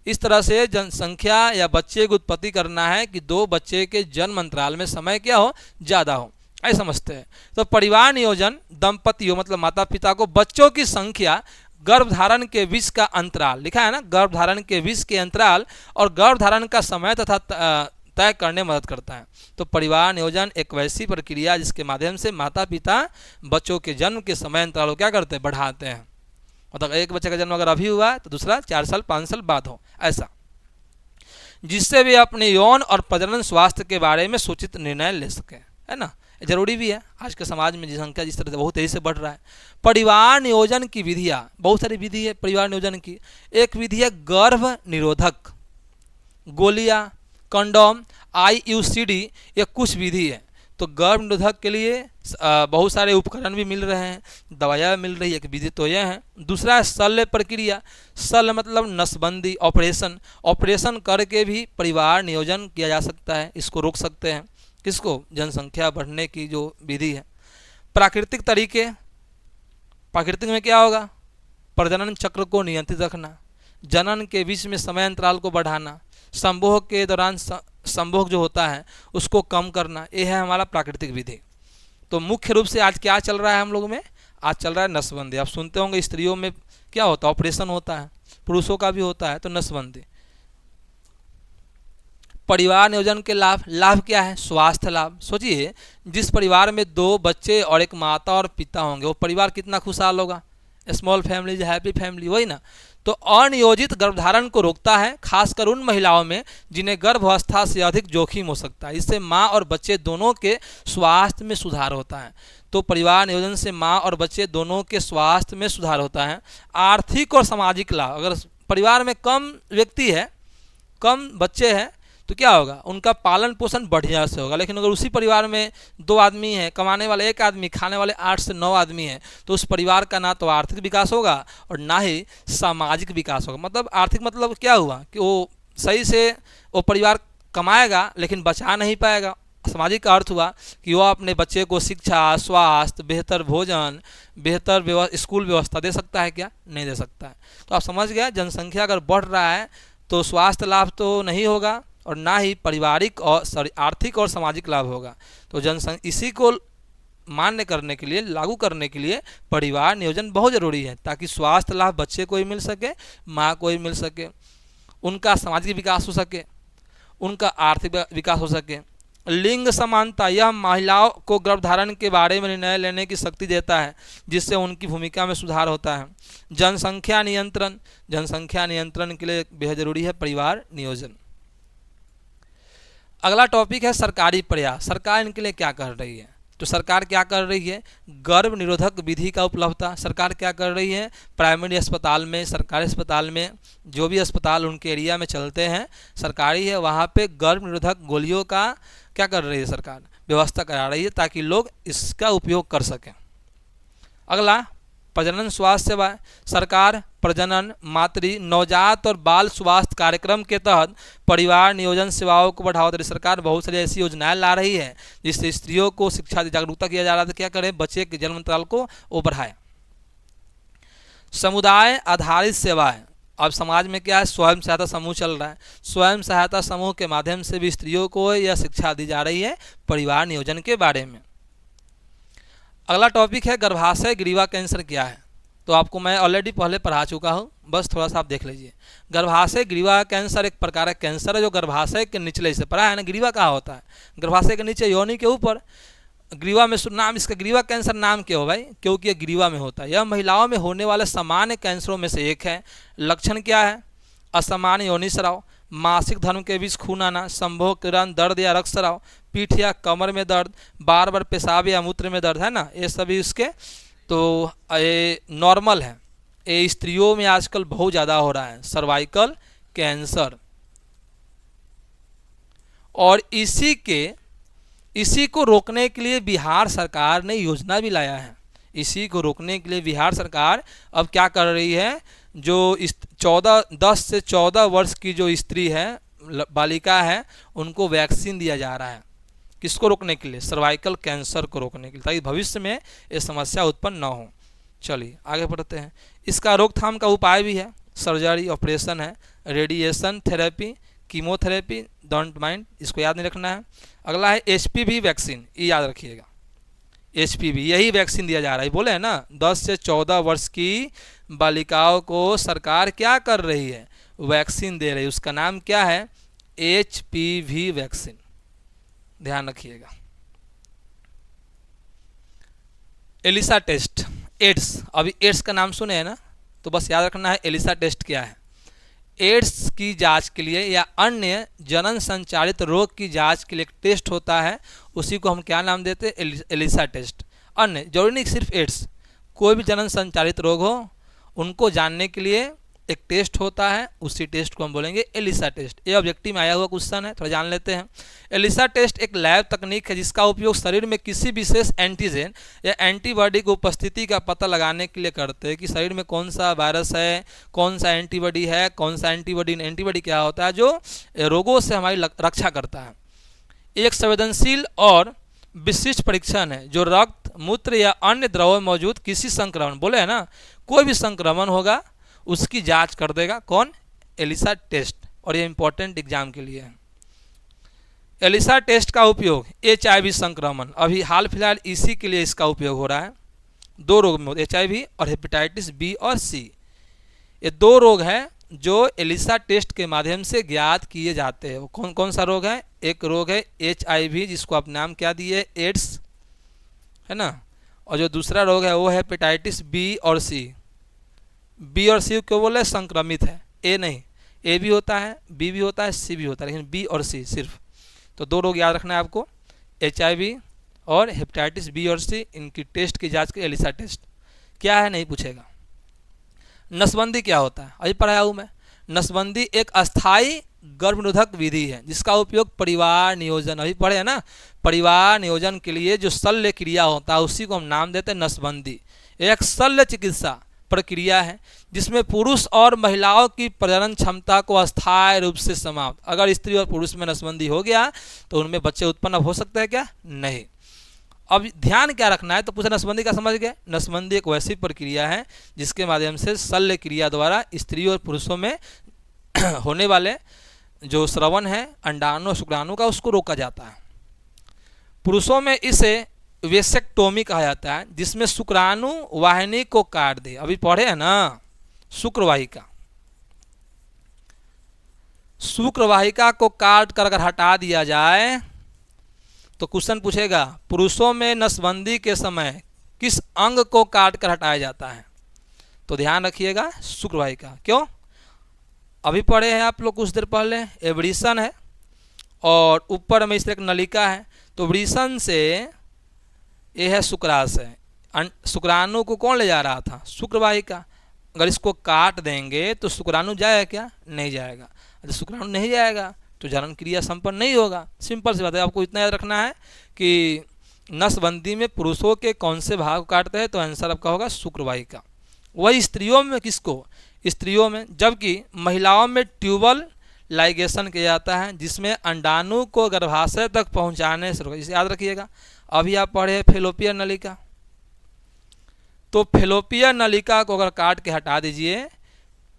इस तरह से जनसंख्या या बच्चे की उत्पत्ति करना है कि 2 बच्चे के जन्म अंतराल में समय क्या हो? ज़्यादा हो, ऐसा समझते हैं। तो परिवार नियोजन दंपतियों मतलब माता पिता को बच्चों की संख्या, गर्भधारण के बीच का अंतराल, लिखा है ना, गर्भधारण के बीच के अंतराल और गर्भधारण का समय तथा तय करने में मदद करता है। तो परिवार नियोजन एक वैसी प्रक्रिया जिसके माध्यम से माता पिता बच्चों के जन्म के समय अंतराल को क्या करते हैं? बढ़ाते हैं। मतलब एक बच्चे का जन्म अगर अभी हुआ है तो दूसरा 4 साल 5 साल बाद हो, ऐसा, जिससे वे अपने यौन और प्रजनन स्वास्थ्य के बारे में सूचित निर्णय ले सकें, है ना। जरूरी भी है, आज के समाज में जनसंख्या जिस तरह से बहुत तेजी से बढ़ रहा है। परिवार नियोजन की विधियाँ, बहुत सारी विधि है परिवार नियोजन की। एक विधि है गर्भ निरोधक, गोलियाँ, कंडोम, IUCD, ये कुछ विधि है। तो गर्भ निरोधक के लिए बहुत सारे उपकरण भी मिल रहे हैं, दवाइयाँ मिल रही है, एक विधि तो यह है। दूसरा है शल्य प्रक्रिया। शल्य मतलब नसबंदी, ऑपरेशन करके भी परिवार नियोजन किया जा सकता है, इसको रोक सकते हैं। किसको? जनसंख्या बढ़ने की जो विधि है। प्राकृतिक तरीके, प्राकृतिक में क्या होगा? प्रजनन चक्र को नियंत्रित रखना, जनन के बीच में समय अंतराल को बढ़ाना, संभोग के दौरान संभोग जो होता है उसको कम करना, ये है हमारा प्राकृतिक विधि। तो मुख्य रूप से आज क्या चल रहा है हम लोग में? आज चल रहा है नसबंदी। आप सुनते होंगे स्त्रियों में क्या होता है? ऑपरेशन होता है, पुरुषों का भी होता है, तो नसबंदी। परिवार नियोजन के लाभ क्या है? स्वास्थ्य लाभ। सोचिए जिस परिवार में 2 बच्चे और एक माता और पिता होंगे वो परिवार कितना खुशहाल होगा। स्मॉल फैमिली, हैप्पी फैमिली, वही ना। तो अनियोजित गर्भधारण को रोकता है, खासकर उन महिलाओं में जिन्हें गर्भावस्था से अधिक जोखिम हो सकता है। इससे माँ और बच्चे दोनों के स्वास्थ्य में सुधार होता है। तो परिवार नियोजन से माँ और बच्चे दोनों के स्वास्थ्य में सुधार होता है। आर्थिक और सामाजिक लाभ, अगर परिवार में कम व्यक्ति है, कम बच्चे हैं, तो क्या होगा? उनका पालन पोषण बढ़िया से होगा। लेकिन अगर उसी परिवार में 2 आदमी हैं, कमाने वाले 1 आदमी, खाने वाले 8 से 9 आदमी हैं, तो उस परिवार का ना तो आर्थिक विकास होगा और ना ही सामाजिक विकास होगा। मतलब आर्थिक मतलब क्या हुआ कि वो सही से वो परिवार कमाएगा लेकिन बचा नहीं पाएगा। सामाजिक का अर्थ हुआ कि वो अपने बच्चे को शिक्षा, स्वास्थ्य, बेहतर भोजन, बेहतर स्कूल व्यवस्था दे सकता है क्या? नहीं दे सकता है। तो आप समझ गए, जनसंख्या अगर बढ़ रहा है तो स्वास्थ्य लाभ तो नहीं होगा और ना ही पारिवारिक और आर्थिक और सामाजिक लाभ होगा। तो इसी को मान्य करने के लिए, लागू करने के लिए परिवार नियोजन बहुत ज़रूरी है, ताकि स्वास्थ्य लाभ बच्चे को ही मिल सके, माँ को ही मिल सके, उनका सामाजिक विकास हो सके, उनका आर्थिक विकास हो सके। लिंग समानता, यह महिलाओं को गर्भधारण के बारे में निर्णय लेने की शक्ति देता है, जिससे उनकी भूमिका में सुधार होता है। जनसंख्या नियंत्रण, जनसंख्या नियंत्रण के लिए बेहद जरूरी है परिवार नियोजन। अगला टॉपिक है सरकारी प्रयास। सरकार इनके लिए क्या कर रही है? तो सरकार क्या कर रही है? गर्भ निरोधक विधि का उपलब्धता। सरकार क्या कर रही है? प्राइमरी अस्पताल में, सरकारी अस्पताल में, जो भी अस्पताल उनके एरिया में चलते हैं सरकारी है, वहाँ पे गर्भ निरोधक गोलियों का क्या कर रही है? सरकार व्यवस्था करा रही है ताकि लोग इसका उपयोग कर सकें। अगला प्रजनन स्वास्थ्य सेवा। सरकार प्रजनन, मातृ, नवजात और बाल स्वास्थ्य कार्यक्रम के तहत परिवार नियोजन सेवाओं को बढ़ावा दे रही। सरकार बहुत सारी ऐसी योजनाएं ला रही है जिससे स्त्रियों को शिक्षा जागरूकता किया जा रहा है। क्या करें? बच्चे के जन्म अंतराल को वो बढ़ाए। समुदाय आधारित सेवाएं। अब समाज में क्या है? स्वयं सहायता समूह चल रहा है। स्वयं सहायता समूह के माध्यम से भी स्त्रियों को यह शिक्षा दी जा रही है परिवार नियोजन के बारे में। अगला टॉपिक है गर्भाशय ग्रीवा कैंसर क्या है। तो आपको मैं ऑलरेडी पहले पढ़ा चुका हूँ, बस थोड़ा सा आप देख लीजिए। गर्भाशय ग्रीवा कैंसर एक प्रकार का कैंसर है जो गर्भाशय के निचले हिस्से, पढ़ा है ना, ग्रीवा कहाँ होता है, गर्भाशय के नीचे, योनि के ऊपर। ग्रीवा में नाम इसका ग्रीवा कैंसर नाम क्यों हो भाई, क्योंकि ये ग्रीवा में होता है। यह महिलाओं में होने वाले सामान्य कैंसरों में से एक है। लक्षण क्या है, असामान्य योनि स्राव, मासिक धर्म के बीच खून आना, संभोग के दौरान दर्द या रक्तस्राव, पीठ या कमर में दर्द, बार बार पेशाब या मूत्र में दर्द, है ना, ये सभी इसके तो ये नॉर्मल है। ये स्त्रियों में आजकल बहुत ज़्यादा हो रहा है सर्वाइकल कैंसर। और इसी को रोकने के लिए बिहार सरकार ने योजना भी लाया है। इसी को रोकने के लिए बिहार सरकार अब क्या कर रही है, जो 10 से 14 वर्ष की जो स्त्री है, बालिका है, उनको वैक्सीन दिया जा रहा है। किसको रोकने के लिए, सर्वाइकल कैंसर को रोकने के लिए, ताकि भविष्य में ये समस्या उत्पन्न न हो। चलिए आगे बढ़ते हैं। इसका रोकथाम का उपाय भी है, सर्जरी, ऑपरेशन है, radiation therapy, chemotherapy, don't mind, इसको याद नहीं रखना है। अगला है HPV वैक्सीन, ये याद रखिएगा, HPV यही वैक्सीन दिया जा रहा है। बोले है ना 10 से 14 वर्ष की बालिकाओं को सरकार क्या कर रही है, वैक्सीन दे रही है। उसका नाम क्या है, HPV वैक्सीन, ध्यान रखिएगा। एलिसा टेस्ट, एड्स, अभी एड्स का नाम सुने हैं ना, तो बस याद रखना है एलिसा टेस्ट क्या है। एड्स की जांच के लिए या अन्य जनन संचालित रोग की जांच के लिए एक टेस्ट होता है, उसी को हम क्या नाम देते हैं, एलिसा टेस्ट। अन्य जरूरी नहीं सिर्फ एड्स, कोई भी जनन संचालित रोग हो उनको जानने के लिए एक टेस्ट होता है, उसी टेस्ट को हम बोलेंगे एलिसा टेस्ट। ये ऑब्जेक्टिव में आया हुआ क्वेश्चन है, थोड़ा जान लेते हैं। एलिसा टेस्ट एक लैब तकनीक है जिसका उपयोग शरीर में किसी विशेष एंटीजन या एंटीबॉडी की उपस्थिति का पता लगाने के लिए करते हैं कि शरीर में कौन सा वायरस है, कौन सा एंटीबॉडी है, कौन सा एंटीबॉडी क्या होता है जो रोगों से हमारी रक्षा करता है। एक संवेदनशील और विशिष्ट परीक्षण है जो रक्त, मूत्र या अन्य द्रव में मौजूद किसी संक्रमण, बोले है ना, कोई भी संक्रमण होगा उसकी जांच कर देगा, कौन, एलिसा टेस्ट। और ये इंपॉर्टेंट एग्जाम के लिए है। एलिसा टेस्ट का उपयोग HIV संक्रमण, अभी हाल फिलहाल इसी के लिए इसका उपयोग हो रहा है। 2 रोग में, HIV और हेपेटाइटिस B और C, ये 2 रोग हैं जो एलिसा टेस्ट के माध्यम से ज्ञात किए जाते हैं। वो कौन कौन सा रोग है, एक रोग है HIV जिसको आप नाम क्या दिए, एड्स, है ना, और जो दूसरा रोग है वो है हेपेटाइटिस B और C। B और C क्यों बोले, संक्रमित है, A नहीं, A भी होता है, B भी होता है, C भी होता है, लेकिन B और C सिर्फ। तो 2 रोग याद रखना है आपको, HIV और हेपेटाइटिस B और C, इनकी टेस्ट की जांच के एलिसा टेस्ट क्या है नहीं पूछेगा। नसबंदी क्या होता है, अभी पढ़ाया हूँ मैं। नसबंदी एक अस्थायी गर्भनिरोधक विधि है जिसका उपयोग परिवार नियोजन, अभी पढ़े है ना, परिवार नियोजन के लिए जो शल्य क्रिया होता है उसी को हम नाम देते हैं नसबंदी। एक शल्य चिकित्सा प्रक्रिया है जिसमें पुरुष और महिलाओं की प्रजनन क्षमता को अस्थायी रूप से समाप्त, अगर स्त्री और पुरुष में नसबंदी हो गया तो उनमें बच्चे उत्पन्न हो सकते हैं क्या, नहीं। अब ध्यान क्या रखना है, तो पूछा नसबंदी का समझ गए। नसबंदी एक वैसी प्रक्रिया है जिसके माध्यम से शल्य क्रिया द्वारा स्त्री और पुरुषों में होने वाले जो स्रवण है अंडाणु और शुक्राणु का, उसको रोका जाता है। पुरुषों में इसे वेसेक्टोमी कहा जाता है जिसमें शुक्राणु वाहिनी को काट दे, अभी पढ़े है ना, शुक्रवाहिका, शुक्रवाहिका को काट कर अगर हटा दिया जाए तो क्वेश्चन पूछेगा पुरुषों में नसबंदी के समय किस अंग को काट कर हटाया जाता है, तो ध्यान रखिएगा शुक्रवाहिका। क्यों, अभी पढ़े हैं आप लोग कुछ देर पहले, एवरीसन है और ऊपर में इस तरह एक नलिका है, तो वृषण से ये है शुक्राशय, शुक्राणु को कौन ले जा रहा था, शुक्रवाहिका। अगर इसको काट देंगे तो शुक्राणु जाएगा क्या, नहीं जाएगा। यदि शुक्राणु नहीं जाएगा तो जनन क्रिया संपन्न नहीं होगा। सिंपल सी बात है, आपको इतना याद रखना है कि नसबंदी में पुरुषों के कौन से भाग को काटते हैं, तो आंसर आपका होगा शुक्रवाहिका। वही स्त्रियों में किसको, स्त्रियों में, जबकि महिलाओं में ट्यूबल लाइगेशन किया जाता है जिसमें अंडाणु को गर्भाशय तक पहुंचाने से, इसे याद रखिएगा। अभी आप पढ़े फेलोपियन नलिका, तो फेलोपियन नलिका को अगर काट के हटा दीजिए,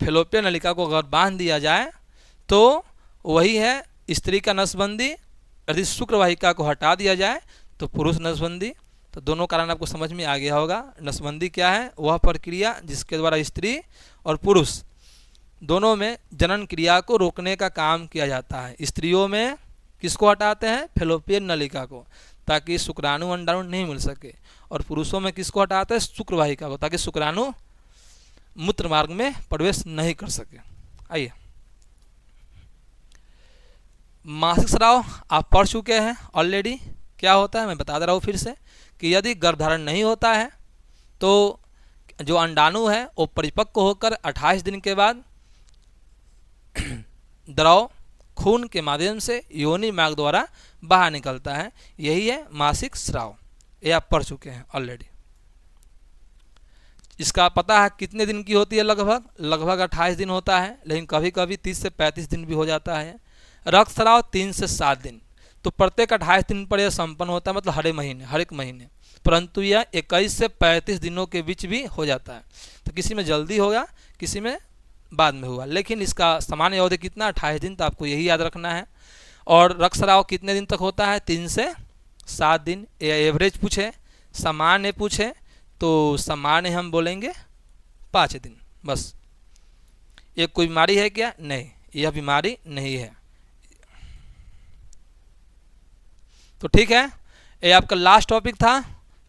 फेलोपियन नलिका को अगर बांध दिया जाए तो वही है स्त्री का नसबंदी। यदि शुक्रवाहिका को हटा दिया जाए तो पुरुष नसबंदी। तो दोनों कारण आपको समझ में आ गया होगा। नसबंदी क्या है? वह प्रक्रिया जिसके द्वारा स्त्री और पुरुष दोनों में जनन क्रिया को रोकने का काम किया जाता है। स्त्रियों में किसको हटाते हैं? फेलोपियन नलिका को, ताकि शुक्राणु अंडाणु नहीं मिल सके, और पुरुषों में किसको हटाते हैं? शुक्रवाहिका को, ताकि शुक्राणु मूत्र मार्ग में प्रवेश नहीं कर सके। आइए, मासिक स्राव आप पढ़ चुके हैं ऑलरेडी। क्या होता है मैं बता दे रहा हूँ फिर से, कि यदि गर्भधारण नहीं होता है तो जो अंडाणु है वो परिपक्व होकर 28 दिन के बाद द्रव खून के माध्यम से योनि मार्ग द्वारा बाहर निकलता है। यही है मासिक स्राव। ये आप पढ़ चुके हैं ऑलरेडी। इसका पता है कितने दिन की होती है? लगभग 28 दिन होता है, लेकिन कभी कभी 30 से 35 दिन भी हो जाता है। रक्तस्राव 3 से 7 दिन, तो प्रत्येक 28 दिन पर यह संपन्न होता है, मतलब हर एक महीने, परंतु यह 21 से 35 दिनों के बीच भी हो जाता है। तो किसी में जल्दी होगा, किसी में बाद में हुआ, लेकिन इसका सामान्य अवधि कितना? 28 दिन। तो आपको यही याद रखना है। और रक्तस्राव कितने दिन तक होता है? 3 से 7 दिन। एवरेज पूछे, सामान्य पूछे तो सामान्य हम बोलेंगे 5 दिन बस। ये कोई बीमारी है क्या? नहीं, यह बीमारी नहीं है। तो ठीक है, ये आपका लास्ट टॉपिक था।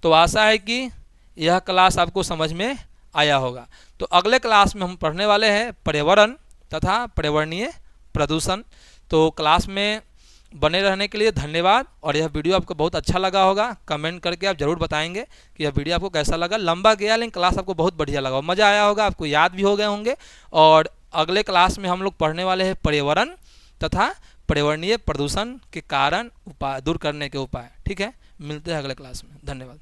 तो आशा है कि यह क्लास आपको समझ में आया होगा। तो अगले क्लास में हम पढ़ने वाले हैं पर्यावरण तथा पर्यावरणीय प्रदूषण। तो क्लास में बने रहने के लिए धन्यवाद। और यह वीडियो आपको बहुत अच्छा लगा होगा, कमेंट करके आप ज़रूर बताएंगे कि यह वीडियो आपको कैसा लगा। लंबा गया लेकिन क्लास आपको बहुत बढ़िया लगा, मज़ा आया होगा, आपको याद भी हो गए होंगे। और अगले क्लास में हम लोग पढ़ने वाले हैं पर्यावरण तथा पर्यावरणीय प्रदूषण के कारण उपाय दूर करने के उपाय। ठीक है, मिलते हैं अगले क्लास में। धन्यवाद।